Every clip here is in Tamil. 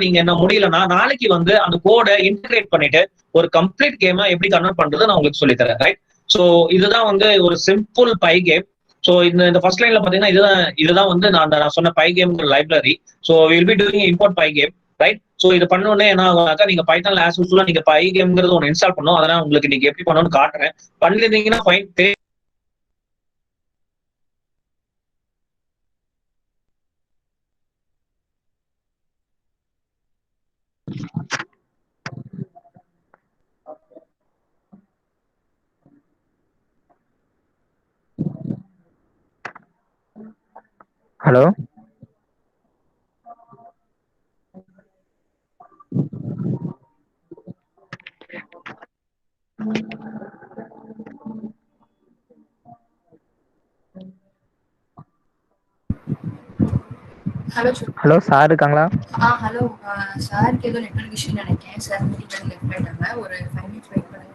நீங்க என்ன முடியலன்னா நாளைக்கு வந்து அந்த கோடை இன்டகிரேட் பண்ணிட்டு ஒரு கம்ப்ளீட் கேமா எப்படி கன்வெர்ட் பண்றது நான் உங்களுக்கு சொல்லி தரேன், ரைட்? சோ இதுதான் வந்து ஒரு சிம்பிள் பை கேம். சோ இந்த ஃபர்ஸ்ட் லைன்ல பாத்தீங்கன்னா இதுதான் வந்து நான் சொன்ன Pygame library. So will be doing import Pygame, right? So இது பண்ண உடனே என்ன ஆகும்னாக்கா நீங்க பைத்தான்ல ஆஸ் யூசுவலா நீங்க பை கேம்ங்கிறது ஒன்று இன்ஸ்டால் பண்ணும். அதெல்லாம் உங்களுக்கு நீங்க எப்படி பண்ணணும்னு காட்டுறேன். பண்ணிருந்தீங்கன்னா fine. Hello hello hello sir இருக்காங்களா? ஹலோ சாருக்கு ஏதோ நெட்வொர்க் இஷ்யூன்னு நினைக்கிறேன். சார் மீட்டிங் லெஃப்ட் ஆயிட்டாங்க. ஒரு 5 மினிட்ஸ் வெயிட் பண்ணுங்க.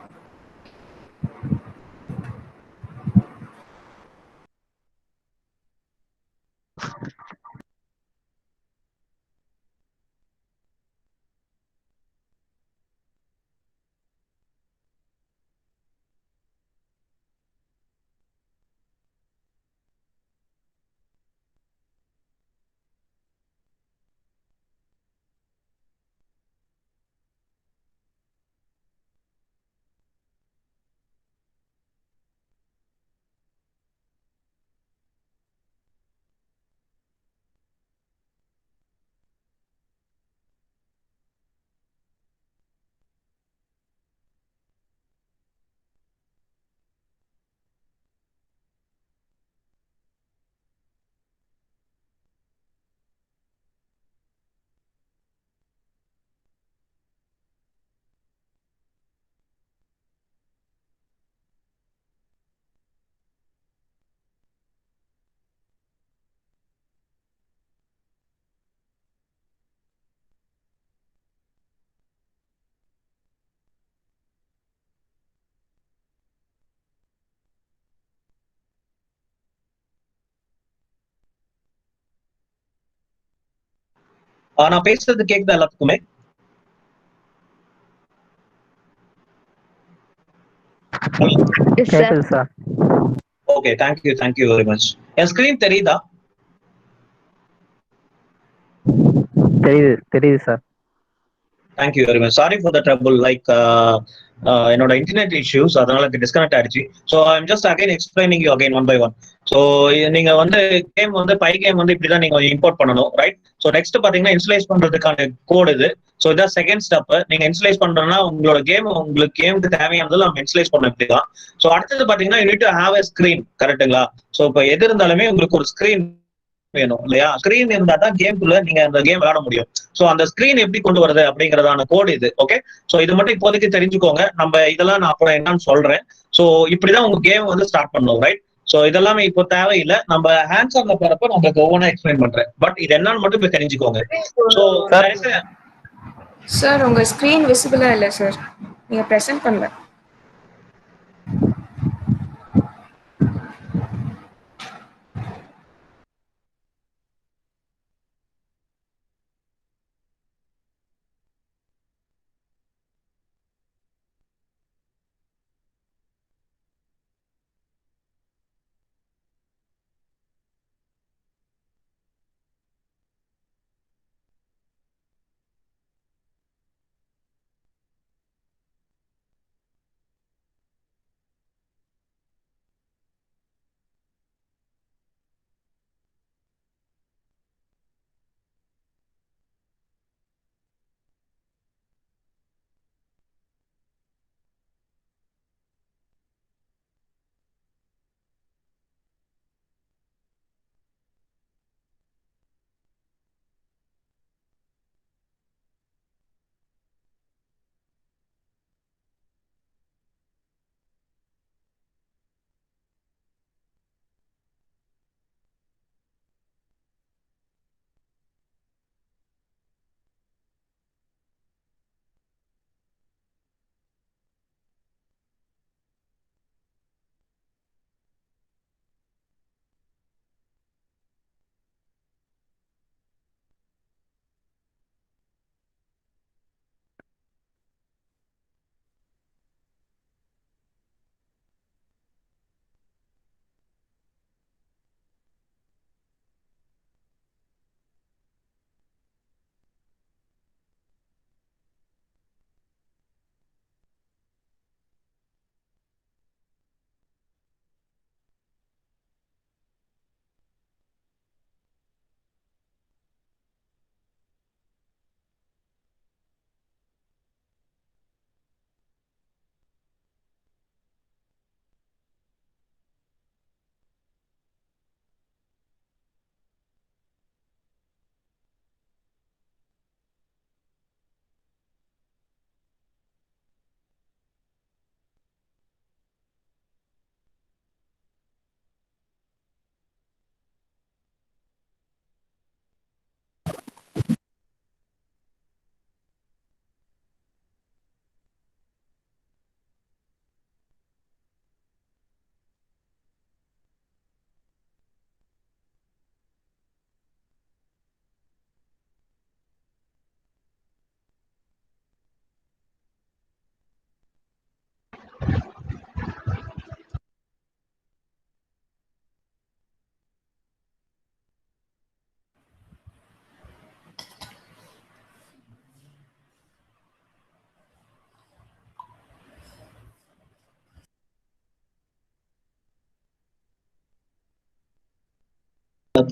நான் பேசுறது கேக்குதா எல்லாத்துக்குமே? கேக்குது sir. Okay, thank you very much. என் ஸ்கிரீன் தெரியுதா? தெரியுது sir. Thank you very much. Sorry for the trouble. Like என்னோட இன்டர்நெட் இஷ்யூஸ், அதனால டிஸ்கனெக்ட் ஆயிடுச்சு. So I'm just again explaining you again one by one. So நீங்க வந்து கேம் வந்து பை கேம் வந்து இப்படிதான் நீங்க இம்போர்ட் பண்ணணும், ரைட்? ஸோ நெக்ஸ்ட் பாத்தீங்கன்னா இன்ஸ்டலைஸ் பண்றதுக்கான கோட் இது. ஸோ இதான் செகண்ட் ஸ்டெப். நீங்க இன்ஸ்டலைஸ் பண்றோம்னா உங்களோட உங்களுக்கு கேமுக்கு தேவையானது நம்ம இன்ஸ்டலைஸ் பண்ண இப்படிதான். ஸோ அடுத்தது பாத்தீங்கன்னா you need to have a screen, கரெக்ட்டுங்களா? ஸோ இப்போ எது இருந்தாலுமே உங்களுக்கு ஒரு ஸ்கிரீன் வேணும் இல்லையா? ஸ்கிரீன் இருந்தா தான் கேம்குள்ள நீங்க அந்த கேம் விளையாட முடியும். சோ அந்த ஸ்கிரீன் எப்படி கொண்டு வருது அப்படிங்கறதான கோட் இது. ஓகே, சோ இது மட்டும் இப்போதைக்கு தெரிஞ்சுக்கோங்க. நம்ம இதெல்லாம் நான் அப்புறம் என்னன்னு சொல்றேன். சோ இப்படிதான் உங்க கேம் வந்து ஸ்டார்ட் பண்ணணும், ரைட்? சோ இதெல்லாமே இப்போ தேவையில்லை. நம்ம ஹேண்ட்ஸ் ஆன்ல போறப்ப நான் உங்களுக்கு ஒவ்வொன்றா எக்ஸ்பிளைன் பண்றேன். பட் இது என்னன்னு மட்டும் இப்ப தெரிஞ்சுக்கோங்க. சோ சார் உங்க ஸ்கிரீன் விசிபிளா இல்லை சார். நீங்க ப்ரெசென்ட் பண்ணல.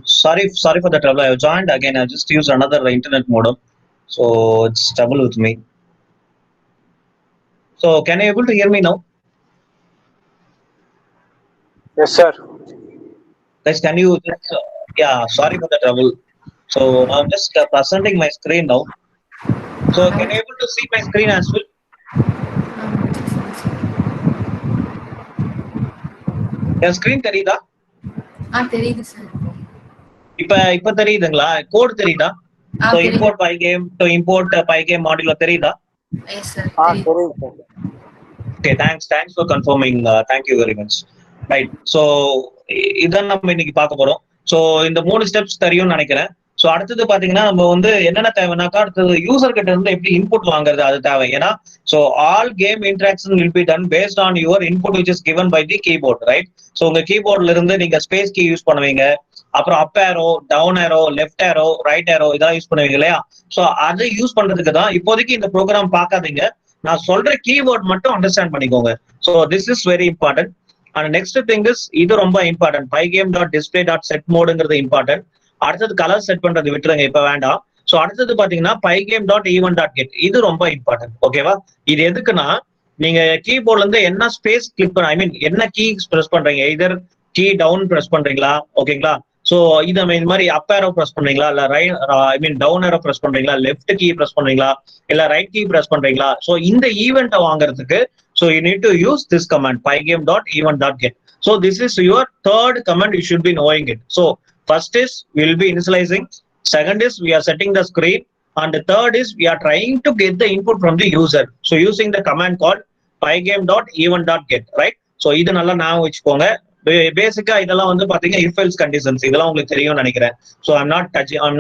Sorry for the trouble. I have joined again. I just used another internet modem, so it's trouble with me. So can you able to hear me now? Yes, sir. Guys, can you just, yeah, sorry for the trouble. So now I'm just presenting my screen now. So can you able to see my screen as well? N screen தெரியுதா? தெரியுது சார். இப்ப தெரியுதுங்களா? கோட் தெரியுதா? So import pygame to import pygame module தெரியுதா? Yes sir. தெரியுது sir. Okay, thanks for confirming. Thank you very much. Right. So இதான் நம்ம இன்னைக்கு பார்க்க போறோம். ஸோ இந்த 3 ஸ்டெப்ஸ் தெரியும்னு நினைக்கிறேன். ஸோ அடுத்தது பாத்தீங்கன்னா நம்ம வந்து என்னென்ன தேவைனாக்கா அடுத்தது யூசர் கிட்ட இருந்து எப்படி இன்புட் வாங்குறது அது தேவை. ஏன்னா so all game interaction will be done based on your input which is given by the keyboard, right? So உங்க கீபோர்ட்ல இருந்து நீங்க ஸ்பேஸ் கீ யூஸ் பண்ணுவீங்க, அப்புறம் up arrow, down arrow, left arrow, right arrow இதெல்லாம் யூஸ் பண்ணுவீங்க இல்லையா? ஸோ அதை யூஸ் பண்றதுக்கு தான் இப்போதைக்கு இந்த ப்ரோக்ராம் பார்க்காதீங்க. நான் சொல்ற கீவேர்ட் மட்டும் அண்டர்ஸ்டாண்ட் பண்ணிக்கோங்க. So this is very important. And next thing is இது ரொம்ப இம்பார்ட்டன்ட். pygame.display.set மோடுங்கிறது இம்பார்ட்டன்ட். அடுத்தது கலர் செட் பண்றது விட்டுருங்க, இப்ப வேண்டாம். ஸோ அடுத்தது பாத்தீங்கன்னா pygame.event.get இது ரொம்ப இம்பார்ட்டன்ட். ஓகேவா? இது எதுக்குன்னா நீங்க கீபோர்ட்ல இருந்து என்ன ஸ்பேஸ் கிளிக் பண்ண, ஐ மீன் என்ன கீ பிரஸ் பண்றீங்க, எதர் கீ டவுன் பிரஸ் பண்றீங்களா, ஓகேங்களா? ஸோ இது இந்த மாதிரி அப் ஏரோ பிரஸ் பண்றீங்களா, இல்ல right I mean down arrow press பண்றீங்களா, லெஃப்ட் கீ பிரஸ் பண்றீங்களா, இல்ல ரைட் கீ பிரஸ் பண்றீங்களா? ஸோ இந்த ஈவெண்ட்டை வாங்குறதுக்கு so you need to use this command pygame.event.get. so this is your third command, you should be knowing it. So first is we will be initializing, second is we are setting the screen, and the third is we are trying to get the input from the user, so using the command called pygame.event.get, right? so இது நல்லா ஞாபகம் வச்சுக்கோங்க. பேசிக்கா இதெல்லாம் வந்து பாத்தீங்க if else conditions இதெல்லாம் உங்களுக்கு தெரியும்னு நினைக்கிறேன். so I'm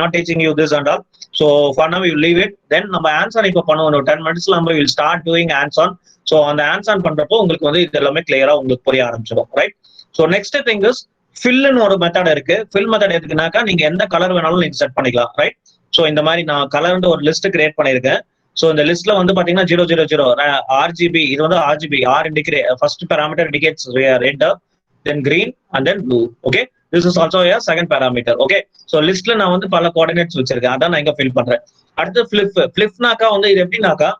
not teaching you this and all. so for now you leave it. then நம்ம ஆன்சர் இப்ப பண்ணுவோம் 10 minutesல நம்ம will start doing hands on. So அந்த ஆன்சர் பண்றப்போ உங்களுக்கு வந்து இது எல்லாமே கிளியரா உங்களுக்கு புரிய ஆரம்பிச்சிடும், right? So next thing is ஃபில்னு ஒரு மெத்தட் இருக்கு. ஃபில் மெத்தட் எதுக்குனாக்கா நீங்க எந்த கலர் வேணாலும் நீங்க செட் பண்ணிக்கலாம், ரைட்? ஸோ இந்த மாதிரி நான் கலர்னு ஒரு லிஸ்ட் கிரியேட் பண்ணிருக்கேன். ஸோ இந்த லிஸ்ட்ல வந்து பாத்தீங்கன்னா 000 RGB, இது வந்து RGB, R indicate first parameter indicates red, then green and then blue. Okay, this is also A second parameter. Okay, so லிஸ்ட்ல நான் வந்து பல கோஆர்டினேட்ஸ் வச்சிருக்கேன், அதான் நான் இங்க ஃபில் பண்றேன். அடுத்து ஃபிளிப்னாக்கா வந்து இது எப்படின்னாக்கா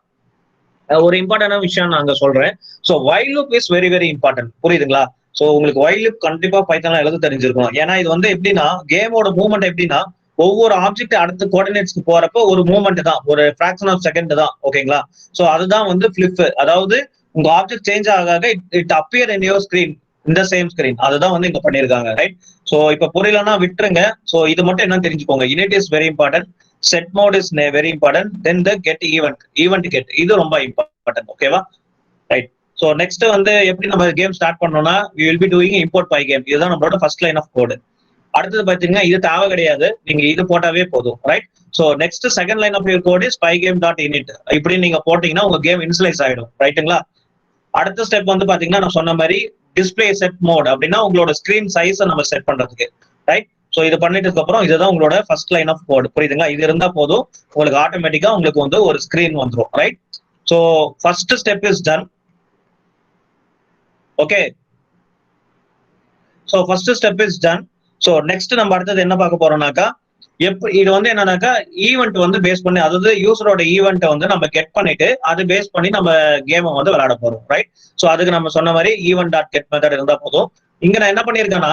ஒரு இம்பார்ட்டன்டான விஷயம் நாங்க சொல்றேன். So while loop is very very important, புரியுதுங்களா? ஸோ உங்களுக்கு வைல் லூப் கண்டிப்பா பைத்தான்ல எழுத தெரிஞ்சிருக்கணும். ஏன்னா இது வந்து எப்படின்னா கேமோட மூவ்மெண்ட் எப்படின்னா ஒவ்வொரு ஆப்ஜெக்ட் அடுத்த கோஆர்டினேட்ஸ்க்கு போறப்போ ஒரு மூவ்மெண்ட் தான், ஒரு ஃபிராக்ஷன் ஆஃப் செகண்ட் தான், ஓகேங்களா? ஸோ அதுதான் வந்து ஃபிளிப். அதாவது உங்க ஆப்ஜெக்ட் சேஞ்ச் ஆக it appear in your screen, இந்த சேம் ஸ்கிரீன். அதுதான் வந்து இங்க பண்ணிருக்காங்க, ரைட்? ஸோ இப்ப புரியலன்னா விட்டுருங்க. ஸோ இது மட்டும் என்ன தெரிஞ்சுக்கோங்க, init is very important, set mode is very important, then the get event get இது ரொம்ப இம்பார்ட்டன்ட், ஓகேவா? ரைட். ஸோ நெக்ஸ்ட் வந்து எப்படி நம்ம கேம் ஸ்டார்ட் பண்ணோம்னா we will be doing import pygame. இதுதான் நம்மளோட ஃபர்ஸ்ட் லைன் ஆஃப் கோடு. அடுத்தது பாத்தீங்கன்னா இது தேவை கிடையாது, நீங்க இது போட்டாவே போதும், right? So next second line of your code is pygame.init. இப்படி நீங்க போட்டீங்கன்னா உங்க கேம் இனிஷியலைஸ் ஆயிடும், ரைட்டுங்களா? அடுத்த ஸ்டெப் வந்து பாத்தீங்கன்னா நான் சொன்ன மாதிரி டிஸ்பிளே செட் மோட், அப்படின்னா உங்களோட ஸ்கிரீன் சைஸை நம்ம செட் பண்றதுக்கு, ரைட்? ஸோ இது பண்ணிட்டதுக்கு அப்புறம் இதுதான் உங்களோட ஃபர்ஸ்ட் லைன் ஆஃப் கோட், புரியுதுங்களா? இது இருந்தா போதும், உங்களுக்கு ஆட்டோமேட்டிக்கா உங்களுக்கு வந்து ஒரு ஸ்கிரீன் வந்துடும், right? So first step is done. Okay, so first step is done. So next நம்ம அடுத்தது என்ன பார்க்க போறோம்னாக்கா இது வந்து என்னன்னாக்கா ஈவெண்ட் வந்து பேஸ் பண்ணி, அதாவது யூசரோட ஈவெண்ட்டை வந்து நம்ம கெட் பண்ணிட்டு அது பேஸ் பண்ணி நம்ம கேமை வந்து விளையாட போறோம், ரைட்? ஸோ அதுக்கு நம்ம சொன்ன மாதிரி event.get மெத்தட் இருந்தா போதும். இங்க நான் என்ன பண்ணிருக்கேன்னா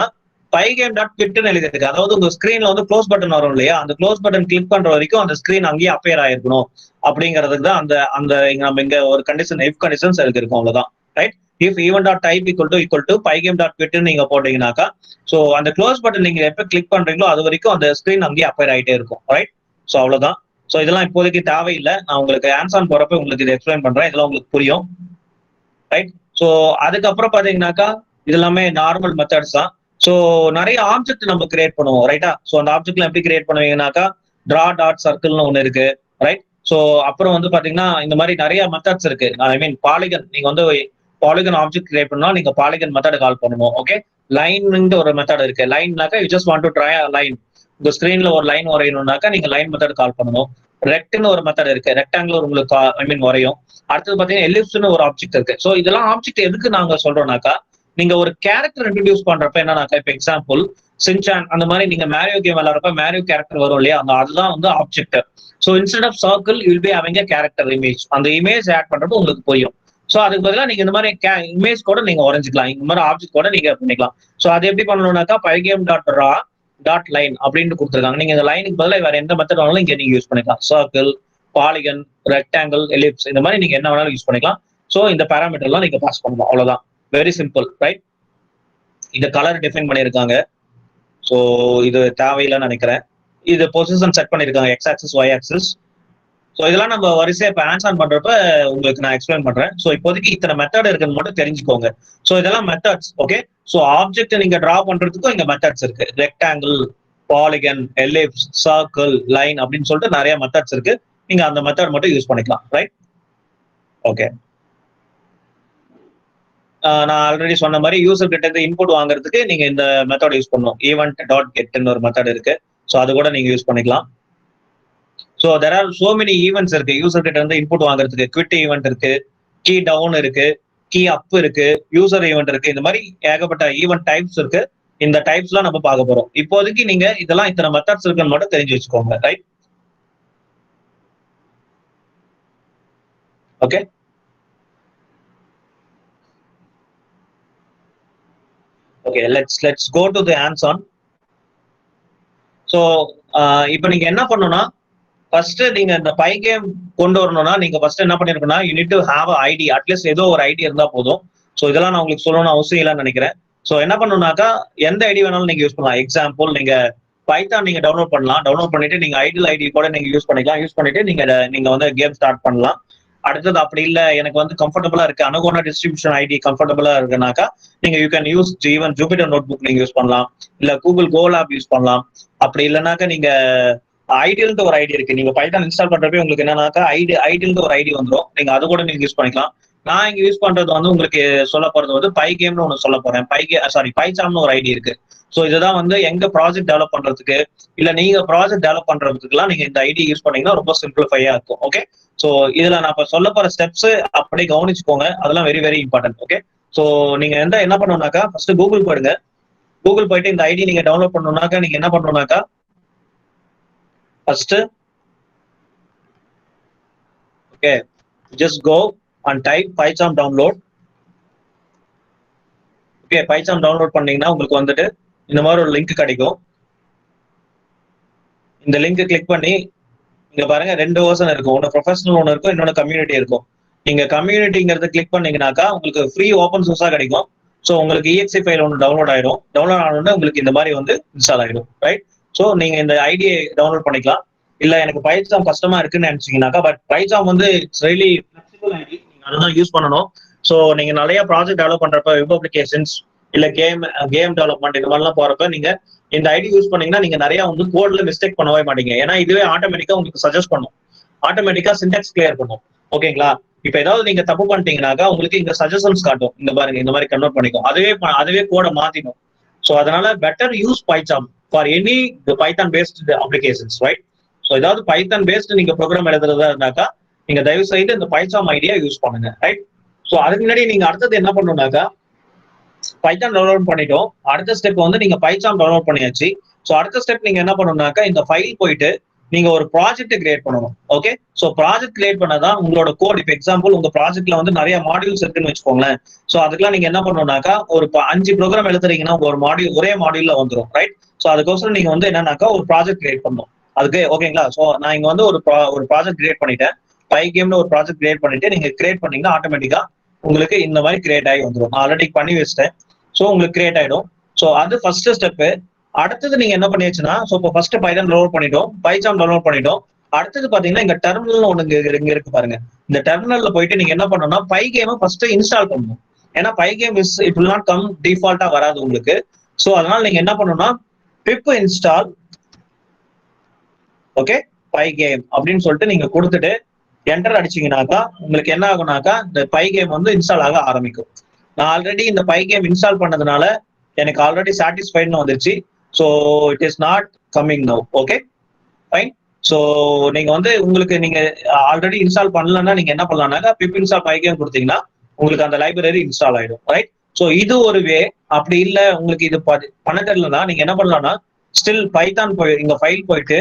pygame.kitன்னு எழுதிருக்கு. அதாவது உங்க ஸ்கிரீன்ல வந்து க்ளோஸ் பட்டன் வரும் இல்லையா, அந்த க்ளோஸ் பட்டன் கிளிக் பண்ற வரைக்கும் அந்த ஸ்கிரீன் அங்கேயே அப்பேர் ஆயிருக்கணும் அப்படிங்கிறதுக்கு தான் அந்த அந்த நம்ம இங்க ஒரு கண்டிஷன் இஃப் கண்டிஷன்ஸ் எழுதிருக்கோம், அவ்வளவுதான், right? If event.type equal to pygame.quit நீங்க போட்டீங்கன்னாக்கா ஸோ அந்த க்ளோஸ் பட்டன் நீங்க எப்ப கிளிக் பண்றீங்களோ அது வரைக்கும் அந்த ஸ்கிரீன் அங்கேயே அப்பேர் ஆயிட்டே இருக்கும், ரைட்? ஸோ அவ்வளவுதான். ஸோ இதெல்லாம் இப்போதைக்கு தேவையில்லை, நான் உங்களுக்கு ஆன்சர் போறப்ப உங்களுக்கு இதை எக்ஸ்பிளைன் பண்றேன், இதெல்லாம் உங்களுக்கு புரியும், ரைட்? ஸோ அதுக்கப்புறம் பாத்தீங்கன்னாக்கா இது எல்லாமே நார்மல் மெத்தட்ஸ் தான். ஸோ நிறைய ஆப்ஜெக்ட் நம்ம கிரியேட் பண்ணுவோம், ரைட்டா? ஸோ அந்த ஆப்ஜெக்ட்ல எப்படி கிரியேட் பண்ணுவீங்கன்னாக்கா draw.circle ஒன்னு இருக்கு, ரைட்? ஸோ அப்புறம் வந்து பாத்தீங்கன்னா இந்த மாதிரி நிறைய மெத்தட்ஸ் இருக்கு. ஐ மீன் பாலிகன், நீங்க வந்து பாலிகன் ஆப்ஜெக்ட் கிரியேட் பண்ணா நீங்க பாலிகன் மெத்தட் கால் பண்ணணும், ஓகே? லைன் ஒரு மெத்தட் இருக்கு. லைன்னாக்கா you just want to try line, உங்க ஸ்கிரீன்ல ஒரு லைன் வரையணும்னாக்கா நீங்க லைன் மெத்தட் கால் பண்ணணும். ரெக்ட்னு ஒரு மெத்தட் இருக்கு, ரெக்டாங்குலர் உங்களுக்கு ஐ மீன் வரையும். அடுத்தது பாத்தீங்கன்னா எலிப்ஸ்னு ஒரு ஆப்ஜெக்ட் இருக்கு. ஸோ இதெல்லாம் ஆப்ஜெக்ட் எதுக்கு நாங்க சொல்றோம்னாக்கா நீங்க ஒரு கேரக்டர் இன்ட்ரடியூஸ் பண்றப்ப என்னன்னாக்கா இப்ப எக்ஸாம்பிள் சின்சான் அந்த மாதிரி நீங்க மேரியோ கேம் விளையாடுறப்ப மேரியோ கேரக்டர் வரும் இல்லையா, அந்த அதுதான் வந்து object. So instead of circle will be அவங்க கேரக்டர் இமேஜ், அந்த இமேஜ் ஆட் பண்றப்ப உங்களுக்கு புரியும். ஸோ அதுக்கு பதிலாக நீங்க இந்த மாதிரி இமேஜ் கூட நீங்க வரைஞ்சிக்கலாம், இந்த மாதிரி ஆப்ஜெக்ட் கூட நீங்க பண்ணிக்கலாம். ஸோ அது எப்படி பண்ணணும்னாக்கா பைகேம் டாட் ரா டாட் லைன் அப்படின்னு கொடுத்துருக்காங்க. நீங்க இந்த லைனுக்கு பதிலாக வேற எந்த மெத்தட் வேணாலும் இங்க நீங்க யூஸ் பண்ணிக்கலாம். சர்க்கிள், பாலிகன், ரெக்டாங்கிள், எலிப்ஸ் இந்த மாதிரி நீங்க என்ன வேணாலும் யூஸ் பண்ணிக்கலாம். ஸோ இந்த பேராமீட்டர்லாம் நீங்க பாஸ் பண்ணலாம், அவ்வளவுதான். Very simple, right? இந்த கலர் டிஃபைன் பண்ணியிருக்காங்க. ஸோ இது தேவையில்லைன்னு நினைக்கிறேன். இது பொசிஷன் செட் பண்ணியிருக்காங்க, X axis, Y axis. So இதெல்லாம் நம்ம வரிசையா இப்போ ஹேண்ட்ஸ் ஆன் பண்றப்ப உங்களுக்கு நான் எக்ஸ்பிளைன் பண்றேன். ஸோ இப்போதைக்கு இத்தனை மெத்தட் இருக்குன்னு மட்டும் தெரிஞ்சுக்கோங்க. ஸோ இதெல்லாம் மெத்தட்ஸ், ஓகே? ஸோ ஆப்ஜெக்ட் நீங்க டிரா பண்றதுக்கும் இங்க மெத்தட்ஸ் இருக்கு. Rectangle, polygon, ellipse, circle, line அப்படின்னு சொல்லிட்டு நிறைய மெத்தட்ஸ் இருக்கு. நீங்க அந்த மெத்தட் மட்டும் யூஸ் பண்ணிக்கலாம், ரைட்? ஓகே. நான் ஆல்ரெடி சொன்ன மாதிரி யூசர் கிட்ட இருந்து இன்புட் வாங்குறதுக்கு நீங்க இந்த மெத்தட் யூஸ் பண்ணணும். ஈவெண்ட் டாட் கெட்னு ஒரு மெத்தட் இருக்கு. ஸோ அது கூட நீங்க யூஸ் பண்ணிக்கலாம். So there are so many events இருக்கு யூசர் கிட்ட இருந்து இன்புட் வாங்குறதுக்கு. குவிட் ஈவெண்ட் இருக்கு, கீ டவுன் இருக்கு, கீ அப் இருக்கு, யூசர் ஈவெண்ட் இருக்கு. இந்த மாதிரி ஏகப்பட்ட ஈவெண்ட் டைப்ஸ் இருக்கு. இந்த டைப்ஸ்லாம் நம்ம பார்க்க போறோம். இப்போதைக்கு நீங்க இதெல்லாம் இத்தனை மெத்தட்ஸ் இருக்குன்னு மட்டும் தெரிஞ்சு வச்சுக்கோங்க, right? Okay. Okay, let's go to the hands on. So இப்போ நீங்க என்ன பண்ணணும்னா, ஃபர்ஸ்ட் நீங்க இந்த பைகேம் கொண்டு வரணும்னா நீங்க ஃபர்ஸ்ட் என்ன பண்ணிருக்கணும்னா, you need to have a ID. At least ஏதோ ஒரு ஐடி இருந்தா போதும். ஸோ இதெல்லாம் நான் உங்களுக்கு சொல்லணும்னு அவசியம் இல்லைன்னு நினைக்கிறேன். ஸோ என்ன பண்ணணும்னாக்கா எந்த ஐடி வேணாலும் நீங்க யூஸ் பண்ணலாம். எக்ஸாம்பிள் நீங்க பைத்தான் நீங்க டவுன்லோட் பண்ணலாம். டவுன்லோட் பண்ணிட்டு நீங்க ஐடியல் ஐடி கூட நீங்க யூஸ் பண்ணிக்கலாம். யூஸ் பண்ணிட்டு நீங்க வந்து கேம் ஸ்டார்ட் பண்ணலாம். அடுத்தது அப்படி இல்லை, எனக்கு வந்து கம்ஃபர்டபுளா இருக்கு, அனகோனா டிஸ்ட்ரிபியூஷன் ஐடி கம்ஃபர்டபுளா இருக்குனாக்கா நீங்க you can use even Jupyter notebook நீங்க யூஸ் பண்ணலாம், இல்ல கூகுள் கோ லேப் யூஸ் பண்ணலாம். அப்படி இல்லைனாக்கா நீங்க ஐடியல்ட்டு ஒரு ஐடி இருக்கு. நீங்க பைத்தான் இன்ஸ்டால் பண்றப்ப உங்களுக்கு என்னன்னாக்கா ஐடியல்ட்டு ஒரு ஐடி வந்துடும். நீங்க அது கூட நீங்க யூஸ் பண்ணிக்கலாம். நான் இங்க யூஸ் பண்றது வந்து உங்களுக்கு சொல்ல போறது வந்து பைகேம்னு ஒன்று சொல்ல போறேன். பைசாம்னு ஒரு ஐடி இருக்கு. ஸோ இதுதான் வந்து எங்க ப்ராஜெக்ட் டெவலப் பண்றதுக்கு இல்ல நீங்க ப்ராஜெக்ட் டெவலப் பண்றதுக்குலாம் நீங்க இந்த ஐடி யூஸ் பண்ணீங்கன்னா ரொம்ப சிம்பிளிஃபையா இருக்கும். ஓகே. ஸோ இதுல நான் இப்ப சொல்ல போற ஸ்டெப்ஸ் அப்படியே கவனிச்சுக்கோங்க. அதெல்லாம் very very important. Okay. So நீங்க என்ன பண்ணணும்னாக்கா ஃபர்ஸ்ட் கூகுள் போயிடுங்க. கூகுள் போயிட்டு இந்த ஐடி நீங்க டவுன்லோட் பண்ணணும்னாக்கா நீங்க என்ன பண்ணணும்னாக்கா first okay just go and type PyCharm download. Okay, PyCharm download பண்ணீங்கன்னா உங்களுக்கு வந்துட்டு இந்த மாதிரி ஒரு லிங்க் கிடைக்கும். இந்த லிங்க் கிளிக் பண்ணி இங்க பாருங்க, 2 வெர்ஷன் இருக்கும். ஒன்று ப்ரொஃபஷனல் ஒன்று இருக்கும், இன்னொன்று கம்யூனிட்டி இருக்கும். நீங்க கம்யூனிட்டிங்கிறத கிளிக் பண்ணீங்கன்னாக்கா உங்களுக்கு ஃப்ரீ ஓப்பன் சோர்ஸா கிடைக்கும். ஸோ உங்களுக்கு EXE ஃபைல் ஒன்று டவுன்லோட் ஆயிடும். டவுன்லோட் ஆனோடனே உங்களுக்கு இந்த மாதிரி வந்து இன்ஸ்டால் ஆயிடும், ரைட்? ஸோ நீங்க இந்த ஐடியை டவுன்லோட் பண்ணிக்கலாம். இல்ல எனக்கு பைசாம் கஷ்டமா இருக்குன்னு நினைச்சீங்கன்னாக்கா, பட் பைசாம் வந்து இட்ஸ் ரியலி ஃபிளெக்சிபிள் ஐடி, நீங்க அதான் யூஸ் பண்ணணும். ஸோ நீங்க நிறைய ப்ராஜெக்ட் டெவலப் பண்றப்ப வெப் அப்ளிகேஷன்ஸ் இல்ல கேம் டெவலப்மெண்ட் இந்த மாதிரிலாம் போறப்ப நீங்க இந்த ஐடி யூஸ் பண்ணீங்கன்னா நீங்க நிறைய வந்து கோட்ல மிஸ்டேக் பண்ணவே மாட்டீங்க. ஏன்னா இதுவே ஆட்டோமேட்டிக்கா உங்களுக்கு சஜஸ்ட் பண்ணும், ஆட்டோமேட்டிக்கா சின்டாக்ஸ் கிளியர் பண்ணும். ஓகேங்களா? இப்ப ஏதாவது நீங்க தப்பு பண்ணிட்டீங்கன்னாக்கா உங்களுக்கு இங்க சஜஷன்ஸ் காட்டும், இந்த பாருங்க இந்த மாதிரி கன்வெர்ட் பண்ணிக்கும், அதுவே கோட மாத்திடும். ஸோ அதனால better use PyCharm for any Python based applications, right? So ஏதாவது பைத்தான் பேஸ்ட் நீங்க ப்ரோக்ராம் எழுதுறதா இருந்தாக்கா நீங்க தயவு செய்து இந்த பைசாம் ஐடியா யூஸ் பண்ணுங்க, ரைட்? ஸோ அதுக்கு முன்னாடி நீங்க அடுத்தது என்ன பண்ணணும்னாக்கா பைத்தான் டவுன்லோட் பண்ணிட்டோம். அடுத்த ஸ்டெப் வந்து நீங்க பைசாம் டவுன்லோட் பண்ணியாச்சு. ஸோ அடுத்த ஸ்டெப் நீங்க என்ன பண்ணணும்னாக்கா இந்த ஃபைல் போயிட்டு நீங்க ஒரு ப்ராஜெக்ட் கிரியேட் பண்ணணும். ஓகே. ஸோ ப்ராஜெக்ட் கிரியேட் பண்ணாதான் உங்களோட கோட். இப்போ எக்ஸாம்பிள் உங்க ப்ராஜெக்ட்ல வந்து நிறைய மாடியூல்ஸ் இருக்குன்னு வச்சுக்கோங்களேன். ஸோ அதுக்கெல்லாம் நீங்க என்ன பண்ணணும்னாக்கா ஒரு 5 ப்ரோக்ராம் எழுதுறீங்கன்னா ஒரு மாடியூல் ஒரே மாடியூல்ல வந்துடும், ரைட்? ஸோ அதுக்கோசரம் நீங்க வந்து என்னன்னாக்கா ஒரு ப்ராஜெக்ட் கிரியேட் பண்ணணும் அதுக்கு. ஓகேங்களா? ஸோ நான் இங்க வந்து ஒரு ப்ராஜெக்ட் கிரியேட் பண்ணிட்டேன். பைகேம்னு ஒரு ப்ராஜெக்ட் கிரியேட் பண்ணிட்டு நீங்க கிரியேட் பண்ணீங்கன்னா ஆட்டோமேட்டிக்கா உங்களுக்கு இந்த மாதிரி கிரியேட் ஆகி வந்துடும். நான் ஆல்ரெடி பண்ணி வச்சிட்டேன். ஸோ உங்களுக்கு கிரியேட் ஆயிடும். ஸோ அது ஃபர்ஸ்ட் ஸ்டெப். அடுத்தது நீங்க என்ன பண்ணியாச்சுன்னா, ஸோ இப்போ ஃபர்ஸ்ட் பைதான் டவுன்லோட் பண்ணிட்டோம், பைசாம் டவுன்லோட் பண்ணிட்டோம். அடுத்தது பாத்தீங்கன்னா இங்க டெர்மினல் ஒன்று இங்க இருக்கு பாருங்க. இந்த டெர்மினல்ல போயிட்டு நீங்க என்ன பண்ணணும்னா பைகேமை ஃபர்ஸ்ட் இன்ஸ்டால் பண்ணணும். ஏன்னா Pygame it will not come டிஃபால்ட்டா வராது உங்களுக்கு. ஸோ அதனால நீங்க என்ன பண்ணணும்னா பிப் இன்ஸ்டால் ஓகே பைகேம் அப்படின்னு சொல்லிட்டு நீங்க கொடுத்துட்டு என்டர் அடிச்சீங்கன்னாக்கா உங்களுக்கு என்ன ஆகும்னாக்கா இந்த பைகேம் வந்து இன்ஸ்டால் ஆக ஆரம்பிக்கும். நான் ஆல்ரெடி இந்த பைகேம் இன்ஸ்டால் பண்ணதுனால எனக்கு ஆல்ரெடி சாட்டிஸ்ஃபைட்னு வந்துருச்சு. So it is not coming now. Okay fine. So நீங்க வந்து உங்களுக்கு நீங்க ஆல்ரெடி இன்ஸ்டால் பண்ணலன்னா நீங்க என்ன பண்ணலாம்னாக்கா பிப் இன்ஸ்டால் பைகேம் கொடுத்தீங்கன்னா உங்களுக்கு அந்த லைப்ரரி இன்ஸ்டால் ஆயிடும், ரைட்? ஸோ இது ஒரு வே. அப்படி இல்ல உங்களுக்கு இது பண்ண தெரியலன்னா நீங்க என்ன பண்ணலாம்னா ஸ்டில் பைத்தான் இங்க ஃபைல் போயிட்டு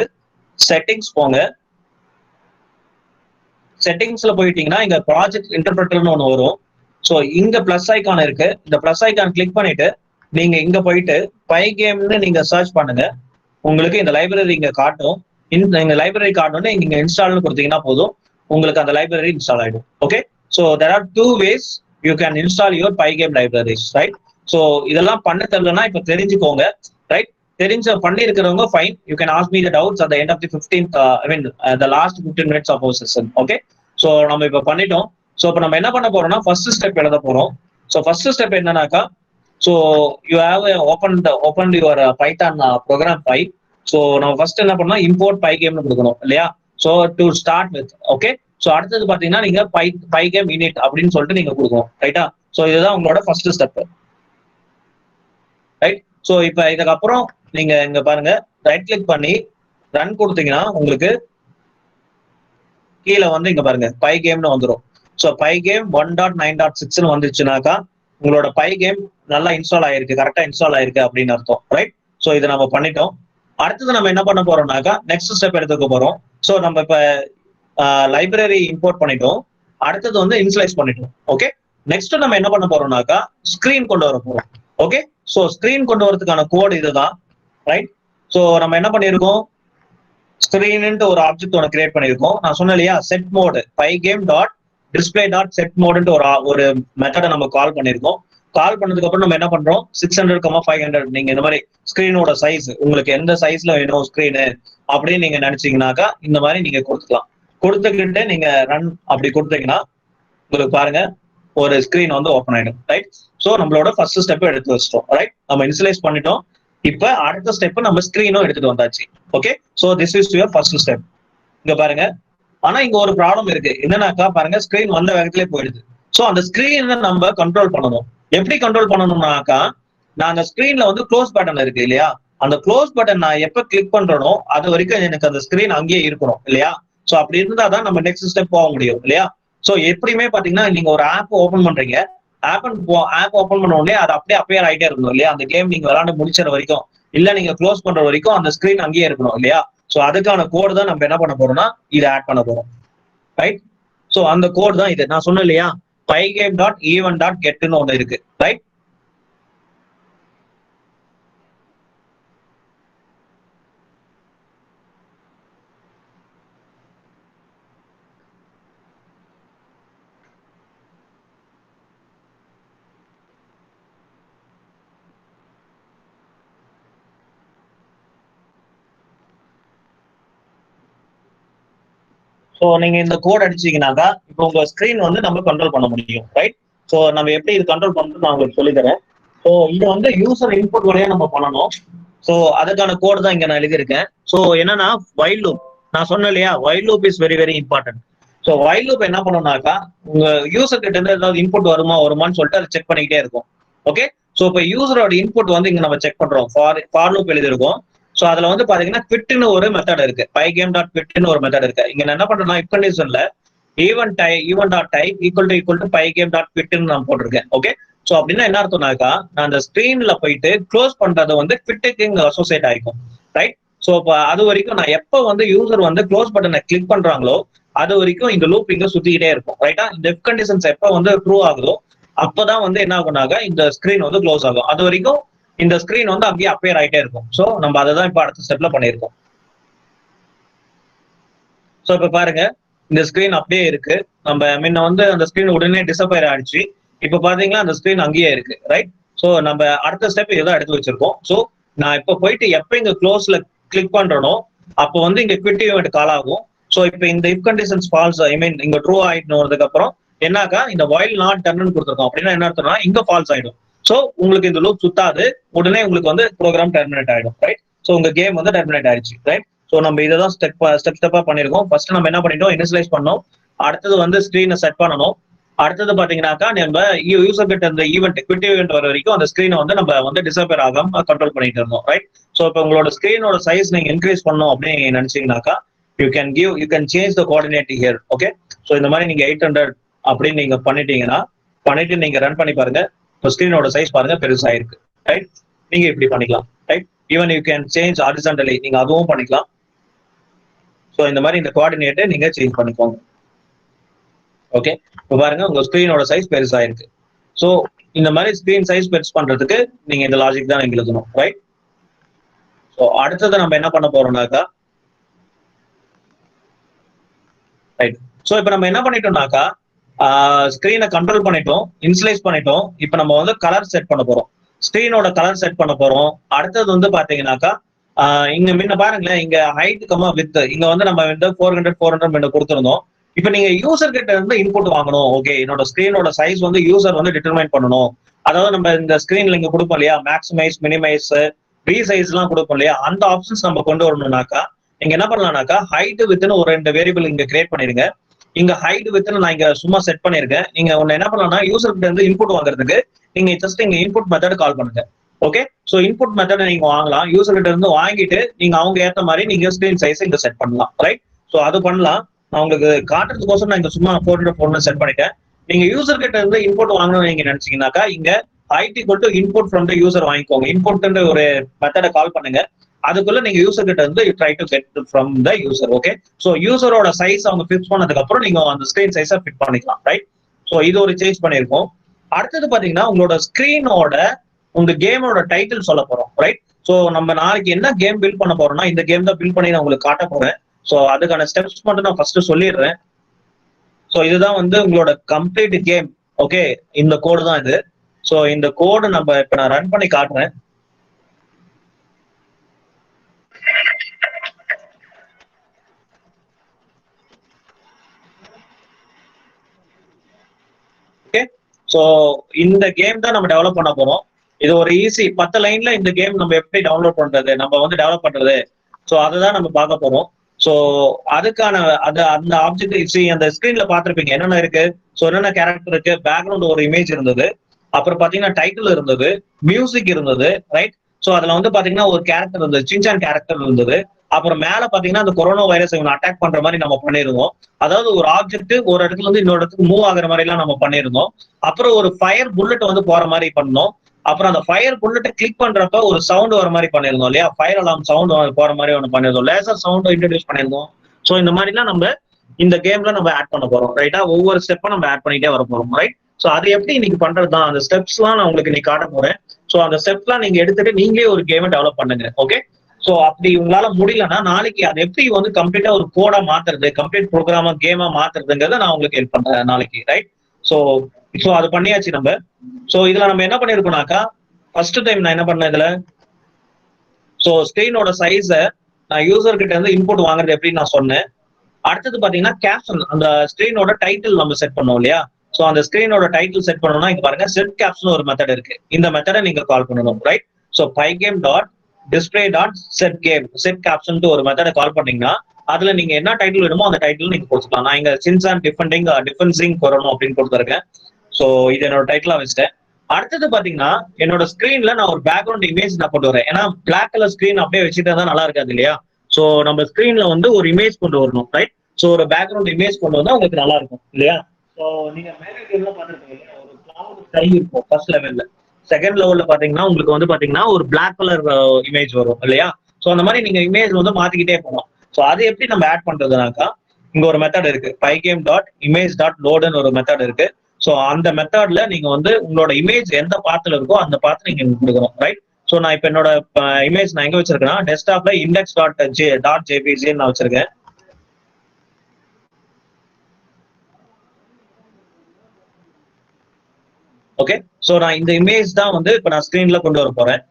செட்டிங்ஸ் போங்க. செட்டிங்ஸ்ல போயிட்டீங்கன்னா இங்க ப்ராஜெக்ட் இன்டர்பிரட்டர்னு ஒன்று வரும். ஸோ இங்க பிளஸ் ஐக்கான் இருக்கு. இந்த பிளஸ் ஐக்கான் கிளிக் பண்ணிட்டு நீங்க இங்க போயிட்டு பைகேம்னு நீங்க சர்ச் பண்ணுங்க. உங்களுக்கு இந்த லைப்ரரி இங்க காட்டும். இந்த லைப்ரரி காட்டணும்னு நீங்க இன்ஸ்டால்னு கொடுத்தீங்கன்னா போதும், உங்களுக்கு அந்த லைப்ரரி இன்ஸ்டால் ஆயிடும். Okay, so there are 2 ways you can install your pygame libraries, right? So இதெல்லாம் பண்ண தெரியலன்னா இப்ப தெரிஞ்சுக்கோங்க, ரைட்? பண்ணி இருக்கிறவங்க fine, you can ask me the doubts at the end of the 15th I mean the last 15 minutes of our session. Okay, so நம்ம இப்ப பண்ணிட்டோம். ஸோ இப்போ நம்ம என்ன பண்ண போறோம்னா ஃபர்ஸ்ட் ஸ்டெப் எழுத போறோம். ஸோ ஃபர்ஸ்ட் ஸ்டெப் என்னன்னாக்கா, so you have open your python program file. So நம்ம ஃபர்ஸ்ட் என்ன பண்ணோம், இம்போர்ட் பைகேம்னு கொடுக்கணும் இல்லையா? So to start with, okay. So அடுத்தது பாத்தீங்கன்னா நீங்க பைகேம் இனிட் அப்படின்னு சொல்லிட்டு நீங்க கொடுக்கணும், ரைட்டா? ஸோ இதுதான் உங்களோட ஃபர்ஸ்ட் ஸ்டெப், ரைட்? ஸோ இப்போ இதுக்கப்புறம் நீங்க இங்க பாருங்க, ரைட் கிளிக் பண்ணி ரன் கொடுத்தீங்கன்னா உங்களுக்கு கீழே வந்து இங்க பாருங்க பைகேம்னு வந்துடும். ஸோ பைகேம் 1.9.6 வந்துச்சுனாக்கா உங்களோட பைகேம் நல்லா இன்ஸ்டால் ஆயிருக்கு, கரெக்டா இன்ஸ்டால் ஆயிருக்கு அப்படின்னு அர்த்தம், ரைட்? ஸோ இதை நம்ம பண்ணிட்டோம். அடுத்தது நம்ம என்ன பண்ண போறோம்னாக்கா நெக்ஸ்ட் ஸ்டெப் எடுத்துக்க போறோம். ஸோ நம்ம இப்ப லைப்ரரி இம்போர்ட் பண்ணிட்டோம், அடுத்தது வந்து இனிஷியலைஸ் பண்ணிட்டோம். ஓகே, நெக்ஸ்ட் நம்ம என்ன பண்ண போறோம்னாக்கா ஸ்கிரீன் கொண்டு வர போறோம். ஓகே, ஸோ ஸ்கிரீன் கொண்டு வரதுக்கான கோட் இதுதான், ரைட்? ஸோ நம்ம என்ன பண்ணியிருக்கோம், ஸ்கிரீன்ட்டு ஒரு ஆப்ஜெக்ட் ஒன்று கிரியேட் பண்ணியிருக்கோம். நான் சொன்னேன் இல்லையா, set mode Pygame dot display dot set மோடுன்ட்டு ஒரு மெத்தடை நம்ம கால் பண்ணியிருக்கோம். கால் பண்ணதுக்கு அப்புறம் நம்ம என்ன பண்றோம், 600,500 நீங்க இந்த மாதிரி ஸ்கிரீனோட சைஸ் உங்களுக்கு எந்த சைஸ்ல வேணும் ஸ்கிரீனு அப்படின்னு நீங்க நினைச்சீங்கன்னாக்கா இந்த மாதிரி நீங்க கொடுத்துக்கலாம். கொடுத்துக்கிட்டு நீங்க ரன் அப்படி கொடுத்தீங்கன்னா உங்களுக்கு பாருங்க ஒரு ஸ்கிரீன் வந்து ஓப்பன் ஆயிடும், ரைட்? ஸோ நம்மளோட ஃபர்ஸ்ட் ஸ்டெப் எடுத்து வச்சிட்டோம், ரைட்? நம்ம இனிஷியலைஸ் பண்ணிட்டோம். இப்ப அடுத்த ஸ்டெப் நம்ம ஸ்கிரீனும் எடுத்துட்டு வந்தாச்சு. Okay, so this is your first step. இங்க பாருங்க, ஆனா இங்க ஒரு ப்ராப்ளம் இருக்கு. என்னன்னாக்கா பாருங்க ஸ்கிரீன் வந்த வேகத்திலே போயிடுது. ஸோ அந்த ஸ்கிரீனை நம்ம கண்ட்ரோல் பண்ணணும். எப்படி கண்ட்ரோல் பண்ணணும்னாக்கா, நான் அந்த ஸ்கிரீன்ல வந்து க்ளோஸ் பட்டன் இருக்கு இல்லையா, அந்த க்ளோஸ் பட்டன் நான் எப்ப கிளிக் பண்றேனோ அது வரைக்கும் எனக்கு அந்த ஸ்கிரீன் அங்கேயே இருக்கணும் இல்லையா? ஸோ அப்படி இருந்தா தான் நம்ம நெக்ஸ்ட் ஸ்டெப் போக முடியும் இல்லையா? ஸோ எப்படியுமே பாத்தீங்கன்னா நீங்க ஒரு ஆப் ஓபன் பண்றீங்க, ஆப் ஓபன் பண்ண உடனே அது அப்படியே அப்பேர் ஆகிட்டே இருக்கணும் இல்லையா? அந்த கேம் நீங்க விளையாண்டு முடிச்சற வரைக்கும், இல்ல நீங்க க்ளோஸ் பண்ற வரைக்கும் அந்த ஸ்கிரீன் அங்கேயே இருக்கணும் இல்லையா? ஸோ அதுக்கான கோடு தான் நம்ம என்ன பண்ண போறோம்னா இதை ஆட் பண்ண போறோம், ரைட்? ஸோ அந்த கோட் தான் இது. நான் சொன்னேன் இல்லையா, pygame.event.getன்னு ஒன்று இருக்கு, ரைட்? ஸோ நீங்க இந்த கோட் அடிச்சீங்கன்னாக்கா இப்போ உங்க ஸ்கிரீன் வந்து நம்ம கண்ட்ரோல் பண்ண முடியும், ரைட்? ஸோ நம்ம எப்படி இது கண்ட்ரோல் பண்றது நான் உங்களுக்கு சொல்லித்தரேன். ஸோ இது வந்து யூசர் இன்புட் வழியா நம்ம பண்ணணும். ஸோ அதுக்கான கோட் தான் இங்க நான் எழுதியிருக்கேன். ஸோ என்னன்னா வைல் லூப், நான் சொன்னேன் இல்லையா, while loop is very very important. So while loop என்ன பண்ணணும்னாக்கா உங்க யூசர் கிட்ட இருந்து ஏதாவது இன்புட் வருமான்னு சொல்லிட்டு அதை செக் பண்ணிக்கிட்டே இருக்கும். ஓகே, ஸோ இப்போ யூசரோட இன்புட் வந்து இங்க நம்ம செக் பண்றோம். For loop எழுதிருக்கோம். ஸோ அதுல வந்து பாத்தீங்கன்னா குவிட்னு ஒரு மெத்தட் இருக்கு, pygame.quit ஒரு மெத்தட் இருக்கு. இங்க என்ன பண்றேன்னா இஃப் கண்டிஷன்ல event.type ஈக்குவல் டு pygame.quit நான் போட்டிருக்கேன். ஓகே, ஸோ அப்படின்னா என்ன அர்த்தம்னாக்கா நான் அந்த ஸ்கிரீன்ல போயிட்டு க்ளோஸ் பண்றது வந்து குவிட்டுக்கு இங்க அசோசியேட் ஆகிக்கும், ரைட்? ஸோ இப்போ அது வரைக்கும் நான் எப்போ வந்து யூசர் வந்து க்ளோஸ் பட்டனை கிளிக் பண்றாங்களோ அது வரைக்கும் இந்த லூப் இங்க சுத்திக்கிட்டே இருக்கும், ரைட்டா? இந்த இஃப் கண்டிஷன்ஸ் எப்போ வந்து ட்ரூ ஆகுதோ அப்பதான் வந்து என்ன ஆகுனாக்கா இந்த ஸ்கிரீன் வந்து க்ளோஸ் ஆகும். அது வரைக்கும் இந்த ஸ்கிரீன் வந்து அங்கேயே அப்பேர் ஆகிட்டே இருக்கும். ஸோ நம்ம அதை தான் இப்போ அடுத்த ஸ்டெப்ல பண்ணியிருக்கோம். ஸோ இப்போ பாருங்க இந்த ஸ்கிரீன் அப்படியே இருக்கு. நம்ம முன்ன வந்து அந்த ஸ்கிரீன் உடனே டிசப்பேர் ஆயிடுச்சு. இப்போ பாத்தீங்கன்னா அந்த ஸ்கிரீன் அங்கேயே இருக்கு, ரைட்? ஸோ நம்ம அடுத்த ஸ்டெப் இதான் எடுத்து வச்சிருக்கோம். ஸோ நான் இப்போ போயிட்டு எப்போ இங்க க்ளோஸ்ல கிளிக் பண்றனோ அப்போ வந்து இங்க குவிட் ஈவெண்ட் கால் ஆகும். ஸோ இப்போ இந்த இஃப் கண்டிஷன்ஸ் ஃபால்ஸ் ஐ மீன் இங்க ட்ரூ ஆயிட்டதுக்கு அப்புறம் என்னாக்கா இந்த வைல் நாட் டர்ன்னு கொடுத்துருக்கோம். அப்படின்னா என்ன அர்த்தம்னா இங்க ஃபால்ஸ் ஆயிடும். ஸோ உங்களுக்கு இந்த லூப் சுத்தாது, உடனே உங்களுக்கு வந்து ப்ரோக்ராம் டெர்மினேட் ஆயிடும், ரைட்? ஸோ உங்க கேம் வந்து டெர்மினேட் ஆயிடுச்சு, ரைட்? ஸோ நம்ம இதை தான் ஸ்டெப்பா பண்ணிருக்கோம். ஃபர்ஸ்ட் நம்ம என்ன பண்ணிட்டோம், இனிஷியலைஸ் பண்ணோம். அடுத்தது வந்து ஸ்கிரீனை செட் பண்ணணும். அடுத்தது பாத்தீங்கன்னாக்கா நம்ம யூசர் கிட்ட இந்த ஈவெண்ட் குவிட் ஈவெண்ட் வர வரைக்கும் அந்த ஸ்கிரீனை வந்து நம்ம வந்து டிசப்பேர் ஆகாம கண்ட்ரோல் பண்ணிட்டு இருந்தோம், ரைட்? ஸோ இப்போ உங்களோட ஸ்கிரீனோட சைஸ் நீங்க இன்க்ரீஸ் பண்ணணும் அப்படின்னு நினைச்சீங்கன்னாக்கா you can change the coordinate here. Okay, so இந்த மாதிரி நீங்க 800 அப்படின்னு நீங்க பண்ணிட்டு நீங்க ரன் பண்ணி பாருங்க. இப்போ ஸ்கிரீனோட சைஸ் பாருங்க பெருசாயிருக்கு, ரைட்? நீங்க இப்படி பண்ணிக்கலாம், right? Even you can change horizontally, நீங்க அதுவும் பண்ணிக்கலாம். ஸோ இந்த மாதிரி இந்த கோஆர்டினேட்டை நீங்க சேஞ்ச் பண்ணிக்கோங்க. ஓகே, இப்போ பாருங்க உங்க ஸ்கிரீனோட சைஸ் பெருசாயிருக்கு. ஸோ இந்த மாதிரி ஸ்கிரீன் சைஸ் பெருசு பண்றதுக்கு நீங்க இந்த லாஜிக் தான் நீங்க எழுதணும், ரைட்? ஸோ அடுத்தது நம்ம என்ன பண்ண போறோம்னாக்கா, ரைட், ஸோ இப்போ நம்ம என்ன பண்ணிட்டோம்னாக்கா ஸ்கிரீனை கண்ட்ரோல் பண்ணிட்டோம், இன்சுலைஸ் பண்ணிட்டோம். இப்போ நம்ம வந்து கலர் செட் பண்ண போறோம், ஸ்கிரீனோட கலர் செட் பண்ண போறோம். அடுத்தது வந்து பாத்தீங்கன்னாக்கா இங்க முன்ன பாருங்களேன், இங்க ஹைட் கமா வித் இங்க வந்து நம்ம வந்து 400 முன்ன கொடுத்துருந்தோம். இப்போ நீங்க யூசர் கிட்ட இருந்து இன்புட் வாங்கணும். ஓகே, என்னோட ஸ்கிரீனோட சைஸ் வந்து யூசர் வந்து டிட்டர்மைன் பண்ணணும். அதாவது நம்ம இந்த ஸ்கிரீன்ல இங்க கொடுப்போம் இல்லையா, மேக்ஸிமைஸ், மினிமைஸ், ரீசைஸ் எல்லாம் கொடுப்போம் இல்லையா, அந்த ஆப்ஷன்ஸ் நம்ம கொண்டு வரணும்னாக்கா நீங்க என்ன பண்ணலாம்னாக்கா ஹைட் வித்னு ஒரு 2 வேரியபிள் இங்க கிரியேட் பண்ணிருங்க. இங்க ஹைட் வித்னு நான் இங்க சும்மா செட் பண்ணிருக்கேன். நீங்க ஒன்னு என்ன பண்ணலாம்னா யூசர் கிட்ட இருந்து இன்புட் வாங்குறதுக்கு நீங்க ஜஸ்ட் இங்க இன்புட் மெத்தட் கால் பண்ணுங்க. ஓகே, சோ இன்புட் மெத்தட் நீங்க வாங்கலாம், யூசர் கிட்ட இருந்து வாங்கிட்டு நீங்க அவங்க ஏத்த மாதிரி நீங்க ஸ்கிரீன் சைஸ் இங்க செட் பண்ணலாம், ரைட்? சோ அது பண்ணலாம். நான் உங்களுக்கு காட்டுறதுக்கோசரம் நான் இங்க சும்மா 400 செட் பண்ணிட்டேன். நீங்க யூசர் கிட்ட இருந்து இன்புட் வாங்கணும்னு நீங்க நினைச்சீங்கன்னாக்கா இங்க height equal to input from the user வாங்கிக்கோங்க. இன்புட்ன்ற ஒரு மெத்தடை கால் பண்ணுங்க. அதுக்குள்ள நீங்க யூசர் கிட்ட இருந்து try to get from the user. Okay, so யூசரோட சைஸ் அவங்க ஃபிக்ஸ் பண்ணதுக்கு அப்புறம் நீங்க அந்த ஸ்கிரீன் சைஸை ஃபிட் பண்ணிக்கலாம், ரைட்? சோ இது ஒரு சேஞ்ச் பண்ணிருக்கோம். அடுத்தது பாத்தீங்கன்னா உங்களோட ஸ்கிரீனோட உங்க கேமோட டைட்டில் சொல்ல போறோம், ரைட்? சோ நம்ம நாளைக்கு என்ன கேம் பில்ட் பண்ண போறோம்னா இந்த கேம் தான் பில்ட் பண்ணி நான் உங்களுக்கு காட்ட போறேன். சோ அதுக்கான ஸ்டெப்ஸ் மட்டும் நான் ஃபர்ஸ்ட் சொல்லிடுறேன். சோ இதுதான் வந்து உங்களோட கம்ப்ளீட் கேம். ஓகே, இந்த கோடு தான் இது. சோ இந்த கோடு நம்ம இப்ப நான் ரன் பண்ணி காட்டுறேன். ஓகே, சோ இந்த கேம் தான் நம்ம டெவலப் பண்ண போறோம். இது ஒரு ஈஸி 10 லைன்ல இந்த கேம் நம்ம எப்படி டவுன்லோட் பண்றது, நம்ம வந்து டெவலப் பண்றது, சோ அதுதான் நம்ம பார்க்க போறோம். சோ அதுக்கான அந்த ஆப்ஜெக்ட் அந்த ஸ்கிரீன்ல பாத்திருப்பீங்க என்னென்ன இருக்கு. சோ என்னென்ன கேரக்டர் இருக்கு, பேக்ரவுண்ட் ஒரு இமேஜ் இருந்தது, அப்புறம் பாத்தீங்கன்னா டைட்டில் இருந்தது, மியூசிக் இருந்தது, ரைட்? சோ அதுல வந்து பாத்தீங்கன்னா ஒரு கேரக்டர் இருந்தது, சின்சான் கேரக்டர் இருந்தது. அப்புறம் மேல பாத்தீங்கன்னா அந்த கொரோனா வைரஸ் இவங்க அட்டாக் பண்ற மாதிரி நம்ம பண்ணிருந்தோம். அதாவது ஒரு ஆப்ஜெக்ட் ஒரு இடத்துல இருந்து இன்னொரு இடத்துக்கு மூவ் ஆகுற மாதிரி எல்லாம் நம்ம பண்ணிருந்தோம். அப்புறம் ஒரு ஃபயர் புல்லட் வந்து போற மாதிரி பண்ணோம். அப்புறம் அந்த ஃபயர் புல்லட்டை கிளிக் பண்றப்ப ஒரு சவுண்ட் வர மாதிரி பண்ணிருந்தோம் இல்லையா, ஃபயர் அலாம் சவுண்ட் போற மாதிரி ஒன்று பண்ணிருந்தோம், லேசர் சவுண்ட் இன்ட்ரடியூஸ் பண்ணிருந்தோம். ஸோ இந்த மாதிரிலாம் நம்ம இந்த கேம்ல நம்ம ஆட் பண்ண போறோம், ரைட்டா? ஒவ்வொரு ஸ்டெப்பா நம்ம ஆட் பண்ணிட்டே வர போறோம், ரைட்? ஸோ அது எப்படி இன்னைக்கு பண்றது தான், அந்த ஸ்டெப்ஸ் எல்லாம் நான் உங்களுக்கு இன்னைக்கு காட்ட போறேன். ஸோ அந்த ஸ்டெப்ஸ்லாம் நீங்க எடுத்துட்டு நீங்களே ஒரு கேமை டெவலப் பண்ணுங்க. ஓகே, ஸோ அப்படி உங்களால முடியலன்னா நாளைக்கு அதை எப்படி வந்து கம்ப்ளீட்டா ஒரு கோடா மாத்துறது, கம்ப்ளீட் ப்ரோக்ராமா கேமா மாத்துறதுங்கிறத நான் உங்களுக்கு ஹெல்ப் பண்றேன் நாளைக்கு, ரைட்? ஸோ அது பண்ணியாச்சு நம்ம. ஸோ இதுல நம்ம என்ன பண்ணிருக்கோம்னாக்கா ஃபர்ஸ்ட் டைம் நான் என்ன பண்ணேன் இதுல, ஸோ ஸ்கிரீனோட சைஸை நான் யூசர் கிட்ட இருந்து இன்புட் வாங்குறது எப்படின்னு நான் சொன்னேன். அடுத்தது பாத்தீங்கன்னா கேப்ஷன், அந்த ஸ்கிரீனோட டைட்டில் நம்ம செட் பண்ணோம் இல்லையா. சோ அந்த ஸ்கிரீனோட டைட்டில் செட் பண்ணணும்னா இங்க பாருங்க செட் கேப்ஷன் ஒரு மெத்தட் இருக்கு. இந்த மெத்தடை நீங்க கால் பண்ணணும், right? So பைகேம் dot display dot set game set caption ஒரு மெத்தடை கால் பண்ணீங்கன்னா அதுல நீங்க என்ன டைட்டில் வேணுமோ அந்த டைட்டில் நீங்க கொடுத்துக்கலாம். நான் இங்க சின்சான் டிஃபென்சிங் கொரோனா அப்படின்னு கொடுத்துருக்கேன். சோ இது என்னோட டைட்டிலா வச்சுட்டேன். அடுத்தது பாத்தீங்கன்னா என்னோட ஸ்கிரீன்ல நான் ஒரு பேக்ரவுண்ட் இமேஜ் நான் கொண்டு வரேன். ஏன்னா பிளாக் கலர் ஸ்கிரீன் அப்படியே வச்சுட்டா தான் நல்லா இருக்காது இல்லையா. சோ நம்ம ஸ்கிரீன்ல வந்து ஒரு இமேஜ் கொண்டு வரணும், ரைட்? சோ ஒரு பேக்ரவுண்ட் இமேஜ் கொண்டு வந்தா உங்களுக்கு நல்லா இருக்கும் இல்லையா. சோ நீங்க மேலே கேம்ல பாத்துருப்பீங்க ஒரு கிளவுட் ஸ்கை இருக்கும் ஃபர்ஸ்ட் லெவல்ல. செகண்ட் லெவல்ல பாத்தீங்கன்னா உங்களுக்கு வந்து பாத்தீங்கன்னா ஒரு பிளாக் கலர் இமேஜ் வரும் இல்லையா. சோ அந்த மாதிரி நீங்க இமேஜ் வந்து மாத்திக்கிட்டே போகணும். சோ அது எப்படி நம்ம ஆட் பண்றதுனாக்கா இங்க ஒரு மெத்தட் இருக்கு, பைகேம் டாட் இமேஜ் டாட் லோடுன்னு ஒரு மெத்தட் இருக்கு. சோ அந்த மெத்தட்ல நீங்க வந்து உங்களோட இமேஜ் எந்த பாத்துல இருக்கோ அந்த பாத்து நீங்க கொடுக்கணும், ரைட்? சோ நான் இப்ப என்னோட இமேஜ் நான் எங்க வச்சிருக்கேன்னா டெஸ்க்டாப்ல இண்டெக்ஸ் டாட் ஜேபிஜி நான் வச்சிருக்கேன். ஓகே, சோ நான் இந்த இமேஜ் தான் வந்து இப்ப நான் ஸ்கிரீன்ல கொண்டு வர போறேன்.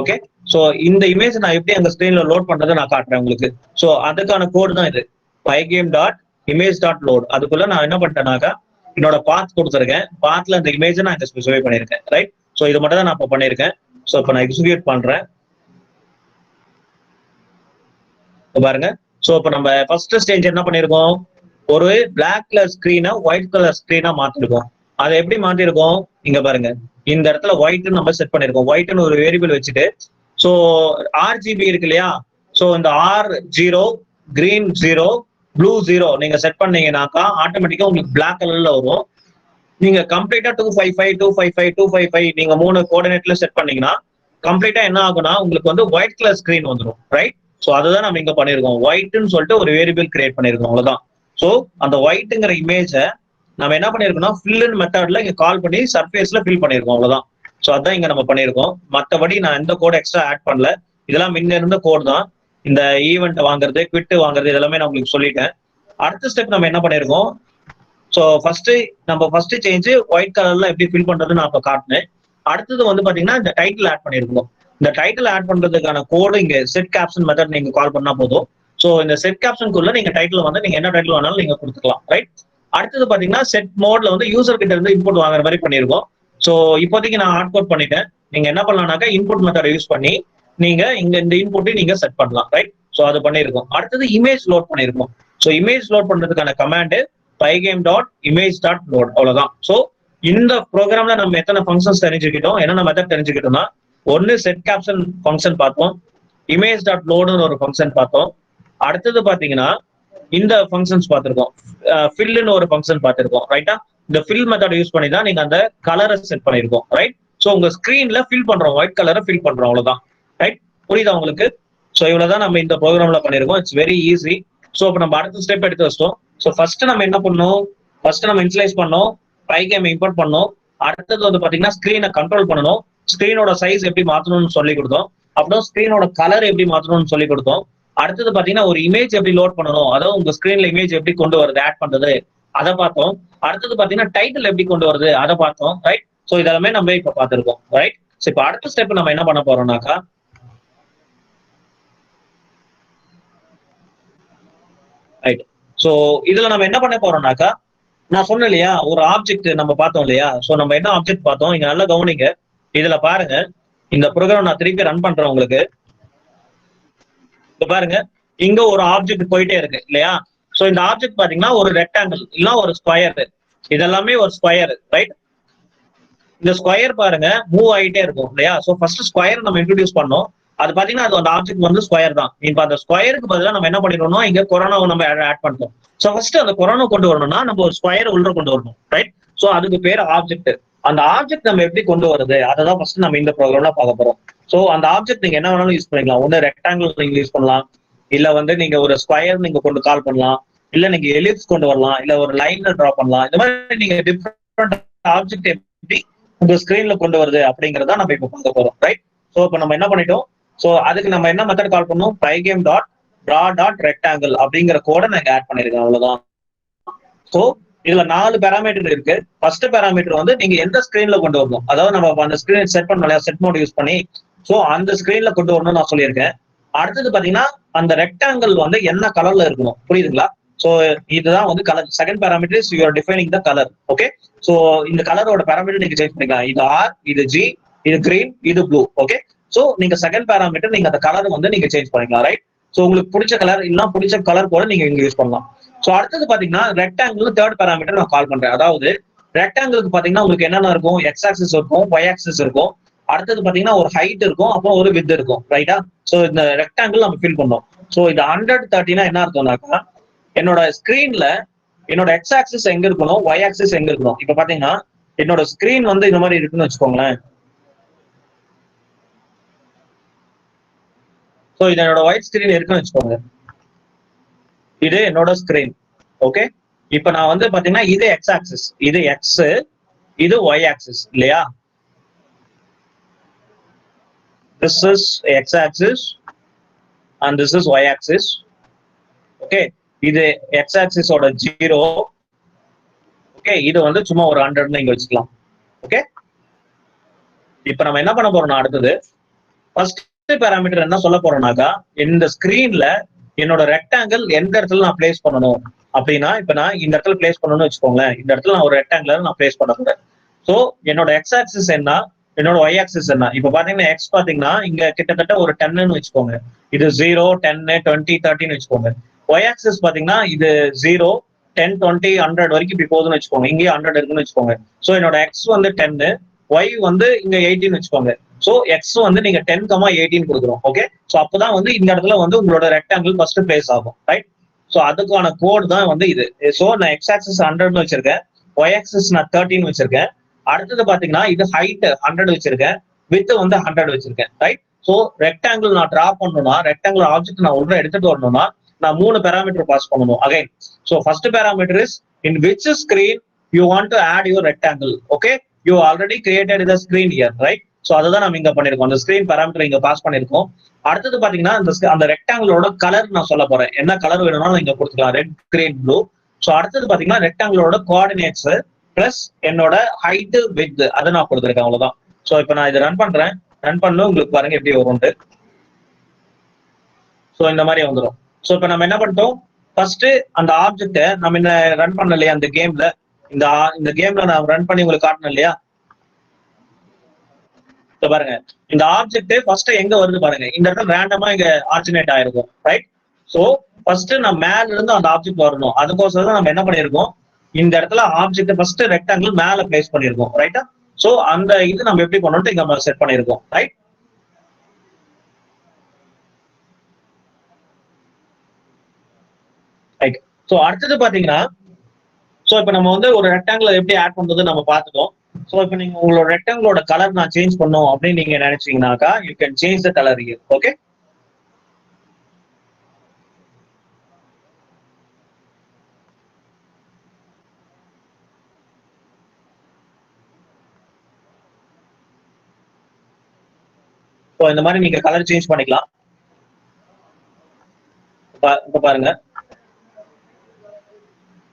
ஓகே, சோ இந்த இமேஜ் நான் எப்படி அந்த ஸ்கிரீன்ல லோட் பண்றதை நான் காட்டுறேன் உங்களுக்கு. சோ அதுக்கான கோட் தான் இது, பைகேம் டாட் இமேஜ் டாட் லோட். அதுக்குள்ள நான் என்ன பண்ணிட்டேனாக்கா என்னோட பாத் கொடுத்துருக்கேன். பாத்ல இந்த இமேஜ் நான் இங்க ஸ்பெசிஃபை பண்ணிருக்கேன், ரைட்? சோ இது மட்டும் தான் நான் இப்ப பண்ணிருக்கேன். சோ இப்ப நான் எக்ஸிக்யூட் பண்றேன் பாருங்க. சோ இப்ப நம்ம ஃபர்ஸ்ட் ஸ்டேஜ் என்ன பண்ணிருக்கோம், ஒரு பிளாக் கலர் ஸ்கிரீனை ஒயிட் கலர் ஸ்கிரீனா மாத்திருக்கோம். அதை எப்படி மாத்திருக்கோம் இங்க பாருங்க, இந்த இடத்துல ஒயிட் நம்ம செட் பண்ணிருக்கோம். ஒயிட்னு ஒரு வேரியபிள் வச்சுட்டு சோ ஆர்ஜிபி இருக்கு இல்லையா. சோ இந்த R0 கிரீன் 0 ப்ளூ 0 நீங்க செட் பண்ணீங்கன்னாக்கா ஆட்டோமேட்டிக்கா உங்களுக்கு பிளாக் கலர்ல வரும். நீங்க கம்ப்ளீட்டா 255 255 255 நீங்க 3 கோஆர்டினேட்ல செட் பண்ணீங்கன்னா கம்ப்ளீட்டா என்ன ஆகும்னா உங்களுக்கு வந்து ஒயிட் கலர் ஸ்கிரீன் வந்துடும், ரைட்? ஸோ அதுதான் நம்ம இங்க பண்ணிருக்கோம். ஒயிட்னு சொல்லிட்டு ஒரு வேரியபிள் கிரியேட் பண்ணிருக்கோம், அவ்வளவுதான். ஸோ அந்த ஒயிட்ங்கிற இமேஜை நம்ம என்ன பண்ணிருக்கோம்னா ஃபில் மெத்தட்ல இங்க கால் பண்ணி சர்ஃபேஸ்ல ஃபில் பண்ணிருக்கோம், அவ்வளவுதான். ஸோ அதான் இங்க நம்ம பண்ணிருக்கோம். மற்றபடி நான் எந்த கோட் எக்ஸ்ட்ரா ஆட் பண்ணல. இதெல்லாம் முன்ன இருந்த கோட் தான். இந்த ஈவெண்ட் வாங்குறது, குவிட் வாங்குறது இதெல்லாமே நான் உங்களுக்கு சொல்லிட்டேன். அடுத்த ஸ்டெப் நம்ம என்ன பண்ணிருக்கோம், ஸோ ஃபர்ஸ்ட் சேஞ்ச் ஒயிட் கலர்ல எப்படி ஃபில் பண்றதுன்னு நான் இப்போ காட்டினேன். அடுத்தது வந்து பாத்தீங்கன்னா இந்த டைட்டில் ஆட் பண்ணிருக்கோம். இந்த டைட்டில் ஆட் பண்றதுக்கான கோடு இங்க செட் கேப்ஷன் மெத்தட் நீங்க கால் பண்ணா போதும். ஸோ இந்த செட் கேப்ஷனுக்குள்ள நீங்க டைட்டில் வந்து நீங்க என்ன டைட்டில் வேணாலும் நீங்க கொடுத்துக்கலாம், ரைட்? அடுத்தது பாத்தீங்கன்னா செட் மோட்ல வந்து யூசர் கிட்ட இருந்து இன்புட் வாங்குற மாதிரி பண்ணிருக்கோம். ஸோ இப்போதைக்கு நான் ஹார்ட் கோட் பண்ணிட்டேன். நீங்க என்ன பண்ணலாம்னாக்கா இன்புட் மெத்தட் யூஸ் பண்ணி நீங்க இங்க இந்த இன்புட்டை நீங்க செட் பண்ணலாம், ரைட்? ஸோ அது பண்ணிருக்கோம். அடுத்தது இமேஜ் லோட் பண்ணிருக்கோம். ஸோ இமேஜ் லோட் பண்றதுக்கான கமாண்ட் pygame.image.load, அவ்வளவுதான். ஸோ இந்த ப்ரோக்ராம்ல நம்ம எத்தனை ஃபங்க்ஷன்ஸ் தெரிஞ்சுக்கிட்டோம், என்னென்ன மெத்தட் தெரிஞ்சுக்கிட்டோம்னா, ஒன்னு செட் கேப்ஷன் ஃபங்க்ஷன் பார்த்தோம், image.loadன்னு ஒரு ஃபங்க்ஷன் பார்த்தோம். அடுத்தது பாத்தீங்கன்னா இந்த ஃபங்க்ஷன்ஸ் பார்த்திருக்கோம், ஃபில்னு ஒரு ஃபங்க்ஷன் பார்த்திருக்கோம், ரைட்டா? இந்த ஃபில் மெத்தட் யூஸ் பண்ணி தான் நீங்க அந்த கலரை செட் பண்ணிருக்கோம், ரைட்? ஸோ உங்க ஸ்கிரீன்ல ஃபில் பண்றோம், ஒயிட் கலரை ஃபில் பண்றோம், அவ்வளவுதான், ரைட்? புரியுதா உங்களுக்கு? ஸோ இவ்வளவுதான் நம்ம இந்த ப்ரோக்ராம்ல பண்ணிருக்கோம். It's very easy. ஸோ இப்போ நம்ம அடுத்த ஸ்டெப் எடுத்து வச்சிட்டோம். ஸோ ஃபர்ஸ்ட் நம்ம என்ன பண்ணோம், ஃபர்ஸ்ட் நம்ம இன்ஸ்லைஸ் பண்ணோம், பைகேம் இம்போர்ட் பண்ணோம். அடுத்தது வந்து பாத்தீங்கன்னா ஸ்கிரீனை கண்ட்ரோல் பண்ணணும், ஸ்கிரீனோட சைஸ் எப்படி மாத்தணும்னு சொல்லி கொடுத்தோம். அப்புறம் ஸ்கிரீனோட கலர் எப்படி மாத்தணும்னு சொல்லி கொடுத்தோம். அடுத்தது பாத்தீங்கன்னா ஒரு இமேஜ் எப்படி லோட் பண்ணணும், அதாவது உங்க ஸ்கிரீன்ல இமேஜ் எப்படி கொண்டு வருது, ஆட் பண்றது, அதை பார்த்தோம். அடுத்தது பாத்தீங்கன்னா டைட்டில் எப்படி கொண்டு வருது, அதை பார்த்தோம், ரைட்? ஸோ இதெல்லாமே நம்ம இப்ப பார்த்திருக்கோம், ரைட்? ஸோ இப்போ அடுத்த ஸ்டெப் நம்ம என்ன பண்ண போறோம்னாக்கா, ரைட்? ஸோ இதுல நம்ம என்ன பண்ண போறோம்னாக்கா, நான் சொன்னேன் இல்லையா ஒரு ஆப்ஜெக்ட் நம்ம பார்த்தோம் இல்லையா. ஸோ நம்ம என்ன ஆப்ஜெக்ட் பார்த்தோம், இங்க நல்லா கவனிங்க. இதுல பாருங்க, இந்த ப்ரோக்ராம் நான் திருப்பி ரன் பண்றேன் உங்களுக்கு. பாருங்க, இங்க ஒரு ஆப்ஜெக்ட் போயிட்டே இருக்கு இல்லையா. ஸோ இந்த ஆப்ஜெக்ட் பாத்தீங்கன்னா ஒரு ரெக்டாங்கிள் இல்ல ஒரு ஸ்கொயர், இதெல்லாமே ஒரு ஸ்கொயர், ரைட்? இந்த ஸ்கொயர் பாருங்க மூவ் ஆகிட்டே இருக்கும் இல்லையா. ஸோ ஃபர்ஸ்ட் ஸ்கொயர் நம்ம இன்ட்ரோடியூஸ் பண்ணோம். அது பாத்தீங்கன்னா அது அந்த ஆப்ஜெக்ட் வந்து ஸ்கொயர் தான். இப்ப அந்த ஸ்கொயருக்கு பதிலாக நம்ம என்ன பண்ணிடணும்னா இங்க கொரோனாவை நம்ம ஆட் பண்ணிட்டோம். ஸோ ஃபர்ஸ்ட் அந்த கொரோனா கொண்டு வரணும்னா நம்ம ஒரு ஸ்கொயர் உள்ள கொண்டு வரணும், ரைட்? ஸோ அதுக்கு பேர் ஆப்ஜெக்ட். அந்த ஆப்ஜெக்ட் நம்ம எப்படி கொண்டு வருது அதை தான் ஃபர்ஸ்ட் நம்ம இந்த ப்ரோக்ராம்ல பார்க்க போறோம். ஸோ அந்த ஆப்ஜெக்ட் நீங்க என்ன வேணாலும் யூஸ் பண்ணிக்கலாம். ஒன்னு ரெக்டாங்கிள் நீங்க யூஸ் பண்ணலாம், இல்ல வந்து நீங்க ஒரு ஸ்கொயர் நீங்க கொண்டு கால் பண்ணலாம், இல்ல நீங்க எலிப்ஸ் கொண்டு வரலாம், இல்ல ஒரு லைன்ல டிரா பண்ணலாம். இந்த மாதிரி நீங்க டிஃப்ரெண்ட் ஆப்ஜெக்ட் எப்படி உங்க ஸ்கிரீன்ல கொண்டு வருது அப்படிங்கறத நம்ம இப்ப பார்க்க போறோம், ரைட்? ஸோ இப்போ நம்ம என்ன பண்ணிட்டோம், ஸோ அதுக்கு நம்ம என்ன மெத்தட் கால் பண்ணோம், pygame.draw.rectangle அப்படிங்கிற கோடை நாங்க ஆட் பண்ணிருக்கோம், அவ்வளவுதான். ஸோ இதுல 4 பேராமீட்டர் இருக்கு. ஃபர்ஸ்ட் பேராமீட்டர் வந்து நீங்க எந்த ஸ்கிரீன்ல கொண்டு வரணும், அதாவது நம்ம அந்த ஸ்கிரீன் செட் பண்ணலாம், செட் மோட் யூஸ் பண்ணி. ஸோ அந்த ஸ்கிரீன்ல கொண்டு வரணும்னு நான் சொல்லியிருக்கேன். அடுத்தது பாத்தீங்கன்னா அந்த ரெக்டாங்கிள் வந்து என்ன கலர்ல இருக்கணும், புரியுதுங்களா? ஸோ இதுதான் வந்து colour. Second parameter is you are defining the colour, okay? So இந்த கலரோட பேராமீட்டர் நீங்க சேஞ்ச் பண்ணிக்கலாம். இது ஆர், இது ஜி, இது கிரீன், இது ப்ளூ, ஓகே? ஸோ நீங்க செகண்ட் பேராமீட்டர் நீங்க அந்த கலர் வந்து நீங்க சேஞ்ச் பண்ணிக்கலாம், ரைட்? ஸோ உங்களுக்கு பிடிச்ச கலர் இல்ல பிடிச்ச கலர் கூட நீங்க இங்க யூஸ் பண்ணலாம். ஸோ அடுத்தது பாத்தீங்கன்னா ரெக்டாங்கிள் தேர்ட் பேராமீட்டர் நான் கால் பண்றேன். அதாவது ரெக்டாங்கிளுக்கு பாத்தீங்கன்னா உங்களுக்கு என்னென்ன இருக்கும், எக்ஸ் ஆக்சிஸ் இருக்கும், ஒய் ஆக்சிஸ் இருக்கும். அடுத்தது பாத்தீங்கன்னா ஒரு ஹைட் இருக்கும், அப்புறம் ஒரு வித் இருக்கும், ரைட்டா? ஸோ இந்த ரெக்டாங்கிள் நம்ம ஃபில் பண்ணோம். ஸோ இந்த 130 என்ன அர்த்தம்னாக்கா, என்னோட ஸ்கிரீன்ல என்னோட எக்ஸ் ஆக்சிஸ் எங்க இருக்கணும், ஒய் ஆக்சிஸ் எங்க இருக்கணும். இப்ப பாத்தீங்கன்னா என்னோட ஸ்கிரீன் வந்து இந்த மாதிரி இருக்குன்னு வச்சுக்கோங்களேன். ஸோ இது என்னோட ஒயிட் ஸ்கிரீன் இருக்குன்னு வச்சுக்கோங்க. இது என்னோட ஸ்கிரீன், ஓகே? இப்ப நான் வந்து பாத்தீங்கன்னா இது எக்ஸ் ஆக்சிஸ், இது எக்ஸ், இது ஒய் ஆக்சிஸ் இல்லையா. This is x-axis and this is y-axis. Okay, இது x-axis ஓட 0. Okay, இது வந்து சும்மா ஒரு 100 இங்க வச்சுக்கலாம். ஓகே, இப்போ நம்ம என்ன பண்ண போறோம்னா அடுத்தது ஃபர்ஸ்ட் பேராமீட்டர் என்ன சொல்ல போறோம்னாக்கா, இந்த ஸ்கிரீன்ல என்னோட ரெக்டாங்கிள் எந்த இடத்துல நான் பிளேஸ் பண்ணணும் அப்படின்னா, இப்ப நான் இந்த இடத்துல பிளேஸ் பண்ணணும்னு வச்சுக்கோங்களேன். இந்த இடத்துல நான் ஒரு ரெக்டாங்கிள் நான் பிளேஸ் பண்ண போறேன். ஸோ என்னோட x-axis என்ன, என்னோட ஒய் ஆக்சிஸ் என்ன. இப்ப பாத்தீங்கன்னா எக்ஸ் பாத்தீங்கன்னா இங்க கிட்டத்தட்ட ஒரு 10ன்னு வச்சுக்கோங்க. இது 0, 10, 20, 30ன்னு வச்சுக்கோங்க. ஒய் ஆக்சிஸ் பாத்தீங்கன்னா இது 0, 10, 20, 100 வரைக்கும் இப்படி போகுதுன்னு வச்சுக்கோங்க. இங்கேயே 100 இருக்குன்னு வச்சுக்கோங்க. ஸோ என்னோட எக்ஸ் வந்து 10, ஒய் வந்து இங்க 18 வச்சுக்கோங்க. ஸோ எக்ஸ் வந்து நீங்க 10,18 கொடுக்குறோம், ஓகே? ஸோ அப்பதான் வந்து இந்த இடத்துல வந்து உங்களோட ரெக்டாங்கிள் ஃபர்ஸ்ட் பிளேஸ் ஆகும், ரைட்? ஸோ அதுக்கான கோட் தான் வந்து இது. ஸோ நான் எக்ஸ் ஆக்சிஸ் 100ன்னு வச்சிருக்கேன், ஒய் ஆக்சிஸ் நான் 13 வச்சிருக்கேன். அடுத்தது பாத்தீங்கன்னா இது ஹைட் 100 வச்சிருக்கேன், வித் வந்து 100 வச்சிருக்கேன், ரைட்? ஸோ ரெக்டாங்கிள் நான் டிரா பண்ணணும்னா, ரெக்டாங்கிள் ஆப்ஜெக்ட் நான் உள்ள எடுத்துட்டு வரணும்னா நான் 3 பேராமீட்டர் பாஸ் பண்ணணும் again. So first parameter is in which screen you want to add your rectangle. Okay, you already created the screen here, right? So அதுதான் நம்ம இங்க பண்ணிருக்கோம், அந்த ஸ்கிரீன் பேராமீட்டர் இங்க பாஸ் பண்ணிருக்கோம். அடுத்தது பாத்தீங்கன்னா அந்த ரெக்டாங்கிளோட கலர் நான் சொல்ல போறேன், என்ன கலர் வேணும்னாலும் இங்க கொடுத்துக்கலாம், ரெட், கிரீன், ப்ளூ. ஸோ அடுத்தது பாத்தீங்கன்னா ரெக்டாங்கிளோட கோஆர்டினேட்ஸ் பிளஸ் என்னோட ஹைட், வித் அதை நான் கொடுத்துருக்கேன், அவ்வளவுதான். ஸோ இப்போ நான் இதை ரன் பண்றேன், ரன் பண்ணணும், உங்களுக்கு பாருங்க எப்படி வரும்ட்டு. ஸோ இந்த மாதிரி வந்துடும். ஸோ இப்போ நம்ம என்ன பண்ணிட்டோம், ஃபர்ஸ்ட் அந்த ஆப்ஜெக்டை நம்ம என்ன ரன் பண்ண இல்லையா அந்த கேம்ல, இந்த கேம்ல நான் ரன் பண்ணி உங்களுக்கு காட்டணும் இல்லையா. பாருங்க இந்த ஆப்ஜெக்ட் ஃபர்ஸ்ட் எங்க வருது பாருங்க, இந்த இடத்துல ரேண்டமா இங்க ஆர்ஜினேட் ஆயிருக்கும், ரைட்? சோ ஃபர்ஸ்ட் நம்ம மேல இருந்து அந்த ஆப்ஜெக்ட் வரணும், அதுக்கோசரம் தான் நம்ம என்ன பண்ணிருக்கோம், இந்த இடத்துல ஆப்ஜெக்ட் ஃபர்ஸ்ட் ரெக்டாங்கிள் மேல பிளேஸ் பண்ணிருக்கோம், ரைட்டா? சோ அந்த இது நம்ம எப்படி பண்ணணும் இங்க செட் பண்ணிருக்கோம், ரைட்? ரைட். சோ அடுத்தது பாத்தீங்கன்னா, சோ இப்போ நம்ம வந்து ஒரு ரெக்டாங்கிள் எப்படி ஆட் பண்றது நம்ம பார்த்துட்டோம். ஸோ இப்போ நீங்க உங்களோட ரெக்டாங்கிளோட கலர் நான் சேஞ்ச் பண்ணோம் அப்படின்னு நீங்க நினைச்சீங்கன்னாக்கா you can change the colour here. Okay, so இந்த மாதிரி நீங்க கலர் சேஞ்ச் பண்ணிக்கலாம். இப்போ பாருங்க,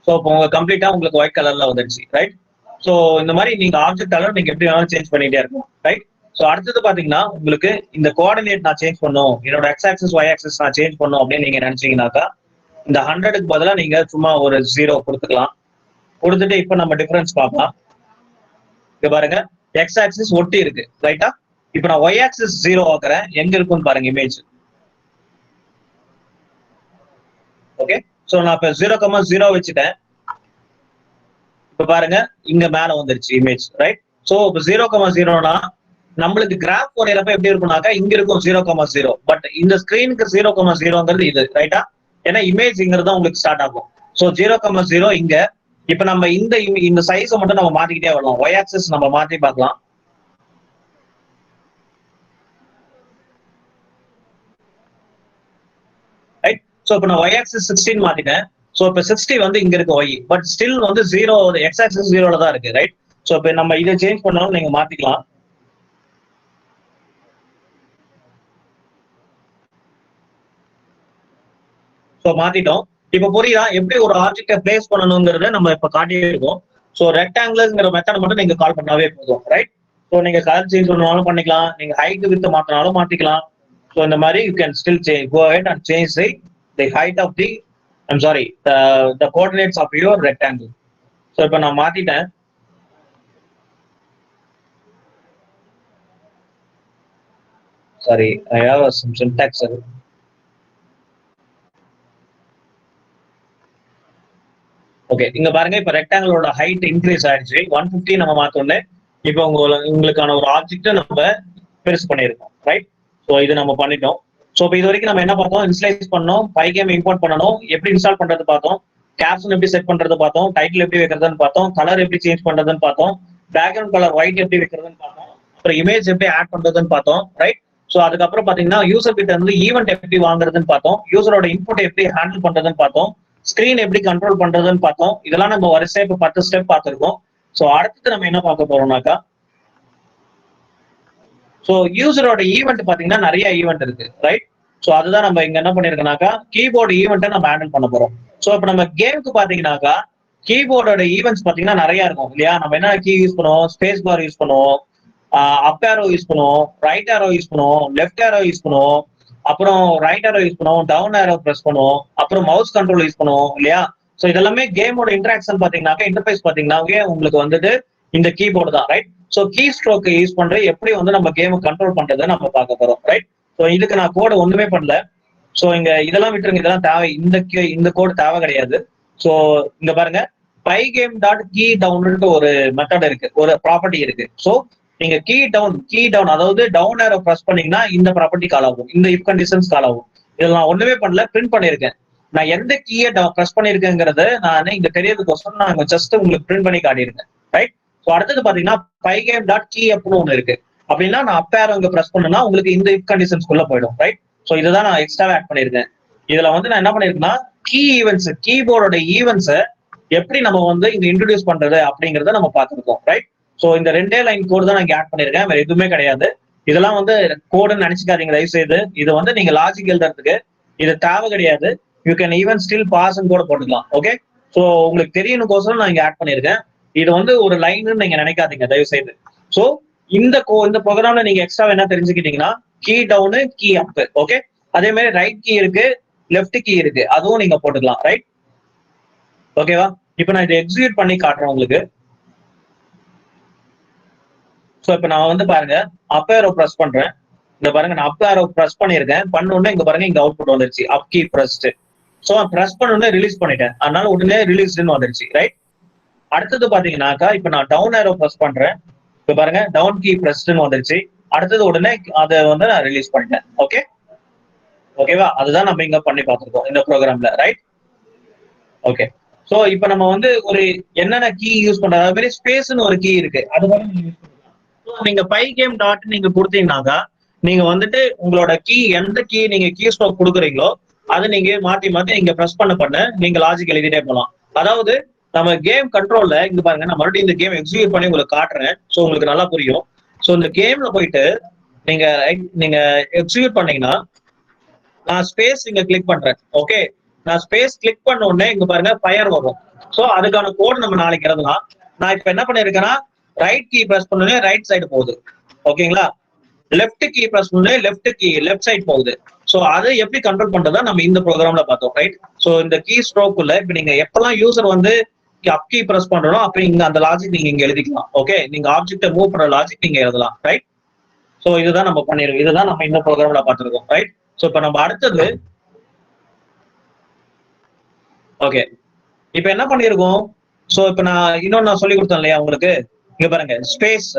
ஸோ இப்போ கம்ப்ளீட்டா உங்களுக்கு ஒயிட் கலர்ல வந்துடுச்சு, ரைட்? ஸோ இந்த மாதிரி நீங்க ஆப்ஜெக்ட் கலர் நீங்க எப்படி வேணாலும் சேஞ்ச் பண்ணிட்டே இருக்கும், ரைட்? ஸோ அடுத்தது பாத்தீங்கன்னா உங்களுக்கு இந்த கோஆர்டினேட் நான் சேஞ்ச் பண்ணும், என்னோட எக்ஸ் ஆக்சிஸ் ஒய் ஆக்சிஸ் நான் சேஞ்ச் பண்ணும் அப்படின்னு நீங்க நினைச்சீங்கன்னாக்கா இந்த 100க்கு பதிலாக நீங்க சும்மா ஒரு 0 கொடுத்துக்கலாம். கொடுத்துட்டு இப்போ நம்ம டிஃபரன்ஸ் பார்க்கலாம். இங்க பாருங்க எக்ஸ் ஆக்சிஸ் ஒட்டி இருக்கு, ரைட்டா? இப்போ நான் ஒய் ஆக்சிஸ் 0 ஆக்குறேன், எங்க இருக்குன்னு பாருங்க இமேஜ். ஓகே, ஸோ நான் இப்போ 0,0 வச்சுட்டேன். இப்ப பாருங்க இங்க மேல வந்துருச்சு இமேஜ், ரைட்? சோ இப்போ 0,0னா நம்மளுக்கு கிராஃப் வரையறப்ப எப்படி இருக்கும்னாக்கா இங்க இருக்கும் 0,0, பட் இந்த ஸ்கிரீனுக்கு 0,0ங்கிறது இது, ரைட்டா? ஏன்னா இமேஜ்ங்கிறது உங்களுக்கு ஸ்டார்ட் ஆகும். சோ 0,0 இங்க. இப்ப நம்ம இந்த சைஸை மட்டும் நம்ம மாத்திக்கிட்டே வரலாம், ஒய் ஆக்சிஸ் நம்ம மாத்தி பார்க்கலாம். ரைட். சோ இப்போ நான் ஒய் ஆக்சிஸ் 16 மாத்திட்டேன். சோ இப்போ 60 வந்து இங்க இருக்கு ஒய், பட் ஸ்டில் வந்து 0, எக்ஸ் ஆக்சிஸ் 0ல தான் இருக்கு, ரைட்? சோ இப்போ நம்ம இதை சேஞ்ச் பண்ணாலும் நீங்க மாத்திக்கலாம். சோ மாத்திட்டோம். இப்ப புரியுதா எப்படி ஒரு ஆப்ஜெக்டை பிளேஸ் பண்ணணுங்கிறத நம்ம இப்ப காட்டியிருக்கோம். சோ ரெக்டாங்கிள்ங்கிற மெத்தட் மட்டும் நீங்க கால் பண்ணாவே போதும், ரைட்? சோ நீங்க கலர் சேஞ்ச் பண்ணாலும் பண்ணிக்கலாம், நீங்க ஹைட் வித் மாத்தினாலும் மாத்திக்கலாம். சோ இந்த மாதிரி you can still go ahead and change the height of the the coordinates of your rectangle. So இப்ப நான் மாத்திட்டேன். Sorry, I have some syntax error. Okay, இங்க பாருங்க இப்ப ரெக்டாங்கிளோட ஹைட் இன்க்ரீஸ் ஆயிடுச்சு, 150 நம்ம மாத்தோம்னே இப்போ உங்களுக்கான ஒரு ஆப்ஜெக்ட் நம்ம பெருசு பண்ணிருக்கோம், ரைட்? ஸோ இது நம்ம பண்ணிட்டோம். ஸோ இப்போ இது வரைக்கும் நம்ம என்ன பார்த்தோம், இன்ஸ்லைஸ் பண்ணோம், பைகேம் இம்போர்ட் பண்ணணும், எப்படி இன்ஸ்டால் பண்றது பார்த்தோம், கேப்ஷன் எப்படி செட் பண்றது பார்த்தோம், டைட்டில் எப்படி வைக்கிறதுன்னு பார்த்தோம், கலர் எப்படி சேஞ்ச் பண்றதுன்னு பார்த்தோம், பேக்ரவுண்ட் கலர் ஒயிட் எப்படி வைக்கிறதுன்னு பார்த்தோம், அப்புறம் இமேஜ் எப்படி ஆட் பண்றதுன்னு பார்த்தோம், ரைட்? ஸோ அதுக்கப்புறம் பாத்தீங்கன்னா யூசர் கிட்ட இருந்து ஈவெண்ட் எப்படி வாங்குறதுன்னு பார்த்தோம், யூசரோட இன்புட் எப்படி ஹேண்டில் பண்றதுன்னு பார்த்தோம், ஸ்கிரீன் எப்படி கண்ட்ரோல் பண்றதுன்னு பார்த்தோம். இதெல்லாம் நம்ம வரிசை இப்போ 10 ஸ்டெப் பார்த்துருக்கோம். ஸோ அடுத்து நம்ம என்ன பார்க்க போறோம்னாக்கா, ஸோ யூசரோட ஈவெண்ட் பாத்தீங்கன்னா நிறைய ஈவெண்ட் இருக்கு, ரைட்? ஸோ அதுதான் நம்ம இங்க என்ன பண்ணிருக்கோம்னாக்கா கீபோர்டு ஈவெண்ட்டை நம்ம ஹேண்டில் பண்ண போறோம். ஸோ இப்போ நம்ம கேமுக்கு பாத்தீங்கன்னாக்கா கீபோர்டோட ஈவெண்ட்ஸ் பாத்தீங்கன்னா நிறைய இருக்கும் இல்லையா? நம்ம என்ன கீ யூஸ் பண்ணுவோம், ஸ்பேஸ் பார் யூஸ் பண்ணுவோம், அப் ஏரோ யூஸ் பண்ணுவோம், ரைட் ஏரோ யூஸ் பண்ணுவோம், லெஃப்ட் ஏரோ யூஸ் பண்ணுவோம், அப்புறம் ரைட் ஏரோ யூஸ் பண்ணுவோம், டவுன் ஏரோ பிரஸ் பண்ணுவோம், அப்புறம் மவுஸ் கண்ட்ரோல் யூஸ் பண்ணுவோம் இல்லையா? ஸோ இதெல்லாமே கேமோட இன்டராக்ஷன் பாத்தீங்கன்னாக்கா இன்டர்ஃபேஸ் பாத்தீங்கன்னாவே உங்களுக்கு வந்துட்டு இந்த கீபோர்டு தான், right? So key stroke use பண்ற எப்படி வந்து நம்ம கேம் கண்ட்ரோல் பண்றதை நம்ம பார்க்க போறோம், ரைட்? ஸோ இதுக்கு நான் கோடு ஒண்ணுமே பண்ணல. ஸோ இங்க இதெல்லாம் விட்டுருங்க, இதெல்லாம் தேவை, இந்த கோடு தேவை கிடையாது. ஸோ இங்க பாருங்க pygame.key down ஒரு மெத்தட் இருக்கு, ஒரு ப்ராப்பர்ட்டி இருக்கு. ஸோ நீங்க கீ டவுன் அதாவது டவுன் ஏரோ பிரஸ் பண்ணீங்கன்னா இந்த ப்ராப்பர்ட்டி கால் ஆகும், இந்த இஃப் கண்டிஷன்ஸ் கால் ஆகும். இதில் நான் ஒண்ணுமே பண்ணல, பிரிண்ட் பண்ணிருக்கேன். நான் எந்த கீயை ப்ரெஸ் பண்ணிருக்கேங்கிறத நான் இங்க தெரியறதுக்கோசரம் நான் ஜஸ்ட் உங்களுக்கு பிரிண்ட் பண்ணி காட்டியிருக்கேன். ரைட்? ஸோ அடுத்தது பாத்தீங்கன்னா பைகேம் டாட் கீ அப்படின்னு ஒன்று இருக்கு. அப்படின்னா நான் அப் ஏரோ இங்க ப்ரெஸ் பண்ணா உங்களுக்கு இந்த இஃப் கண்டிஷன்ஸ்குள்ள போயிடும். ரைட்? ஸோ இதுதான் நான் எக்ஸ்ட்ரா ஆட் பண்ணியிருக்கேன். இதுல வந்து நான் என்ன பண்ணிருக்கேன்னா கீ ஈவெண்ட்ஸ், கீபோர்டோட ஈவெண்ட்ஸை எப்படி நம்ம வந்து இங்க இன்ட்ரோடியூஸ் பண்றது அப்படிங்கறத நம்ம பார்த்துருக்கோம். ரைட்? ஸோ இந்த 2 லைன் கோடு தான் நான் இங்க ஆட் பண்ணிருக்கேன், வேற எதுவுமே கிடையாது. இதெல்லாம் வந்து கோடுன்னு நினைச்சுக்காதீங்க தயவு செய்து. இது வந்து நீங்க லாஜிக் எழுதுறதுக்கு இது தேவை கிடையாது. You can even still pass கூட போட்டுக்கலாம். ஓகே? ஸோ உங்களுக்கு தெரியணுக்கோசரம் நான் இங்க ஆட் பண்ணிருக்கேன். இது வந்து ஒரு லைன்னு நீங்க நினைக்காதீங்க தயவு செய்து. ஸோ இந்த ப்ரோக்ராம்ல நீங்க எக்ஸ்ட்ரா என்ன தெரிஞ்சுக்கிட்டீங்கன்னா key down, key up. Okay? அதே மாதிரி ரைட் கீ இருக்கு, லெஃப்ட் கீ இருக்கு, அதுவும் நீங்க போட்டுக்கலாம். ரைட்? ஓகேவா? இப்போ நான் இதை எக்ஸிக்யூட் பண்ணி காட்டுறேன் உங்களுக்கு. ஸோ இப்போ நான் வந்து பாருங்க அப் ஏரோ ப்ரெஸ் பண்றேன். இந்த பாருங்க நான் அப் ஏரோ ப்ரெஸ் பண்ணிருக்கேன். பண்ண உடனே இங்க பாருங்க இங்க அவுட்புட் வந்துருச்சு up key pressed. So press பண்ண உடனே ரிலீஸ் பண்ணிட்டேன், அதனால உடனே ரிலீஸ்ன்னு வந்துருச்சு. ரைட்? அடுத்தது பாத்தீங்கன்னாக்கா இப்போ நான் டவுன் ஏரோ ப்ரெஸ் பண்றேன். இப்போ பாருங்க டவுன் கீ பிரஸ்ட்னு வந்துருச்சு. அடுத்தது உடனே அதை வந்து நான் ரிலீஸ் பண்ணிட்டேன். ஓகே? ஓகேவா? அதுதான் நம்ம இங்க பண்ணி பார்த்துருக்கோம் இந்த ப்ரோக்ராம்ல. ரைட்? ஓகே. ஸோ இப்போ நம்ம வந்து ஒரு என்னென்ன கீ யூஸ் பண்றது, அது மாதிரி ஸ்பேஸ்னு ஒரு கீ இருக்கு, அது மாதிரி நீங்க யூஸ் பண்ணலாம். நீங்க பைகேம் டாட் நீங்க கொடுத்தீங்கன்னாக்கா நீங்க வந்துட்டு உங்களோட கீ எந்த கீ நீங்க கீ ஸ்ட்ரோக் கொடுக்குறீங்களோ அதை நீங்க மாத்தி மாத்தி நீங்க ப்ரெஸ் பண்ண நீங்க லாஜிக் எழுதிட்டே போகலாம். அதாவது நம்ம கேம் கண்ட்ரோல்ல இங்க பாருங்க, நான் மறுபடியும் இந்த கேம் எக்ஸிக்யூட் பண்ணி உங்களுக்கு காட்டுறேன், ஸோ உங்களுக்கு நல்லா புரியும். ஸோ இந்த கேம்ல போயிட்டு நீங்க எக்ஸிக்யூட் பண்ணீங்கன்னா நான் ஸ்பேஸ் இங்க கிளிக் பண்றேன். ஓகே? நான் ஸ்பேஸ் கிளிக் பண்ண உடனே இங்க பாருங்க ஃபயர் வரும். ஸோ அதுக்கான கோட் நம்ம நாளைக்கு எழுதலாம். நான் இப்ப என்ன பண்ணிருக்கேன்னா ரைட் கீ பிரஸ் பண்ணே ரைட் சைடு போகுது. ஓகேங்களா? லெஃப்ட் கீ பிரஸ் பண்ணே லெஃப்ட் சைடு போகுது. ஸோ அதை எப்படி கண்ட்ரோல் பண்றதா நம்ம இந்த ப்ரோக்ராம்ல பார்த்தோம். ரைட்? ஸோ இந்த கீ ஸ்ட்ரோக்குள்ள இப்ப நீங்க எப்பெல்லாம் யூசர் வந்து அப் கீ பிரஸ் பண்றோம் அப்ப இங்க அந்த லாஜிக் நீங்க இங்க எழுதிக்கலாம். ஓகே? நீங்க ஆப்ஜெக்ட்டை மூவ் பண்ற லாஜிக் நீங்க எழுதலாம். ரைட்? ஸோ இதுதான் நம்ம பண்ணிருக்கோம், இதுதான் நம்ம இந்த ப்ரோக்ராம்ல பார்த்துருக்கோம். ரைட்? ஸோ இப்ப நம்ம அடுத்தது ஓகே இப்ப என்ன பண்ணிருக்கோம்? சோ இப்ப நான் சொல்லி கொடுத்தேன் இல்லையா உங்களுக்கு, இங்க பாருங்க ஸ்பேஸ்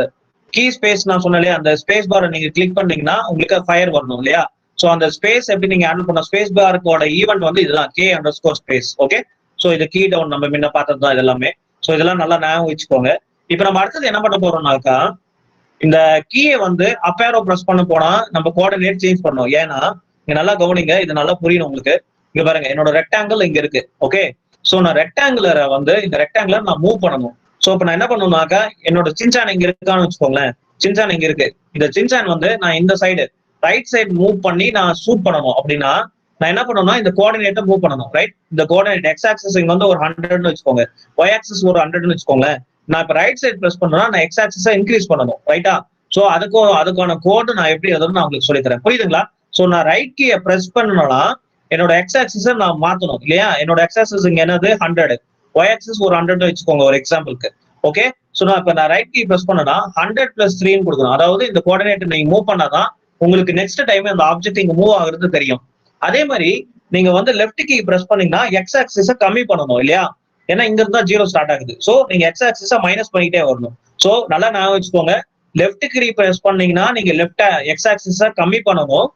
கீ ஸ்பேஸ் நான் சொன்னேன் இல்லையா, அந்த ஸ்பேஸ் பாரை நீங்க கிளிக் பண்ணீங்கன்னா உங்களுக்கு ஃபயர் வரணும் இல்லையா. சோ அந்த ஸ்பேஸ் எப்படி நீங்க ஹேண்டில் பண்ண, ஸ்பேஸ் பாருக்கோட ஈவெண்ட் வந்து இதுதான் k_space. ஓகே? சோ இது கீ டவுன் நம்ம முன்ன பார்த்தது தான் இது எல்லாமே. சோ இதெல்லாம் நல்லா ஞாபகம் வச்சுக்கோங்க. இப்ப நம்ம அடுத்தது என்ன பண்ண போறோம்னாக்கா இந்த கீயை வந்து அப் ஏரோ பிரஸ் பண்ண போனா நம்ம கோஆர்டினேட் சேஞ்ச் பண்ணோம். ஏன்னா இங்க நல்லா கவனிங்க, இது நல்லா புரியணும் உங்களுக்கு. இங்க பாருங்க என்னோட ரெக்டாங்கிள் இங்க இருக்கு. ஓகே? சோ நான் ரெக்டாங்குலரை வந்து இந்த ரெக்டாங்குலர் நான் மூவ் பண்ணணும். சோ இப்ப நான் என்ன பண்ணணும்னாக்கா என்னோட சின்சான் இங்க இருக்கான்னு வச்சுக்கோங்களேன். சின்சான் இங்க இருக்கு. இந்த சின்சான் வந்து நான் இந்த சைடு ரைட் சைடு மூவ் பண்ணி நான் ஷூட் பண்ணணும் அப்படின்னா நான் என்ன பண்ணணும்னா இந்த கோஆர்டினேட்டை மூவ் பண்ணணும். ரைட்? இந்த கோஆர்டினேட் எக்ஸ் ஆக்சிஸ் இங்க வந்து ஒரு 100ன்னு வச்சுக்கோங்க, ஒய் ஆக்சிஸ் ஒரு 100ன்னு வச்சுக்கோங்களேன். நான் இப்ப ரைட் சைடு பிரஸ் பண்ணா நான் எக்ஸ் ஆக்சிஸை இன்க்ரீஸ் பண்ணணும். ரைட்டா? சோ அதுக்கான கோடு நான் எப்படி எதுவும் நான் உங்களுக்கு சொல்லித்தரேன். புரியுதுங்களா? சோ நான் ரைட் கீயை பிரஸ் பண்ணணும்னா என்னோட எக்ஸ் ஆக்சிஸை நான் மாத்தணும் இல்லையா. என்னோட எக்ஸ் ஆக்சிஸ் இங்க என்னது 100, ஒய் ஆக்சிஸ் ஒரு 100 வச்சுக்கோங்க ஒரு எக்ஸாம்பிளுக்கு. ஓகே? சோ நான் ரைட் கீ பிரஸ் பண்ணனா 100 + 3 கொடுக்கணும். அதாவது இந்த கோஆர்டினேட் நீங்க மூவ் பண்ணாதான் உங்களுக்கு நெக்ஸ்ட் டைம் அந்த ஆப்ஜெக்ட் இங்க மூவ் ஆகுறது தெரியும். அதே மாதிரி நீங்க வந்து லெஃப்ட் கீ பிரஸ் பண்ணீங்கன்னா எக்ஸ் ஆக்சிஸை கம்மி பண்ணணும் இல்லையா, ஏன்னா இங்க இருந்தா 0 ஸ்டார்ட் ஆகுது. சோ நீங்க எக்ஸ் ஆக்சிஸை மைனஸ் பண்ணிட்டே வரணும். சோ நல்லா ஞாபகம் வச்சுக்கோங்க, லெஃப்ட் கீ பிரஸ் பண்ணீங்கன்னா நீங்க லெஃப்ட் எக்ஸ் ஆக்சிஸை கம்மி பண்ணணும்,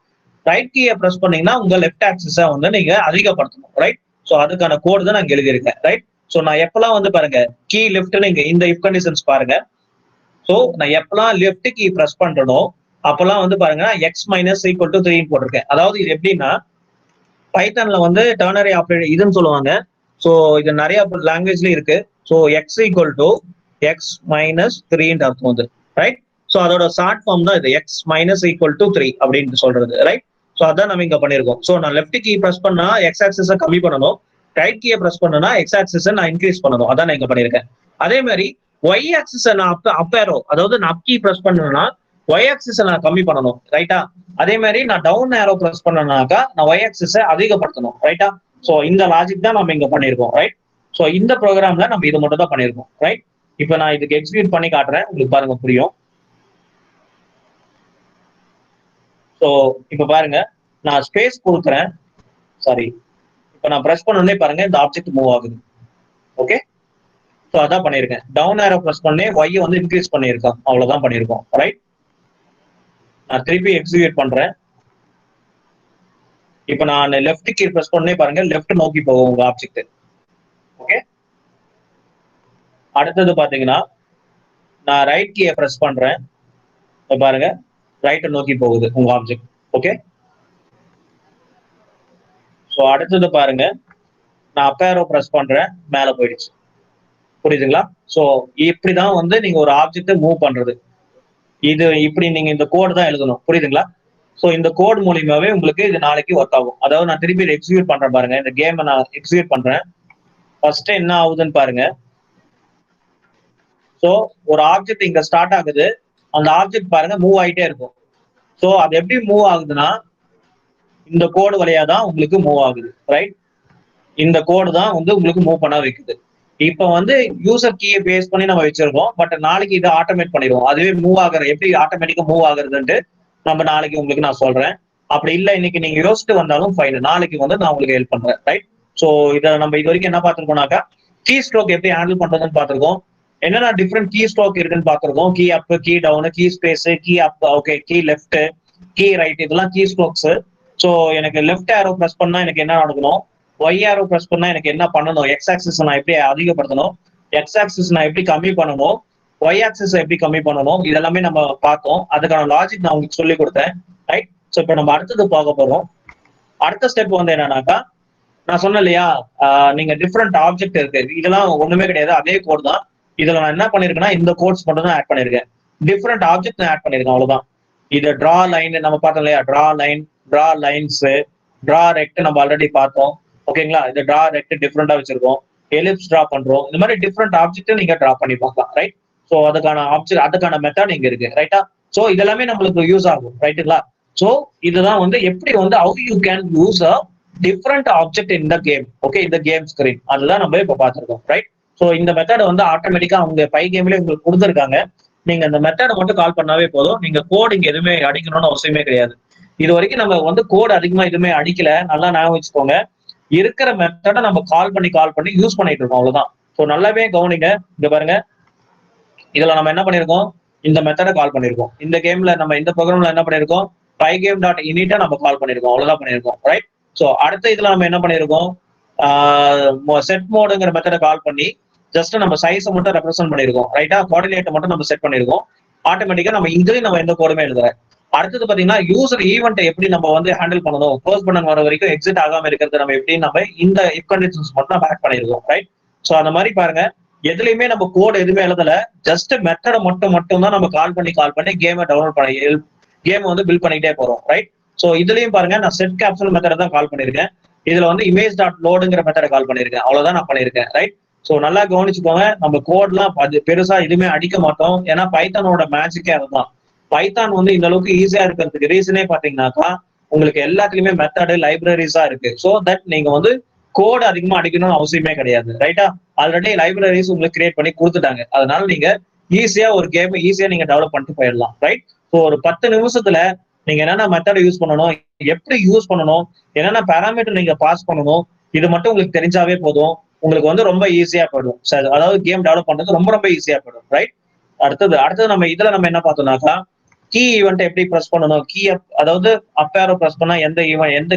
ரைட் கீயை பிரஸ் பண்ணீங்கன்னா உங்க லெஃப்ட் ஆக்சிஸை வந்து நீங்க அதிகப்படுத்தணும். ரைட்? சோ அதுக்கான கோடு தான் நான் எழுதியிருக்கேன். ரைட்? சோ நான் எப்பெல்லாம் வந்து பாருங்க கீ லெஃப்ட் நீங்க இந்த இஃப் கண்டிஷன்ஸ் பாருங்க. சோ நான் எப்பெல்லாம் லெஃப்ட் கீ பிரஸ் பண்றனோ அப்பெல்லாம் வந்து பாருங்க எக்ஸ் மைனஸ் ஈக்குவல் டு 3 போட்டிருக்கேன். அதாவது இது எப்படின்னா பைத்தான்ல வந்து டெர்னரி ஆபரேட்டர் இதுன்னு சொல்லுவாங்க. சோ இது நிறைய லாங்குவேஜ்ல இருக்கு. So X equal to X minus 3 அர்த்தம் வந்து. ரைட்? சோ அதோட ஷார்ட் ஃபார்ம் தான் இது, எக்ஸ் மைனஸ் ஈக்குவல் டு 3 அப்படின்னு சொல்றது. ரைட்? சோ அதான் நம்ம இங்க பண்ணிருக்கோம். சோ நான் லெஃப்ட் கீ பிரஸ் பண்ணா எக்ஸ் ஆக்சிஸை கம்மி பண்ணணும், ரைட் கீயை பிரஸ் பண்ணா எக்ஸ் ஆக்சிஸை நான் இன்க்ரீஸ் பண்ணணும். அதான் நான் இங்க பண்ணிருக்கேன். அதே மாதிரி ஒய் ஆக்சிஸை நான் அப் ஏரோ, அதாவது நான் அப் கீ பிரஸ் பண்ணேன்னா ஒய் ஆக்சிஸை நான் கம்மி பண்ணணும். ரைட்டா? அதே மாதிரி நான் டவுன் ஏரோ பிரஸ் பண்ணனாக்கா நான் ஒய் ஆக்சிஸை அதிகப்படுத்தணும். ரைட்டா? சோ இந்த லாஜிக் தான் நம்ம இங்க பண்ணிருக்கோம். ரைட்? சோ இந்த ப்ரோக்ராம்ல நம்ம இது மட்டும் தான் பண்ணிருக்கோம். ரைட்? இப்ப நான் இதுக்கு எக்ஸிக்யூட் பண்ணி காட்டுறேன், உங்களுக்கு பாருங்க புரியும். சோ இப்ப பாருங்க நான் ஸ்பேஸ் கொடுக்குறேன், சாரி இப்ப நான் பிரஸ் பண்ணனே பாருங்க இந்த ஆப்ஜெக்ட் மூவ் ஆகுது. ஓகே? சோ அதான் பண்ணிருக்கேன். டவுன் ஏரோ பிரஸ் பண்ணே ஒய் வந்து இன்க்ரீஸ் பண்ணிருக்கோம், அவ்வளவுதான் பண்ணிருக்கோம். ரைட்? நான் திருப்பி எக்ஸிக்யூட் பண்றேன். இப்போ நான் லெஃப்ட் கீ ப்ரெஸ் பண்ணே பாருங்க, லெஃப்ட் நோக்கி போகும் உங்க ஆப்ஜெக்ட். ஓகே, அடுத்தது பாத்தீங்கன்னா நான் ரைட் கீயை ப்ரெஸ் பண்றேன், பாருங்க ரைட் நோக்கி போகுது உங்க ஆப்ஜெக்ட். ஓகே, ஸோ அடுத்தது பாருங்க நான் அப் ஏரோ ப்ரெஸ் பண்றேன், மேல போயிடுச்சு. புரியுதுங்களா? ஸோ இப்படிதான் வந்து நீங்க ஒரு ஆப்ஜெக்ட் மூவ் பண்றது. இது இப்படி நீங்க இந்த கோடு தான் எழுதணும். புரியுதுங்களா? ஸோ இந்த கோட் மூலியமாவே உங்களுக்கு இது நாளைக்கு ஒர்க் ஆகும். அதாவது நான் திருப்பி எக்ஸிக்யூட் பண்றேன் பாருங்க, இந்த கேமை நான் எக்ஸிக்யூட் பண்றேன். ஃபர்ஸ்ட் என்ன ஆகுதுன்னு பாருங்க. ஸோ ஒரு ஆப்ஜெக்ட் இங்க ஸ்டார்ட் ஆகுது, அந்த ஆப்ஜெக்ட் பாருங்க மூவ் ஆயிட்டே இருக்கும். ஸோ அது எப்படி மூவ் ஆகுதுன்னா இந்த கோடு வழியா தான் உங்களுக்கு மூவ் ஆகுது. ரைட், இந்த கோடு தான் வந்து உங்களுக்கு மூவ் பண்ண வைக்குது. இப்போ வந்து யூசர் கீயை பேஸ் பண்ணி நம்ம வச்சிருக்கோம், பட் நாளைக்கு இதை ஆட்டோமேட் பண்ணிடுவோம். அதுவே மூவ் ஆகுற எப்படி ஆட்டோமேட்டிக்கா மூவ் ஆகுறதுன்ட்டு நம்ம நாளைக்கு உங்களுக்கு நான் சொல்றேன். அப்படி இல்லை இன்னைக்கு நீங்க யோசிச்சுட்டு வந்தாலும் ஃபைன், நாளைக்கு வந்து நான் உங்களுக்கு ஹெல்ப் பண்றேன். ரைட், ஸோ இதை நம்ம இது வரைக்கும் என்ன பார்த்துருக்கோம்னாக்கா கீ ஸ்ட்ரோக் எப்படி ஹேண்டில் பண்றதுன்னு பார்த்துருக்கோம். என்னென்ன டிஃப்ரெண்ட் கீ ஸ்ட்ரோக் இருக்குன்னு பார்த்துருக்கோம். Key up, key down, key space, key up, okay, key left, key right, இதெல்லாம் கீ ஸ்ட்ரோக்ஸ். ஸோ எனக்கு லெஃப்ட் ஆரோ ப்ரெஸ் பண்ணா எனக்கு என்ன நடக்கணும், ஒய் ஆரோ ப்ரெஸ் பண்ணா எனக்கு என்ன பண்ணணும், எக்ஸ் ஆக்சிஸ் நான் எப்படி அதிகப்படுத்தணும், எக்ஸ் ஆக்சிஸ் நான் எப்படி கம்மி பண்ணணும், ஒய் ஆக்சிஸ் எப்படி கம்மி பண்ணணும், இதெல்லாமே நம்ம பார்த்தோம். அதுக்கான லாஜிக் நான் உங்களுக்கு சொல்லி கொடுத்தேன். ரைட், ஸோ இப்போ நம்ம அடுத்தது பார்க்க போறோம். அடுத்த ஸ்டெப் வந்து என்னன்னாக்கா நான் சொன்னேன் இல்லையா, நீங்க டிஃப்ரெண்ட் ஆப்ஜெக்ட் இருக்கு, இதெல்லாம் ஒண்ணுமே கிடையாது, அதே கோட் தான். இதுல நான் என்ன பண்ணிருக்கேன்னா இந்த கோட்ஸ் மட்டும் தான் ஆட் பண்ணிருக்கேன். டிஃப்ரெண்ட் ஆப்ஜெக்ட் நான் ஆட் பண்ணிருக்கேன், அவ்வளவுதான். இது டிரா லைன் நம்ம பார்த்தோம் இல்லையா, draw line, draw lines, draw rect நம்ம ஆல்ரெடி பார்த்தோம். ஓகேங்களா, இது டிரா ரெக்ட் டிஃப்ரெண்டா வச்சிருக்கோம். எலிப்ஸ் டிரா பண்றோம். இந்த மாதிரி டிஃப்ரெண்ட் ஆப்ஜெக்ட் நீங்க டிரா பண்ணி பார்க்கலாம். ரைட், ஸோ அதுக்கான ஆப்ஜெக்ட், அதுக்கான மெத்தட் இங்க இருக்கு. ரைட்டா, ஸோ இதெல்லாமே நம்மளுக்கு யூஸ் ஆகும். ரைட்டுங்களா? ஸோ இதுதான் வந்து எப்படி வந்து how you can use a different object in the game. Okay, இந்த கேம் ஸ்கிரீன் அதுதான் நம்ம இப்ப பார்த்திருக்கோம். ரைட், ஸோ இந்த மெத்தட் வந்து ஆட்டோமேட்டிக்கா அவங்க பை கேம்ல உங்களுக்கு கொடுத்துருக்காங்க. நீங்க இந்த மெத்தடை மட்டும் கால் பண்ணாவே போதும். நீங்க கோட் இங்க எதுவுமே அடிக்கணும்னு அவசியமே கிடையாது. இது வரைக்கும் நம்ம வந்து கோட் அதிகமா எதுவுமே அடிக்கல, நல்லா ஞாபகம் வச்சுக்கோங்க. இருக்கிற மெத்தடை நம்ம கால் பண்ணி யூஸ் பண்ணிட்டு இருக்கோம், அவ்வளவுதான். ஸோ நல்லாவே கவனிங்க. இங்க பாருங்க, இதுல நம்ம என்ன பண்ணிருக்கோம், இந்த மெத்தடை கால் பண்ணிருக்கோம். இந்த கேம்ல நம்ம இந்த ப்ரோக்ராம்ல என்ன பண்ணிருக்கோம், pygame.init நம்ம கால் பண்ணிருக்கோம், அவ்வளவுதான் பண்ணிருக்கோம். ரைட், ஸோ அடுத்த இதுல நம்ம என்ன பண்ணிருக்கோம், செட் மோடுங்கிற மெத்தடை கால் பண்ணி ஜஸ்ட் நம்ம சைஸை மட்டும் ரெப்ரசென்ட் பண்ணிருக்கோம். ரைட்டா, கோஆர்டினேட்டை மட்டும் நம்ம செட் பண்ணிருக்கோம். ஆட்டோமேட்டிக்கா நம்ம இதுலயும் நம்ம எந்த கோடுமே எழுதுறேன். அடுத்தது பாத்தீங்கன்னா யூசர் ஈவெண்ட் எப்படி நம்ம வந்து ஹேண்டில் பண்ணணும், க்ளோஸ் பண்ண வர வரைக்கும் எக்ஸிட் ஆகாம இருக்கிறது நம்ம எப்படி நம்ம இந்த இஃப் கண்டிஷன்ஸ் மட்டும் நம்ம ஆட் பண்ணிருக்கோம். ரைட், ஸோ அந்த மாதிரி பாருங்க, எதுலையுமே நம்ம கோட் எதுவுமே எழுதல, ஜஸ்ட் மெத்தடை மட்டும் தான் நம்ம கால் பண்ணி கேமை டவுன்லோட் பண்ணி கேம் வந்து பில்ட் பண்ணிட்டே போறோம். ரைட், ஸோ இதுலயும் பாருங்க நான் செட் கேப்சூல் மெத்தடை தான் கால் பண்ணிருக்கேன். இதுல வந்து இமேஜ் டாட் லோடுங்கிற மெத்தடை கால் பண்ணிருக்கேன், அவ்வளவுதான் நான் பண்ணிருக்கேன். ரைட், ஸோ நல்லா கவனிச்சுக்கோங்க. நம்ம கோட்லாம் பெருசா எதுவுமே அடிக்க மாட்டோம், ஏன்னா பைத்தானோட மேஜிக்கே அதுதான். பைத்தான் வந்து இந்த அளவுக்கு ஈஸியா இருக்கிறதுக்கு ரீசனே பாத்தீங்கன்னாக்கா உங்களுக்கு எல்லாத்துலயுமே மெத்தடு லைப்ரரிஸா இருக்கு. ஸோ தட் நீங்க வந்து கோட் அதிகமா அடிக்கணும்னு அவசியமே கிடையாது. ரைட்டா, ஆல்ரெடி லைப்ரரிஸ் உங்களுக்கு கிரியேட் பண்ணி கொடுத்துட்டாங்க. அதனால நீங்க ஈஸியா ஒரு கேம் ஈஸியா நீங்க டெவலப் பண்ணிட்டு போயிடலாம். ரைட், ஸோ ஒரு 10 நிமிஷத்துல நீங்க என்னென்ன மெத்தட் யூஸ் பண்ணணும், எப்படி யூஸ் பண்ணணும், என்னென்ன பேராமீட்டர் நீங்க பாஸ் பண்ணணும், இது மட்டும் உங்களுக்கு தெரிஞ்சாவே போதும். உங்களுக்கு வந்து ரொம்ப ஈஸியா போயிடும். அதாவது கேம் டெவலப் பண்றது ரொம்ப ஈஸியா போயிடும். ரைட், அடுத்தது நம்ம இதுல நம்ம என்ன பார்த்தோம்னாக்கா கீ ஈவெண்ட் எப்படி ப்ரெஸ் பண்ணணும், கீ அப், அதாவது அப் ஏரோ ப்ரெஸ் பண்ணா எந்த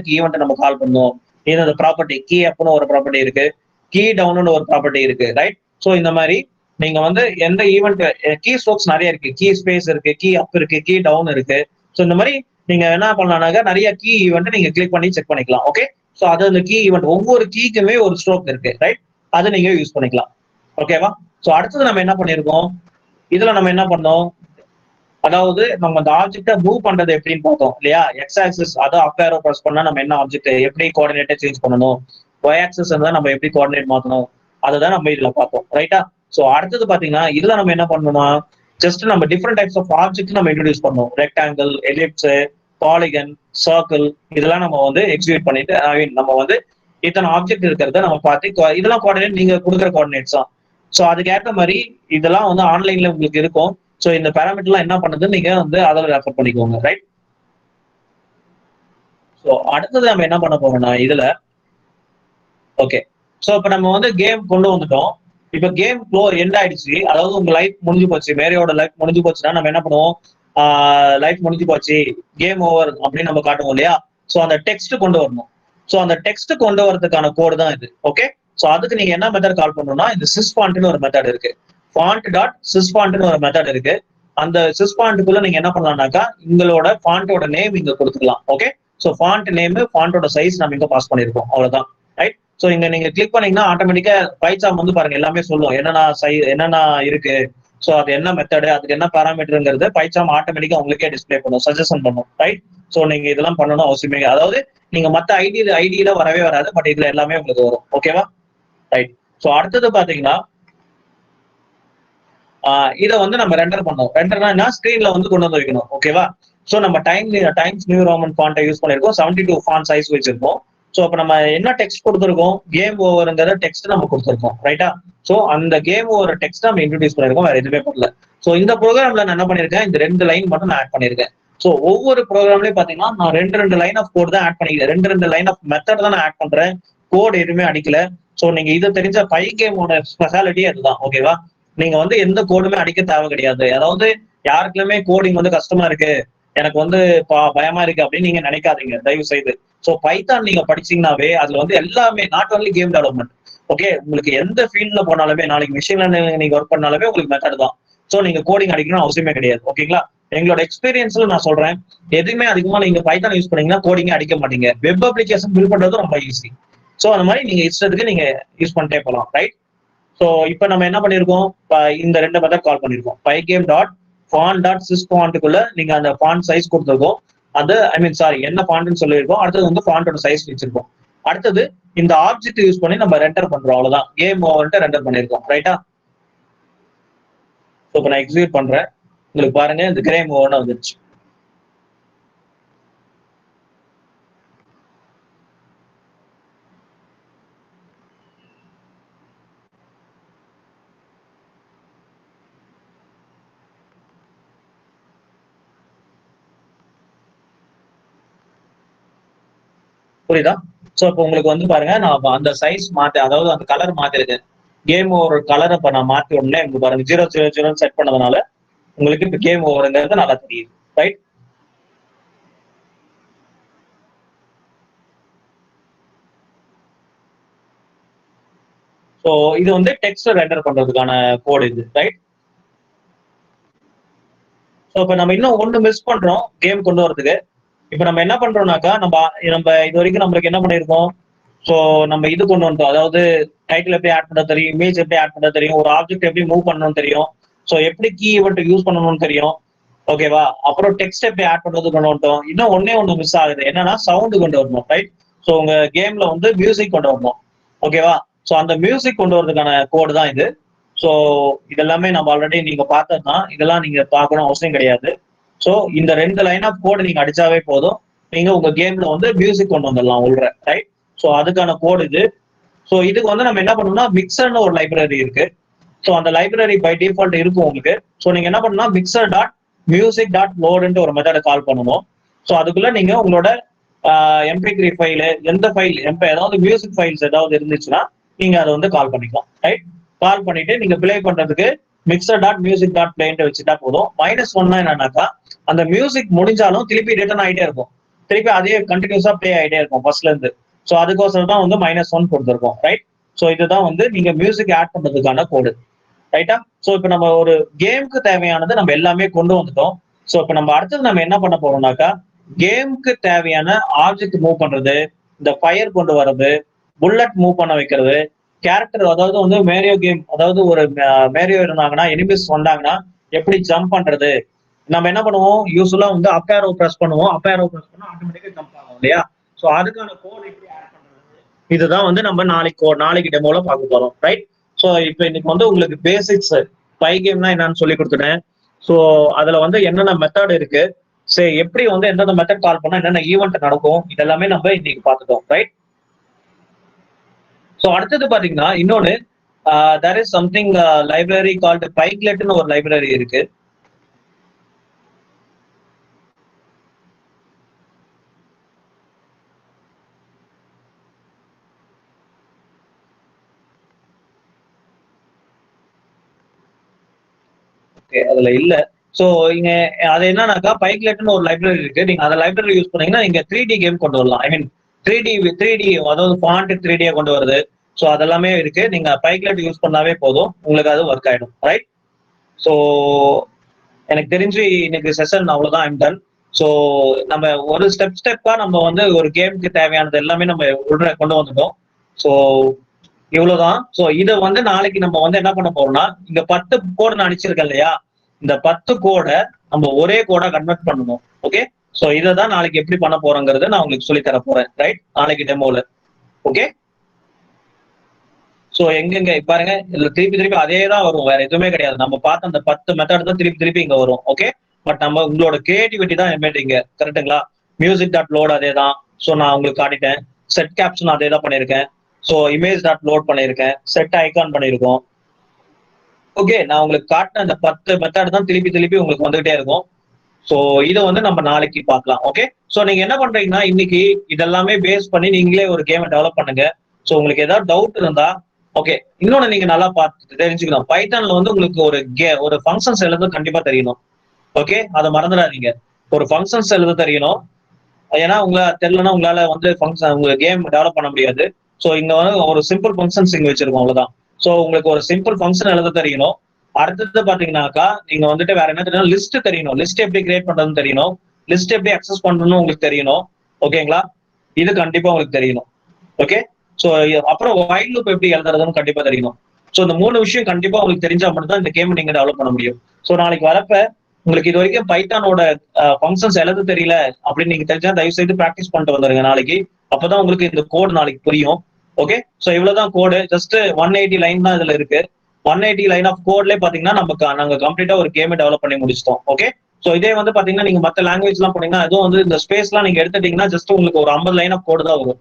கீ ஈவெண்ட் நம்ம கால் பண்ணணும், இது ப்ராப்பர்ட்டி கீ அப்னு ஒரு ப்ராப்பர்ட்டி இருக்கு, கீ டவுன்னு ஒரு ப்ராப்பர்ட்டி இருக்கு. ரைட், ஸோ இந்த மாதிரி நீங்க வந்து எந்த ஈவெண்ட் கீ ஸ்ட்ரோக்ஸ் நிறைய இருக்கு, கீ ஸ்பேஸ் இருக்கு, கீ அப் இருக்கு, கீ டவுன் இருக்கு. ஸோ இந்த மாதிரி நீங்க என்ன பண்ணலாம்னாக்க நிறைய கீ ஈவெண்ட் நீங்க கிளிக் பண்ணி செக் பண்ணிக்கலாம். ஓகே, ஸோ அது அந்த கீ ஈவெண்ட் ஒவ்வொரு கீக்குமே ஒரு ஸ்ட்ரோக் இருக்கு. ரைட், அதை நீங்க யூஸ் பண்ணிக்கலாம். ஓகேவா? ஸோ அடுத்தது நம்ம என்ன பண்ணிருக்கோம், இதுல நம்ம என்ன பண்ணோம், அதாவது நம்ம அந்த ஆப்ஜெக்டை மூவ் பண்றது எப்படின்னு பார்த்தோம் இல்லையா. எக்ஸ் ஆக்சிஸ் அதை அப் ஏரோ ப்ரெஸ் பண்ணா நம்ம என்ன ஆப்ஜெக்ட் எப்படி கோஆர்டினேட்டை சேஞ்ச் பண்ணணும், ஒய் ஆக்சிஸ் இருந்தா நம்ம எப்படி கோஆர்டினேட் மாத்தணும், அதுதான் நம்ம இதுல பார்த்தோம். ரைட்டா, ஸோ அடுத்தது பாத்தீங்கன்னா இதுல நம்ம என்ன பண்ணணுமா, ஜஸ்ட் நம்ம டிஃப்ரெண்ட் டைப்ஸ் ஆஃப் ஆப்ஜெக்ட் நம்ம இன்ட்ரோடியூஸ் பண்ணோம். ரெக்டாங்கிள், எலிப்ஸ், பாலிகன், சர்க்கிள், இதெல்லாம் நம்ம வந்து எக்ஸிக்யூட் பண்ணிட்டு நம்ம வந்து இத்தனை ஆப்ஜெக்ட் இருக்கிறத நம்ம பார்த்து இதெல்லாம் கோஆர்டினேட் நீங்க கொடுக்குற கோஆர்டினேட்ஸ் தான். ஸோ அதுக்கேற்ற மாதிரி இதெல்லாம் வந்து ஆன்லைன்ல உங்களுக்கு இருக்கும். ஸோ இந்த பேராமீட்டர்லாம் என்ன பண்ணுதுன்னு நீங்க வந்து அதில் ரெஃபர் பண்ணிக்கோங்க. ரைட், ஸோ அடுத்தது நம்ம என்ன பண்ண போறோம்னா இதுல ஓகே, ஸோ இப்போ நம்ம வந்து கேம் கொண்டு வந்துட்டோம். இப்போ கேம் எண்ட் ஆயிடுச்சு, அதாவது உங்க லைஃப் முடிஞ்சு போச்சு, மேரியோட லைஃப் முடிஞ்சு போச்சுன்னா நம்ம என்ன பண்ணுவோம், லைஃப் முடிஞ்சு போச்சு, கேம் ஓவர் அப்படின்னு நம்ம காட்டுவோம் இல்லையா. ஸோ அந்த டெக்ஸ்ட் கொண்டு வரணும். ஸோ அந்த டெக்ஸ்ட் கொண்டு வரதுக்கான கோடு தான் இது. ஓகே, ஸோ அதுக்கு நீங்க என்ன மெத்தட் கால் பண்ணணும்னா இந்த sysfont-னு ஒரு மெத்தட் இருக்கு. font.sysfont-னு ஒரு மெத்தட் இருக்கு. அந்த sysfont-குள்ள நீங்க என்ன பண்ணலாம்னாக்கா உங்களோட ஃபாண்டோட நேம் இங்க கொடுத்துக்கலாம். ஓகே, ஸோ ஃபாண்ட் நேம் ஃபாண்டோட சைஸ் நம்ம இங்க பாஸ் பண்ணிருக்கோம், அவ்வளவுதான். ரைட், ஸோ இங்க நீங்க கிளிக் பண்ணீங்கன்னா ஆட்டோமேட்டிக்கா பைசாம் வந்து பாருங்க எல்லாமே சொல்லும் என்னென்ன இருக்கு. ஸோ அது என்ன மெத்தடு, அதுக்கு என்ன பேராமீட்டருங்கிறது பைசாம் ஆட்டோமேட்டிக்கா உங்களுக்கே டிஸ்பிளே பண்ணும், சஜஷன் பண்ணும். ரைட், ஸோ நீங்க இதெல்லாம் பண்ணணும் அவசியமே, அதாவது நீங்க மத்த ஐடியில வரவே வராது, பட் இதுல எல்லாமே உங்களுக்கு வரும். ஓகேவா? ரைட், ஸோ அடுத்தது பாத்தீங்கன்னா இதை வந்து நம்ம ரெண்டர் பண்ணோம். ரெண்டர்னா ஸ்கிரீன்ல வந்து கொண்டு வந்து வைக்கணும். ஓகேவா? ஸோ நம்ம டைம்ஸ் நியூ ரோமன் ஃபாண்ட்டை யூஸ் பண்ணிருக்கோம், 72 ஃபாண்ட் சைஸ் வச்சிருக்கோம். ஸோ அப்ப நம்ம என்ன டெக்ஸ்ட் கொடுத்துருக்கோம், கேம் ஓவருங்கிற டெக்ஸ்ட் நம்ம கொடுத்துருக்கோம். ரைட்டா? ஸோ அந்த கேம் ஓவர் டெக்ஸ்ட் நம்ம இன்ட்ரடியூஸ் பண்ணிருக்கோம், வேற எதுவுமே பண்ணல. ஸோ இந்த ப்ரோக்ராம்ல நான் என்ன பண்ணிருக்கேன், இந்த 2 லைன் மட்டும் நான் ஆட் பண்ணிருக்கேன். ஸோ ஒவ்வொரு ப்ரோக்ராம்லயும் பாத்தீங்கன்னா நான் ரெண்டு லைன் ஆஃப் கோட் தான் ஆட் பண்ணிக்கிறேன், ரெண்டு லைன் ஆஃப் மெத்தட் தான் நான் ஆட் பண்றேன், கோட் எதுவுமே அடிக்கல. ஸோ நீங்க இதை தெரிஞ்ச பைகேமோட ஸ்பெஷாலிட்டி அதுதான். ஓகேவா? நீங்க வந்து எந்த கோடுமே அடிக்க தேவை கிடையாது. அதாவது யாருக்குமே கோடிங் வந்து கஷ்டமா இருக்கு, எனக்கு வந்து பயமா இருக்கு அப்படின்னு நீங்க நினைக்காதீங்க தயவு செய்து. ஸோ பைத்தான் நீங்க படிச்சீங்கன்னாவே அதுல வந்து எல்லாமே not only game development. Okay, உங்களுக்கு எந்த ஃபீல்ட்ல போனாலுமே, நாளைக்கு மிஷின் லேர்னிங் நீங்க ஒர்க் பண்ணாலுமே உங்களுக்கு மெத்தட் தான். ஸோ நீங்க கோடிங் அடிக்கணும் அவசியமே கிடையாது. ஓகேங்களா? எங்களோட எக்ஸ்பீரியன்ஸ்ல நான் சொல்றேன், எதுவுமே அதிகமா நீங்க பைத்தான் யூஸ் பண்ணீங்கன்னா கோடிங்க அடிக்க மாட்டீங்க. வெப் அப்ளிகேஷன் பில்ட் பண்றது ரொம்ப ஈஸி. ஸோ அந்த மாதிரி நீங்க இஷ்டத்துக்கு நீங்க யூஸ் பண்ணிட்டே போகலாம். ரைட், ஸோ இப்போ நம்ம என்ன பண்ணிருக்கோம், இந்த 2 மெத்தட் கால் பண்ணிருக்கோம். pygame.font.sysfont-க்குள்ள நீங்க அந்த ஃபாண்ட் சைஸ் கொடுத்துருக்கோம். அது என்ன ஃபாண்ட்னு சொல்லியிருக்கோம். அடுத்தது வந்து ஃபாண்டோட சைஸ் வச்சிருக்கோம். அடுத்தது இந்த ஆப்ஜெக்ட் யூஸ் பண்ணி நம்ம ரெண்டர் பண்றோம், அவ்வளவுதான். கேம் ஓவர்ட்டு ரெண்டர் பண்ணிருக்கோம். ரைட்டா? ஸோ இப்போ நான் எக்ஸிக்யூட் பண்றேன், உங்களுக்கு பாருங்க இந்த கேம் ஓவர்னு வந்துருச்சு. புரியுதா? சோ இப்போ உங்களுக்கு வந்து பாருங்க நான் அந்த சைஸ் மாத்தி, அதாவது அந்த கலர் மாத்திருக்கேன். கேம் ஓவர் கலரை இப்ப நான் மாத்தி உடனே உங்களுக்கு பாருங்க 000 செட் பண்ணதுனால உங்களுக்கு இப்ப கேம் ஓவருங்கிறது நல்லா தெரியுது. ரைட், ஸோ இது வந்து டெக்ஸ்ட் ரெண்டர் பண்றதுக்கான கோட் இது. ரைட், ஸோ இப்போ நம்ம இன்னும் ஒன்று மிஸ் பண்றோம் கேம் கொண்டு வரதுக்கு. இப்போ நம்ம என்ன பண்றோம்னாக்கா நம்ம நம்ம இது வரைக்கும் நம்மளுக்கு என்ன பண்ணிருக்கோம், ஸோ நம்ம இது கொண்டு வந்தோம், அதாவது டைட்டில் எப்படி ஆட் பண்ண தெரியும், இமேஜ் எப்படி ஆட் பண்ண தெரியும், ஒரு ஆப்ஜெக்ட் எப்படி மூவ் பண்ணணும்னு தெரியும், ஸோ எப்படி கீ ஈவெண்ட் யூஸ் பண்ணணும்னு தெரியும். ஓகேவா? அப்புறம் டெக்ஸ்ட் எப்படி ஆட் பண்றது கொண்டு வந்துட்டோம். இன்னும் ஒண்ணு மிஸ் ஆகுது, என்னன்னா சவுண்ட் கொண்டு வரணும். ரைட், ஸோ உங்க கேம்ல வந்து மியூசிக் கொண்டு வரணும். ஓகேவா? ஸோ அந்த மியூசிக் கொண்டு வரதுக்கான கோடு தான் இது. ஸோ இதெல்லாமே நம்ம ஆல்ரெடி நீங்க பார்த்தது தான், இதெல்லாம் நீங்க பார்க்கணும் அவசியம் கிடையாது. ஸோ இந்த 2 லைன் ஆஃப் கோடு நீங்க அடிச்சாவே போதும், நீங்க உங்க கேம்ல வந்து மியூசிக் கொண்டு வந்துடலாம் உள்ள. ரைட், ஸோ அதுக்கான கோடு இது. ஸோ இதுக்கு வந்து நம்ம என்ன பண்ணணும்னா மிக்சர்னு ஒரு லைப்ரரி இருக்கு. ஸோ அந்த லைப்ரரி பை டிஃபால்ட் இருக்கும் உங்களுக்கு. ஸோ நீங்க என்ன பண்ணணும்னா mixer.music.load ஒரு மெத்தடை கால் பண்ணணும். ஸோ அதுக்குள்ள நீங்க உங்களோட MP3 ஃபைலு, எந்த ஃபைல் ஏதாவது மியூசிக் ஃபைல்ஸ் ஏதாவது இருந்துச்சுன்னா நீங்க அதை வந்து கால் பண்ணிக்கலாம். ரைட், கால் பண்ணிட்டு நீங்க பிளே பண்றதுக்கு mixer.music.play வச்சுட்டா போதும். -1 என்னன்னாக்கா அந்த மியூசிக் முடிஞ்சாலும் திருப்பி ரிட்டர்ன் ஆகிட்டே இருக்கும், திருப்பி அதே கண்டினியூஸா பிளே ஆகிட்டே இருக்கும் ஃபர்ஸ்ட்ல இருந்து. ஸோ அதுக்கோசரம் தான் வந்து -1 கொடுத்துருக்கோம். ரைட், ஸோ இதுதான் வந்து நீங்க மியூசிக் ஆட் பண்றதுக்கான கோடு. ரைட்டா? ஸோ இப்போ நம்ம ஒரு கேமுக்கு தேவையானது நம்ம எல்லாமே கொண்டு வந்துட்டோம். ஸோ இப்போ நம்ம அடுத்தது நம்ம என்ன பண்ண போறோம்னாக்கா கேமுக்கு தேவையான ஆப்ஜெக்ட் மூவ் பண்றது, இந்த ஃபயர் கொண்டு வர்றது, புல்லட் மூவ் பண்ண வைக்கிறது, கேரக்டர், அதாவது வந்து மேரியோ கேம், அதாவது ஒரு மேரியோ இருந்தாங்கன்னா எனிமிஸ் வந்தாங்கன்னா எப்படி ஜம்ப் பண்றது. நம்ம என்ன பண்ணுவோம், யூஸ்வலா வந்து அப் ஏரோ பிரஸ் பண்ணுவோம், அப் ஏரோ பிரஸ் பண்ணா ஆட்டோமேட்டிக்கா ஜம்ப் ஆகும் இல்லையா? ஸோ அதுக்கான கோட் எப்படி ஆட் பண்றது, இதுதான் வந்து நம்ம நாளைக்கு டெமோல பார்க்க போறோம். ரைட், ஸோ இப்போ இன்னைக்கு வந்து உங்களுக்கு பேசிக்ஸ் பைகேம்னா என்னன்னு சொல்லி கொடுத்துட்டேன். ஸோ அதுல வந்து என்னென்ன மெத்தட் இருக்கு, சரி எப்படி வந்து எந்தெந்த மெத்தட் கால் பண்ணா என்னென்ன ஈவெண்ட் நடக்கும், இதெல்லாமே நம்ம இன்னைக்கு பார்த்துட்டோம். ரைட், ஸோ அடுத்தது பாத்தீங்கன்னா இன்னொன்னு, there is something library called பைக்லெட்னு ஒரு லைப்ரரி இருக்கு. அதுல இல்ல, ஸோ இங்க அது என்னன்னாக்கா பைக்லெட்னு ஒரு லைப்ரரி இருக்கு. நீங்க அந்த லைப்ரரி யூஸ் பண்ணீங்கன்னா நீங்க 3D கேம் கொண்டு வரலாம். ஐ மீன் 3D அதாவது ஃபாண்ட் 3D கொண்டு வருது. ஸோ அதெல்லாமே இருக்கு. நீங்க பைக்லெட் யூஸ் பண்ணாவே போதும், உங்களுக்கு அது ஒர்க் ஆயிடும். ரைட். ஸோ எனக்கு தெரிஞ்சு இன்னைக்கு செஷன் அவ்வளவுதான். I'm ton. ஸோ நம்ம ஒரு ஸ்டெப்பா நம்ம வந்து ஒரு கேமுக்கு தேவையானது எல்லாமே நம்ம உள்ள கொண்டு வந்துட்டோம். ஸோ இவ்வளவுதான். ஸோ இதை வந்து நாளைக்கு நம்ம வந்து என்ன பண்ண போறோம்னா, இங்க 10 கோடு நான் அடிச்சிருக்கேன் இல்லையா, இந்த 10 கோடை நம்ம ஒரே கோடா கன்வெர்ட் பண்ணணும். ஓகே. ஸோ இதை தான் நாளைக்கு எப்படி பண்ண போறோங்கிறத நான் உங்களுக்கு சொல்லி தர போறேன். ரைட், நாளைக்கு டெமோல. ஓகே. ஸோ எங்கெங்க பாருங்க, இதுல திருப்பி திருப்பி அதே தான் வரும், வேற எதுவுமே கிடையாது. நம்ம பார்த்த அந்த 10 மெத்தட் தான் திருப்பி திருப்பி இங்க வரும். ஓகே. பட் நம்ம உங்களோட கிரியேட்டிவிட்டி தான் இங்க. கரெக்டுங்களா? மியூசிக் டாட் லோட் அதே தான். ஸோ நான் உங்களுக்கு காட்டிட்டேன். செட் கேப்ஷன் அதே தான் பண்ணியிருக்கேன். ஸோ இமேஜ் டாட் லோட் பண்ணியிருக்கேன். செட் ஐகான் பண்ணியிருக்கோம். ஓகே. நான் உங்களுக்கு காட்டின அந்த 10 மெத்தட் தான் திருப்பி திருப்பி உங்களுக்கு வந்துகிட்டே இருக்கும். ஸோ இதை வந்து நம்ம நாளைக்கு பார்க்கலாம். ஓகே. ஸோ நீங்க என்ன பண்றீங்கன்னா, இன்னைக்கு இதெல்லாமே பேஸ் பண்ணி நீங்களே ஒரு கேமை டெவலப் பண்ணுங்க. ஸோ உங்களுக்கு ஏதாவது டவுட் இருந்தா, ஓகே, இன்னொன்னு நீங்க நல்லா பார்த்து தெரிஞ்சுக்கணும். பைத்தான்ல வந்து உங்களுக்கு ஒரு ஃபங்க்ஷன்ஸ் எழுத கண்டிப்பா தெரியணும். ஓகே, அதை மறந்துடாதீங்க. ஒரு ஃபங்க்ஷன்ஸ் எழுத தெரியணும். ஏன்னா தெரியலன்னா உங்களால வந்து ஃபங்க்ஷன் உங்க கேம் டெவலப் பண்ண முடியாது. ஸோ இங்க வந்து ஒரு சிம்பிள் ஃபங்க்ஷன்ஸ் இங்க வச்சிருக்கோம், அவ்வளவுதான். ஸோ உங்களுக்கு ஒரு சிம்பிள் ஃபங்க்ஷன் எழுத தெரியணும். அடுத்தது பாத்தீங்கன்னாக்கா நீங்க வந்துட்டு வேற என்ன தெரியணும், லிஸ்ட் தெரியணும். லிஸ்ட் எப்படி கிரியேட் பண்றதுன்னு தெரியணும். லிஸ்ட் எப்படி அக்சஸ் பண்றதுன்னு உங்களுக்கு தெரியணும். ஓகேங்களா? இது கண்டிப்பா உங்களுக்கு தெரியணும். ஓகே. ஸோ அப்புறம் வைல் லூப் எப்படி எழுதுறதுன்னு கண்டிப்பா தெரியணும். ஸோ இந்த 3 விஷயம் கண்டிப்பா உங்களுக்கு தெரிஞ்சா மட்டும் தான் இந்த கேம் நீங்க டெவலப் பண்ண முடியும். ஸோ நாளைக்கு வரப்ப உங்களுக்கு இது வரைக்கும் பைத்தானோட ஃபங்க்ஷன்ஸ் எழுத தெரியல அப்படின்னு நீங்க தெரிஞ்சா தயவு செய்து ப்ராக்டிஸ் பண்ணிட்டு வந்துருங்க நாளைக்கு. அப்பதான் உங்களுக்கு இந்த கோட் நாளைக்கு புரியும். ஓகே. ஸோ இவ்வளவுதான் கோடு. ஜஸ்ட் 180 லைன் தான் இதுல இருக்கு. 180 லைன் ஆஃப் கோட்லேயே பாத்தீங்கன்னா நாங்க கம்ப்ளீட்டா ஒரு கேமை டெவலப் பண்ணி முடிச்சிட்டோம். ஓகே. ஸோ இதே வந்து பாத்தீங்கன்னா நீங்க மத்த லாங்குவேஜ் எல்லாம் போனீங்கன்னா அதுவும் வந்து இந்த ஸ்பேஸ் எல்லாம் நீங்க எடுத்துட்டீங்கன்னா ஜஸ்ட் உங்களுக்கு ஒரு 50 லைன் ஆஃப் கோடு தான் வரும்.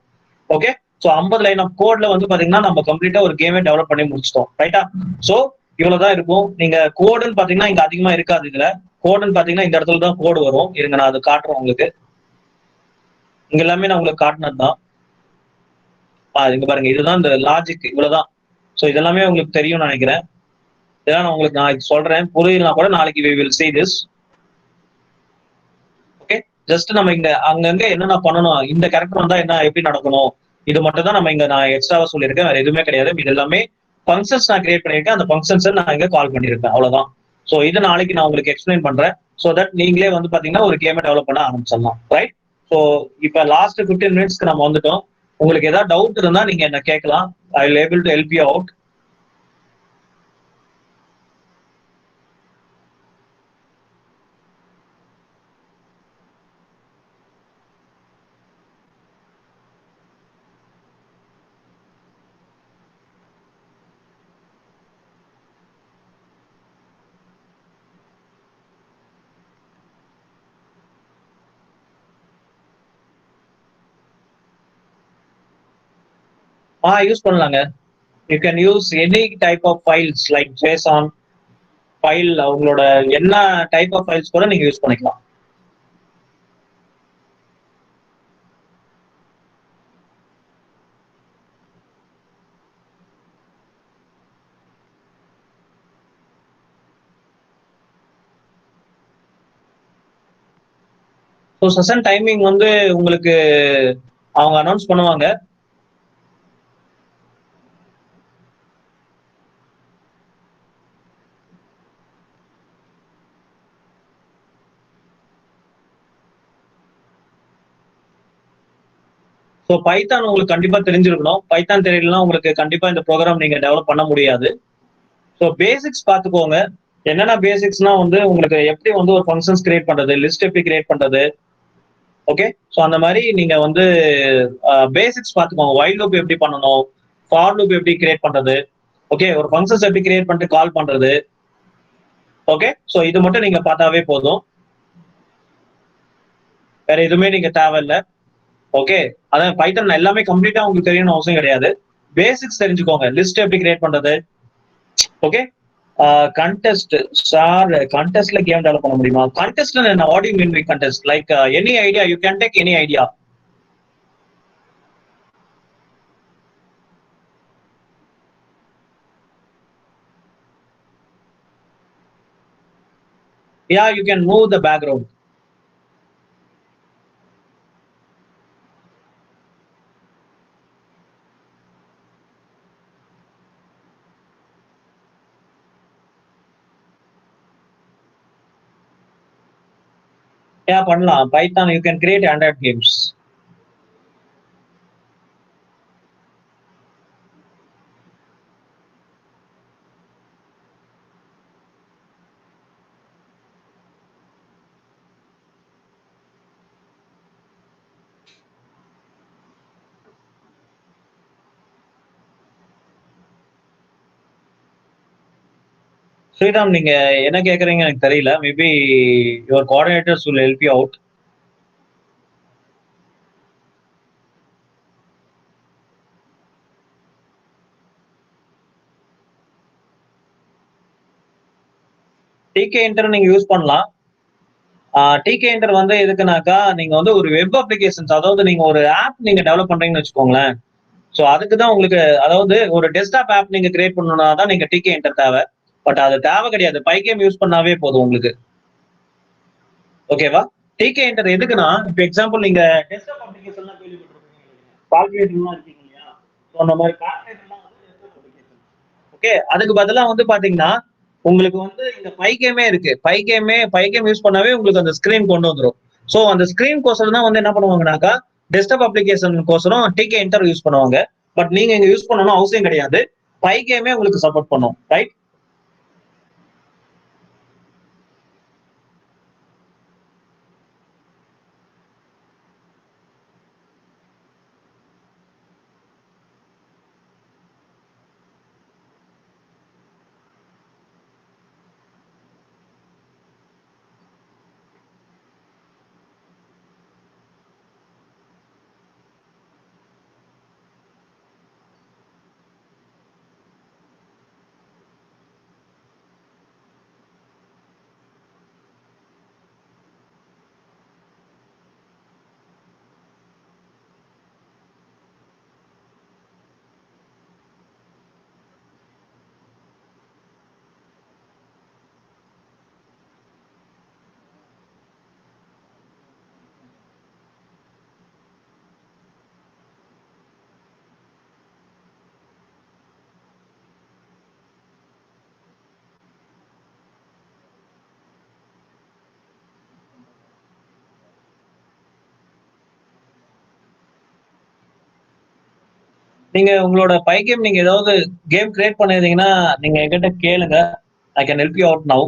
ஓகே. ஸோ 50 லைன் ஆஃப் கோட்ல வந்து பாத்தீங்கன்னா நம்ம கம்ப்ளீட்டா ஒரு கேமே டெவலப் பண்ணி முடிச்சிட்டோம். ரைட்டா? ஸோ இவ்வளவுதான் இருக்கும். நீங்க கோடுன்னு பாத்தீங்கன்னா இங்க அதிகமா இருக்காது. இதுல கோடுன்னு பாத்தீங்கன்னா இந்த இடத்துல தான் கோடு வரும். இருங்க நான் அது காட்டுறேன் உங்களுக்கு. இங்க எல்லாமே நான் உங்களுக்கு காட்டினது தான். இங்க பாருங்க, இதுதான் இந்த லாஜிக். இவ்வளவுதான். ஸோ இதெல்லாமே உங்களுக்கு தெரியும்னு நினைக்கிறேன். இதெல்லாம் நான் உங்களுக்கு நாளைக்கு சொல்றேன். புரியலனா கூட நாளைக்கு we will see this. Okay. Just நம்ம இங்க அங்கங்க என்னென்ன பண்ணணும், இந்த கேரக்டர் வந்தா என்ன எப்படி நடக்கணும், இது மட்டும் தான் நம்ம இங்க நான் எக்ஸ்ட்ராவா சொல்லியிருக்கேன். வேற எதுவுமே கிடையாது. இது எல்லாமே ஃபங்க்ஷன்ஸ் நான் கிரியேட் பண்ணியிருக்கேன். அந்த ஃபங்க்ஷன்ஸ் நான் இங்க கால் பண்ணியிருக்கேன். அவ்வளவுதான். ஸோ இது நாளைக்கு நான் உங்களுக்கு எக்ஸ்பிளைன் பண்றேன். ஸோ தட் நீங்களே வந்து பாத்தீங்கன்னா ஒரு கேமை டெவலப் பண்ண ஆரம்பிச்சிடலாம். ரைட். ஸோ இப்ப லாஸ்ட் 15 மினிட்ஸ்க்கு நம்ம வந்துட்டோம். உங்களுக்கு ஏதாவது டவுட் இருந்தா நீங்க என்ன கேட்கலாம். I will able to help you out. Use பண்ணலாங்க. You can use any type of files like JSON file. உங்களோட என்ன டைப் ஆஃப் ஃபைல்ஸ் கூட நீங்க யூஸ் பண்ணிக்கலாம். ஸோ செஷன் டைமிங் வந்து உங்களுக்கு அவங்க அனௌன்ஸ் பண்ணுவாங்க. ஸோ பைத்தான் உங்களுக்கு கண்டிப்பா தெரிஞ்சிருக்கணும். பைத்தான் தெரியலனா உங்களுக்கு கண்டிப்பா இந்த ப்ரோக்ராம் நீங்க டெவலப் பண்ண முடியாது. ஸோ பேசிக்ஸ் பார்த்துக்கோங்க. என்னென்ன பேசிக்ஸ்னா வந்து உங்களுக்கு எப்படி வந்து ஒரு ஃபங்க்ஷன்ஸ் கிரியேட் பண்றது, லிஸ்ட் எப்படி கிரியேட் பண்றது. ஓகே. ஸோ அந்த மாதிரி நீங்க வந்து பேசிக்ஸ் பார்த்துக்கோங்க. வைல் லூப் எப்படி பண்ணணும், ஃபார் லூப் எப்படி கிரியேட் பண்றது. ஓகே. ஒரு ஃபங்க்ஷன்ஸ் எப்படி கிரியேட் பண்ணிட்டு கால் பண்றது. ஓகே. ஸோ இது மட்டும் நீங்க பார்த்தாவே போதும். வேற எதுவுமே நீங்க தேவையில்லை. ஓகே. அதான் பைத்தன் எல்லாமே கம்ப்ளீட்டா உங்களுக்கு தெரியணும் அவசியம் கிடையாது. பேசிக்ஸ் தெரிஞ்சுக்கோங்க. லிஸ்ட் எப்படி கிரியேட் பண்றது. ஓகே. கண்டெஸ்ட் சார், கண்டெஸ்ட்ல கேம் டெவலப் பண்ண முடியுமா? கண்டெஸ்ட் என்ன, what you mean by contest? Like any idea, you can take any idea. Yeah, you can move the background. Yeah, பண்ணலாம். Python you can create Android games. Sriram, நீங்க என்ன கேக்குறீங்க எனக்கு தெரியல. Maybe your coordinators will help you out. Tkinter நீங்க யூஸ் பண்ணலாம். டிகே இன்டர் வந்து எதுக்குனாக்கா நீங்க வந்து ஒரு வெப் அப்ளிகேஷன்ஸ், அதாவது நீங்க ஒரு ஆப் நீங்க டெவலப் பண்றீங்கன்னு வச்சுக்கோங்களேன். ஸோ அதுக்கு தான் உங்களுக்கு, அதாவது ஒரு டெஸ்க்டாப் ஆப் நீங்க கிரியேட் பண்ணணும்னா தான் நீங்க டிகே இன்டர் தேவை. பட் அது தேவை கிடையாது. பைகேம் யூஸ் பண்ணாவே போதும் உங்களுக்கு. ஓகேவா? டிகே இன்டர் எதுக்குன்னா, இப்போ எக்ஸாம்பிள் நீங்க டெஸ்க்டாப் அப்ளிகேஷன்லாம் கேள்விப்பட்டிருப்பீங்க, கால்குலேட்டர்லாம் இருக்கீங்க இல்லையா? ஸோ அந்த மாதிரி கால்குலேட்டர்லாம் வந்து டெஸ்க்டாப் அப்ளிகேஷன். ஓகே, அதுக்கு பதிலாக வந்து பாத்தீங்கன்னா உங்களுக்கு வந்து இந்த பைகேமே இருக்கு. பைகேம் யூஸ் பண்ணாவே உங்களுக்கு அந்த ஸ்கிரீன் கொண்டு வந்துடும். ஸோ அந்த ஸ்கிரீன் கோசரம் தான் வந்து என்ன பண்ணுவாங்கனாக்கா, டெஸ்க்டாப் அப்ளிகேஷன் கோசரம் டிகே இன்டர் யூஸ் பண்ணுவாங்க. பட் நீங்க இங்க யூஸ் பண்ணணும் அவசியம் கிடையாது. பைகேமே உங்களுக்கு சப்போர்ட் பண்ணும், ரைட்? நீங்க உங்களோட பைகேம் நீங்க ஏதாவது கேம் கிரியேட் பண்ணிருந்தீங்கன்னா நீங்க என்கிட்ட கேளுங்க. I can help you out now.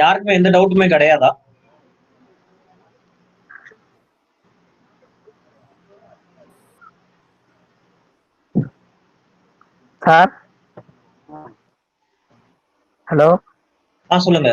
யாருக்குமே எந்த டவுட்டுமே கிடையாதா? Sir hello. சொல்லுங்க.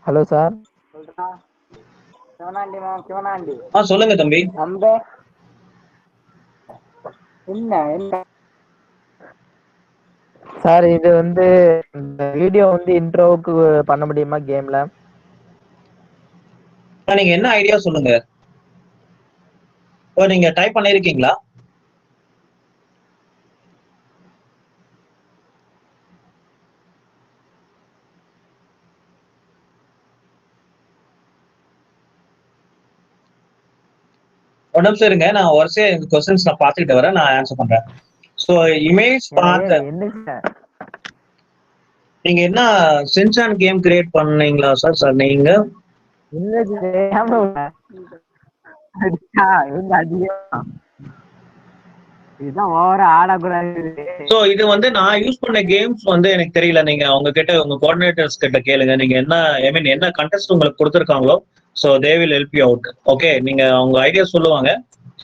Hello sir. சொல்லுங்க தம்பி. சார் இது வந்து இந்த வீடியோ வந்து இன்ட்ரோவுக்கு பண்ண முடியுமா கேம்ல? நீங்க என்ன ஐடியா சொல்லுங்க. நீங்க டைப் பண்ணிருக்கீங்களா? ஒரு நிமிஷம் இருங்க, நான் வரிசையா இந்த क्वेश्चंस நான் பார்த்துக்கிட்டு வரேன், நான் ஆன்சர் பண்றேன். சோ இமேஜ் பார்த்த நீங்க என்ன சின்சான் கேம் கிரியேட் பண்ணீங்களா சார் நீங்க? சோ இது வந்து நான் யூஸ் பண்ண கேம்ஸ் வந்து எனக்கு தெரியல. நீங்க அவங்க கிட்ட, உங்க கோஆர்டினேட்டர்ஸ் கிட்ட கேளுங்க. நீங்க என்ன, ஐ மீன் என்ன கண்டெஸ்ட் உங்களுக்கு கொடுத்துருக்காங்களோ, so they will help you out. Okay, நீங்க அவங்க ஐடியா சொல்லுவாங்க.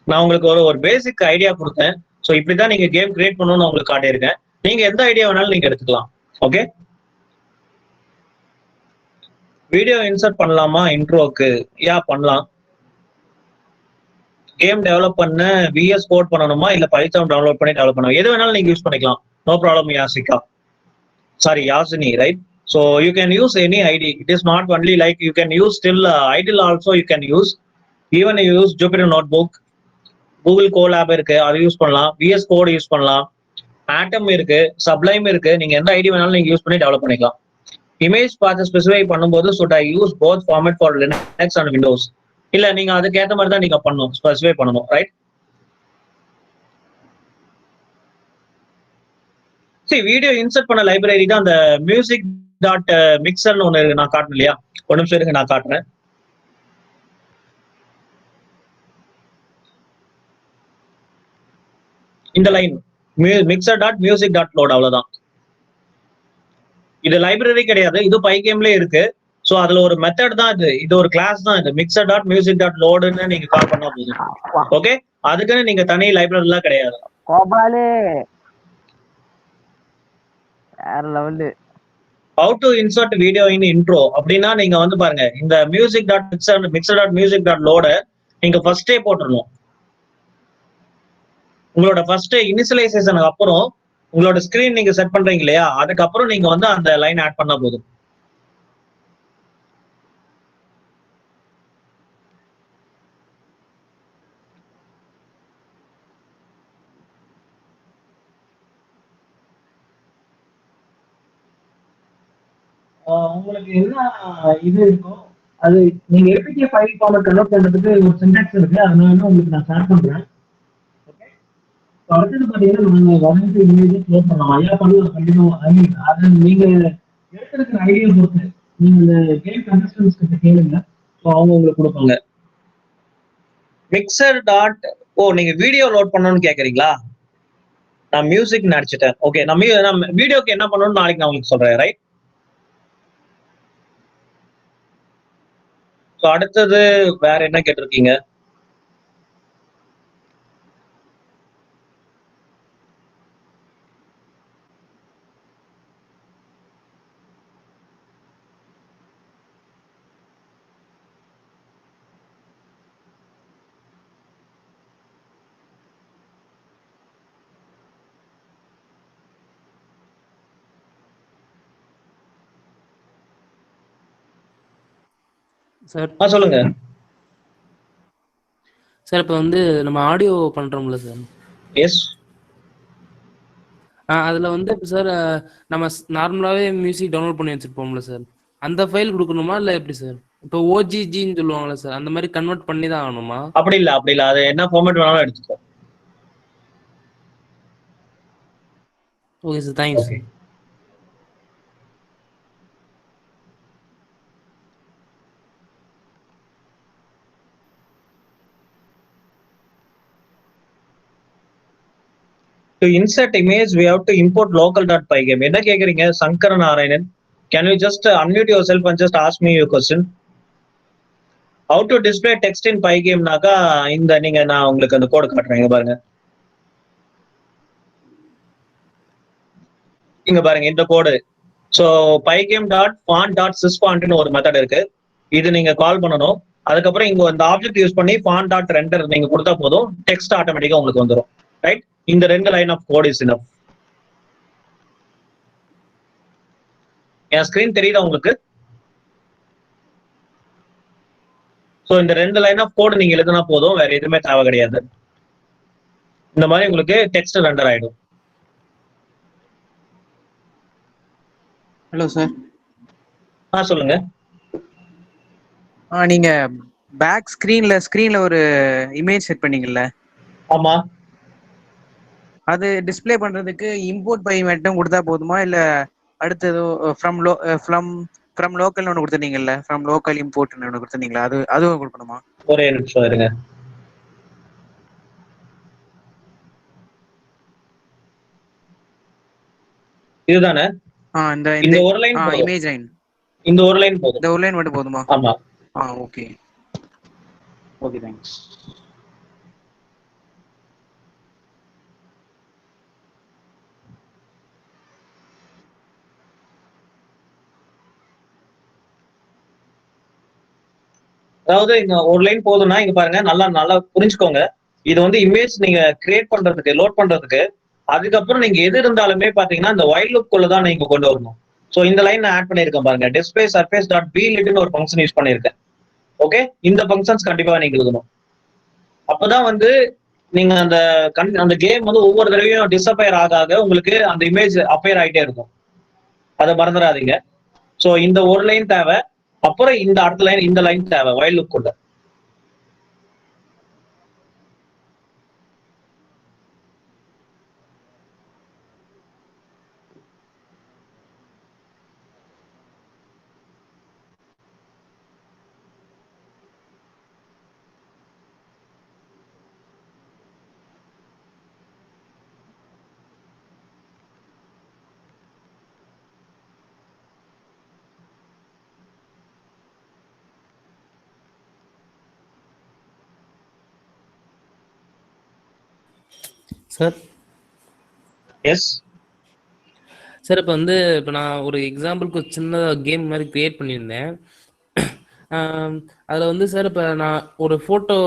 நான் உங்களுக்கு ஒரு பேசிக் ஐடியா கொடுத்தேன். சோ இப்படிதான் நீங்க கேம் கிரியேட் பண்ணணும்னு உங்களுக்கு காட்டியிருக்கேன். நீங்க எந்த ஐடியா வேணாலும் நீங்க எடுத்துக்கலாம். ஓகே, வீடியோ இன்சர்ட் பண்ணலாமா இன்ட்ரோக்கு? யா பண்ணலாம். கேம் டெவலப் பண்ண விஎஸ் கோட் பண்ணணுமா இல்ல பைத்தான் டவுன்லோட் பண்ணி டெவலப் பண்ணணும், எது வேணாலும் நீங்க யூஸ் பண்ணிக்கலாம். No problem Yasika, sorry Yasini, right? So you can use any ID. It is not only like you can use still idle also you can use. Even you use Jupyter Notebook, Google Colab இருக்கு, அதை யூஸ் பண்ணலாம். VS Code யூஸ் பண்ணலாம். Atom இருக்கு, Sublime இருக்கு. நீங்க எந்த ஐடி வேணாலும் நீங்க யூஸ் பண்ணி டெவலப் பண்ணிக்கலாம். இமேஜ் பார்த்து ஸ்பெசிஃபை பண்ணும்போது should I use both format for Linux and Windows? இல்ல நீங்க அதுக்கு ஏத்த மாதிரி தான் நீங்க பண்ணணும், ஸ்பெசிஃபை பண்ணணும், ரைட்? சரி, வீடியோ இன்சர்ட் பண்ண லைப்ரரி தான் அந்த மியூசிக் டாட் மிக்சர்னு ஒன்று இருக்கு, நான் காட்டணும் இல்லையா? ஒரு நிமிஷம் இருக்கு, நான் காட்டுறேன். இந்த line mixer dot music dot load, அவ்வளவுதான். இது லைப்ரரி கிடையாது, இது பைகேம்ல இருக்கு. ஸோ அதுல ஒரு மெத்தட் தான் இது, இது ஒரு கிளாஸ் தான் இது. மிக்சர் டாட் மியூசிக் டாட் லோடுன்னு நீங்க கால் பண்ணா போதும். ஓகே, அதுக்குன்னு நீங்க தனி லைப்ரரிலாம் கிடையாது. கோபாலு வேற level. How to insert video in intro அப்படின்னா நீங்க வந்து பாருங்க, இந்த music dot mixer dot music dot லோட நீங்க ஃபர்ஸ்டே போட்டுடணும். உங்களோட ஃபர்ஸ்ட் இனிஷியலைசேஷனுக்கு அப்புறம் உங்களோட ஸ்கிரீன் நீங்க செட் பண்றீங்க இல்லையா, அதுக்கப்புறம் நீங்க வந்து அந்த லைன் ஆட் பண்ணா போதும். உங்களுக்கு என்ன இது இருக்கோ அது நீங்க ஏபிகே ஃபைல் ஃபார்மட் கன்வெர்ட் பண்றதுக்கு ஒரு சின்டாக்ஸ் இருக்கு, அதனால உங்களுக்கு நான் ஷேர் பண்றேன். ஓகே, அடுத்தது பாத்தீங்கன்னா நாங்க வரது இமேஜ் க்ளோஸ் பண்ணலாம். ஐயா பண்ணலாம் கண்டிப்பா. ஐ மீன் அது நீங்க எடுத்திருக்கிற ஐடியா பொறுத்து நீங்க இந்த கேம் கண்டஸ்டன்ஸ் கிட்ட கேளுங்க, ஸோ அவங்க உங்களுக்கு கொடுப்பாங்க. மிக்சர் டாட், ஓ நீங்க வீடியோ லோட் பண்ணணும்னு கேக்குறீங்களா? நான் மியூசிக் நடிச்சிட்டேன். ஓகே, நான் வீடியோக்கு என்ன பண்ணணும்னு நாளைக்கு நான் உங்களுக்கு சொல்றேன், ரைட்? ஸோ அடுத்தது வேற என்ன கேட்டிருக்கீங்க? சார் சொல்லுங்க சார். இப்போ வந்து நம்ம ஆடியோ பண்றோம்ல சார், எஸ். அதில் வந்து இப்போ சார் நம்ம நார்மலாகவே மியூசிக் டவுன்லோட் பண்ணி வச்சுருப்போம்ல சார், அந்த ஃபைல் கொடுக்கணுமா இல்லை எப்படி சார்? இப்போ ஓஜிஜின்னு சொல்லுவாங்களே சார், அந்த மாதிரி கன்வெர்ட் பண்ணி தான் ஆகணுமா? அப்படி இல்லை, அப்படி இல்லை, அது என்ன ஃபார்மேட் வேணாலும் எடுத்துக்கோ. Okay sir, thank you sir. To insert image, we have to import local.pygame. என்ன கேக்குறீங்க Sankara Narayanan? Can you just unmute yourself and just ask me your question? How to display text in pygame-நாக்கா இந்த நீங்க நான் உங்களுக்கு அந்த கோட் காட்டுறேன், இங்க பாருங்க. இங்க பாருங்க இந்த கோடு. ஸோ pygame.font.sysfont ஒரு மெத்தட் இருக்கு, இது நீங்க கால் பண்ணணும். அதுக்கப்புறம் இங்க இந்த ஆப்ஜெக்ட் யூஸ் பண்ணி font.render நீங்க கொடுத்தா போதும், டெக்ஸ்ட் ஆட்டோமேட்டிக்கா உங்களுக்கு வந்துடும், ரைட்? இந்த ரெண்டு line of code is enough. என் ஸ்கிரீன் தெரியுதா உங்களுக்கு? ஸோ இந்த ரெண்டு லைன் ஆஃப் கோட் நீங்க எழுதுனா போதும், வேற எதுவுமே தேவை கிடையாது. இந்த மாதிரி உங்களுக்கு டெக்ஸ்ட் ரெண்டர் ஆயிடும். Hello sir. சொல்லுங்க. நீங்க பேக் ஸ்கிரீன்ல ஒரு இமேஜ் செட் பண்ணீங்கல்ல? ஆமா. அது டிஸ்ப்ளே பண்றதுக்கு இம்போர்ட் பை மட்டும் கொடுத்தா போதுமா, இல்ல அடுத்தது ஃப்ரம் லோக்கல்னு ஒன்று கொடுத்துருந்தீங்கல்ல, ஃப்ரம் லோக்கல் இம்போர்ட்னு ஒன்று கொடுத்துருந்தீங்களா, அதுவும் கொடுக்கணுமா? ஒரே நிமிஷம் இருங்க. இதுதானே இந்த ஒரு லைன், இமேஜ் லைன், இந்த ஒரு லைன் போதும். இந்த ஒரு லைன் மட்டும் போதுமா? ஆமா. Okay okay, thanks. அதாவது இங்க ஒரு லைன் போதும்னா இங்க பாருங்க, நல்லா நல்லா புரிஞ்சுக்கோங்க. இது வந்து இமேஜ் நீங்க கிரியேட் பண்றதுக்கு, லோட் பண்றதுக்கு, அதுக்கப்புறம் நீங்க எது இருந்தாலுமே பாத்தீங்கன்னா இந்த வைல் லூப் குள்ள தான் நீங்க கொண்டு வரணும். சோ இந்த லைன் நான் ஆட் பண்ணியிருக்கேன் பாருங்க, டிஸ்பிளே சர்ஃபேஸ் டாட் பி லிட்னு ஒரு ஃபங்க்ஷன் யூஸ் பண்ணியிருக்கேன். ஓகே, இந்த ஃபங்க்ஷன்ஸ் கண்டிப்பா நீங்க எழுதணும். அப்பதான் வந்து நீங்க அந்த அந்த கேம் வந்து ஒவ்வொரு தடவையும் டிஸ்அப்பயர் ஆக ஆக உங்களுக்கு அந்த இமேஜ் அப்பயர் ஆகிட்டே இருக்கும். அதை மறந்துடாதீங்க. சோ இந்த ஒரு லைன் தேவை, அப்புறம் இந்த அடுத்த லைன், இந்த லைன் தேவை வைல் லூப் குள்ள. சார் எஸ் சார் இப்போ வந்து இப்போ நான் ஒரு எக்ஸாம்பிளுக்கு ஒரு சின்ன கேம் மாதிரி கிரியேட் பண்ணியிருந்தேன். அதில் வந்து சார் இப்போ நான் ஒரு ஃபோட்டோ,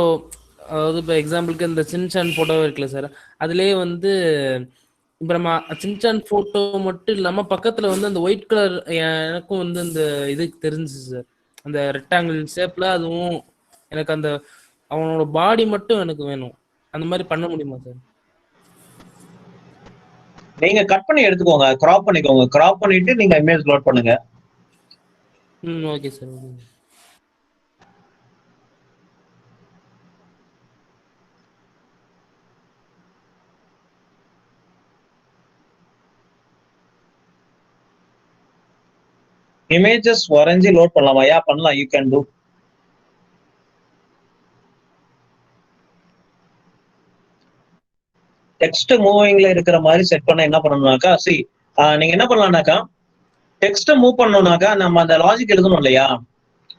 அதாவது இப்போ எக்ஸாம்பிளுக்கு இந்த சின்சான் ஃபோட்டோ இருக்குல்ல சார், அதுலேயே வந்து இப்போ நம்ம சின்சான் ஃபோட்டோ மட்டும் இல்லாமல் பக்கத்தில் வந்து அந்த ஒயிட் கலர் எனக்கும் வந்து இந்த இது தெரிஞ்சுச்சு சார், அந்த ரெக்டாங்கிள் ஷேப்பில். அதுவும் எனக்கு அந்த அவனோட பாடி மட்டும் எனக்கு வேணும். அந்த மாதிரி பண்ண முடியுமா சார்? நீங்க கட் பண்ணி எடுத்துக்கோங்க, கிராப் பண்ணிக்கோங்க. கிராப் பண்ணிட்டு நீங்க இமேஜ் லோட் பண்ணுங்க. Okay sir, okay. இமேஜஸ் வரைஞ்சி லோட் பண்ணலாமா? யா பண்ணலாம், யூ கேன் டூ. டெக்ஸ்ட் மூவிங்ல இருக்கிற மாதிரி செட் பண்ண என்ன பண்ணணும்னாக்கா, நீங்க என்ன பண்ணலாம்னாக்கா, டெக்ஸ்ட் மூவ் பண்ணணும்னாக்கா நம்ம அந்த லாஜிக் எழுதணும் இல்லையா,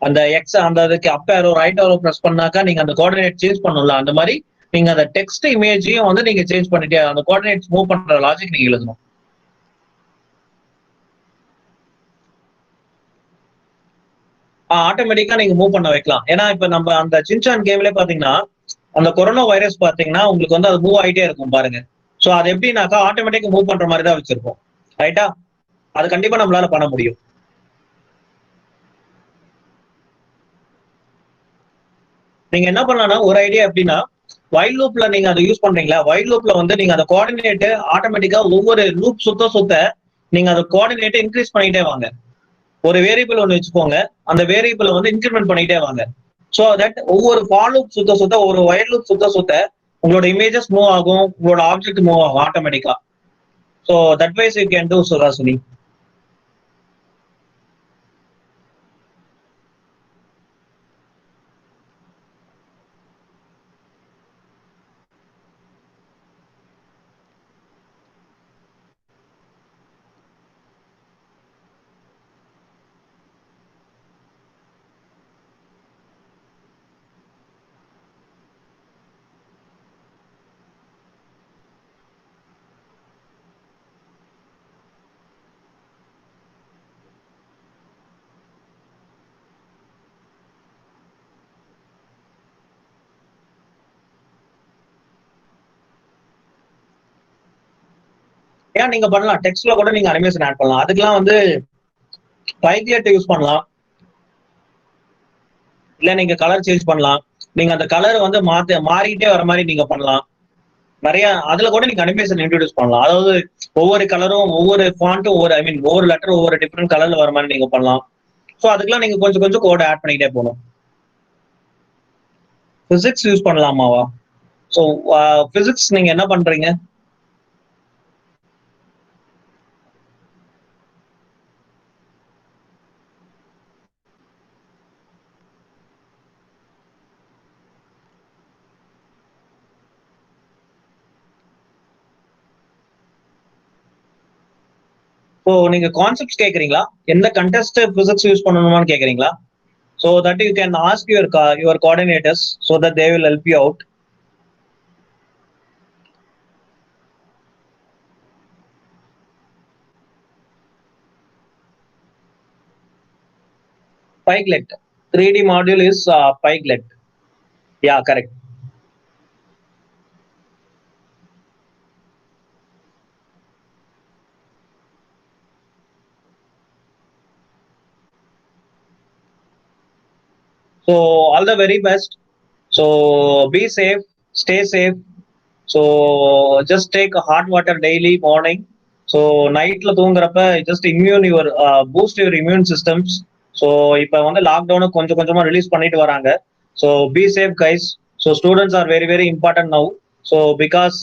அந்த எக்ஸ் அந்த அதுக்கு அப் ஆரோ ரைட் ஆரோ பிரஸ் பண்ணாக்கா நீங்க அந்த கோஆர்டினேட் சேஞ்ச் பண்ணணும்ல, அந்த மாதிரி நீங்க அந்த டெக்ஸ்ட் இமேஜையும் வந்து நீங்க சேஞ்ச் பண்ணிட்டே அந்த கோஆர்டினேட்ஸ் மூவ் பண்ற லாஜிக் நீங்க எழுதணும். ஆட்டோமேட்டிக்கா நீங்க மூவ் பண்ண வைக்கலாம். ஏன்னா இப்ப நம்ம அந்த சின்சான் கேம்ல பாத்தீங்கன்னா அந்த கொரோனா வைரஸ் பாத்தீங்கன்னா உங்களுக்கு வந்து அது மூவ் ஆகிட்டே இருக்கும் பாருங்க. சோ அது எப்படின்னாக்கா ஆட்டோமேட்டிக்கா மூவ் பண்ற மாதிரி தான் வச்சிருப்போம், ரைட்டா? அது கண்டிப்பா நம்மளால பண்ண முடியும். நீங்க என்ன பண்ணலாம்னா, ஒரு ஐடியா எப்படின்னா, வைல் லூப்ல நீங்க அதை யூஸ் பண்றீங்களா, வைல் லூப்ல வந்து நீங்க அந்த கோஆர்டினேட் ஆட்டோமேட்டிக்கா ஒவ்வொரு லூப் சுத்த சுத்த நீங்க அந்த கோஆர்டினேட்டை இன்க்ரீஸ் பண்ணிட்டே வாங்க. ஒரு வேரியபிள் ஒன்று வச்சுக்கோங்க, அந்த வேரியபிளை வந்து இன்க்ரிமெண்ட் பண்ணிட்டே வாங்க. ஸோ தட் ஒவ்வொரு ஃபார் லூப் சுத்த சுத்த, ஒரு ஒயர் லூப் சுத்த சுத்த உங்களோட இமேஜஸ் மூவ் ஆகும், உங்களோட ஆப்ஜெக்ட் மூவ் ஆகும் ஆட்டோமேட்டிக்கா. So that wise you can do சுராசுனி. ஏன் நீங்க பண்ணலாம், டெக்ஸ்ட்ல கூட நீங்க அனிமேஷன் ஆட் பண்ணலாம். அதுக்கெல்லாம் வந்து பைக்லெட் யூஸ் பண்ணலாம், இல்ல நீங்க கலர் சேஞ்ச் பண்ணலாம். நீங்க அந்த கலர் வந்து மாறிட்டே வர மாதிரி நீங்க பண்ணலாம். நிறைய அதுல கூட நீங்க அனிமேஷன் இன்ட்ரோடியூஸ் பண்ணலாம். அதாவது ஒவ்வொரு கலரும், ஒவ்வொரு ஃபாண்ட்டும், ஒவ்வொரு ஐ மீன் ஒவ்வொரு லெட்டர் ஒவ்வொரு டிஃப்ரெண்ட் கலர்ல வர மாதிரி நீங்க பண்ணலாம். ஸோ அதுக்கெல்லாம் நீங்க கொஞ்சம் கொஞ்சம் கோட் ஆட் பண்ணிட்டே போகணும். பிசிக்ஸ் யூஸ் பண்ணலாமாவா? ஸோ பிசிக்ஸ் நீங்க என்ன பண்றீங்க? ஸோ நீங்க கான்செப்ட்ஸ் கேட்குறீங்களா, எந்த கண்டெஸ்ட் பிசிக்ஸ் யூஸ் பண்ணணுமான்னு கேட்குறீங்களா? So that you can ask your coordinators so that they will help you out. Pyglet 3D module is Pyglet. Yeah, correct. So all the very best. So be safe, stay safe. So just take hot water daily morning. So nightல தூங்குறப்ப just immune your boost your immune systems. So இப்போ வந்து லாக்டவுன் கொஞ்சம் கொஞ்சமா ரிலீஸ் பண்ணிட்டு வராங்க. So be safe guys. So students are very very important now. So because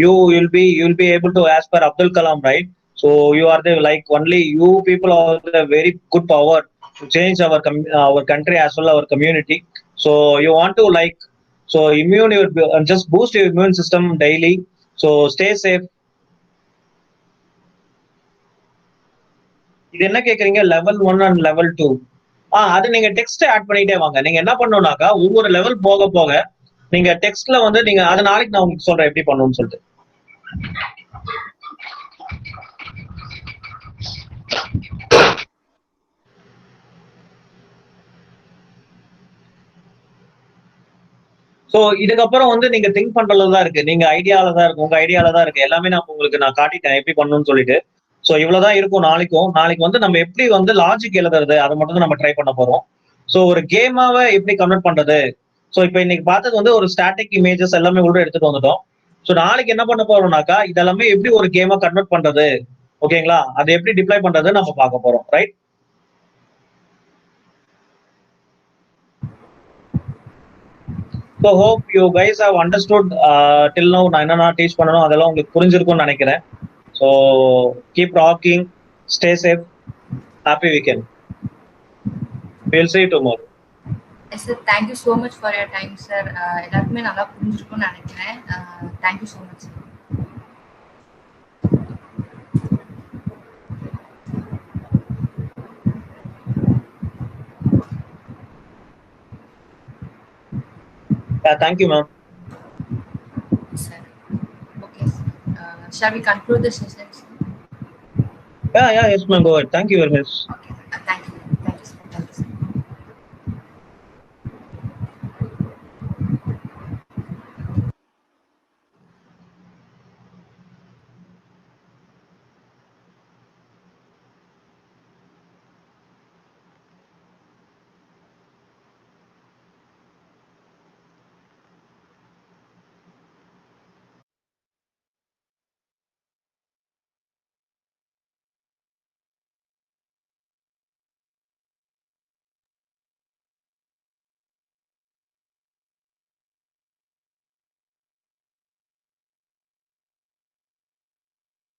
you'll be able to, as per Abdul Kalam, right? So you are the like only you people are the very good power to change our country as well our community. So you want to like so immune your just boost your immune system daily. So stay safe. இது என்ன கேக்குறீங்க லெவல் 1 அண்ட் லெவல் 2? அது நீங்க டெக்ஸ்ட் ஆட் பண்ணிட்டே வாங்க. நீங்க என்ன பண்ணணும்னாக்கா ஒவ்வொரு லெவல் போக போக நீங்க டெக்ஸ்ட்ல வந்து நீங்க அது நாளைக்கு நான் உங்களுக்கு சொல்றேன் எப்படி பண்ணணும்னு சொல்லிட்டு. ஸோ இதுக்கப்புறம் வந்து நீங்க திங்க் பண்றதுல தான் இருக்கு. நீங்க ஐடியால தான் இருக்கு, உங்க ஐடியால தான் இருக்கு. எல்லாமே நான் உங்களுக்கு நான் காட்டிட்டேன் எப்படி பண்ணணும்னு சொல்லிட்டு. ஸோ இவ்வளவுதான் இருக்கும் நாளைக்கும். நாளைக்கு வந்து நம்ம எப்படி வந்து லாஜிக் எழுதுறது அதை மட்டும் தான் நம்ம ட்ரை பண்ண போறோம். ஸோ ஒரு கேமாவை எப்படி கன்வெர்ட் பண்றது. ஸோ இப்போ இன்னைக்கு பார்த்தது வந்து ஒரு ஸ்டாட்டிக் இமேஜஸ் எல்லாமே உள்ள எடுத்துட்டு வந்துட்டோம். ஸோ நாளைக்கு என்ன பண்ண போறோம்னாக்கா இதெல்லாமே எப்படி ஒரு கேமா கன்வெர்ட் பண்றது, ஓகேங்களா, அதை எப்படி டிப்ளை பண்றது நம்ம பார்க்க போறோம். Right. So hope you guys have understood till now நான் என்னென்ன டீச் பண்ணணும் அதெல்லாம் உங்களுக்கு புரிஞ்சிருக்கும்னு நினைக்கிறேன். So keep rocking, stay safe, happy weekend. We'll see you tomorrow. Yes sir, thank you so much for your time sir. எல்லாருக்குமே நல்லா புரிஞ்சிருக்கும்னு நினைக்கிறேன். Thank you so much sir. Yeah, thank you ma'am. Sir. Okay. Shall we conclude the session? Yeah, yes ma'am, go ahead. Thank you very much. Okay.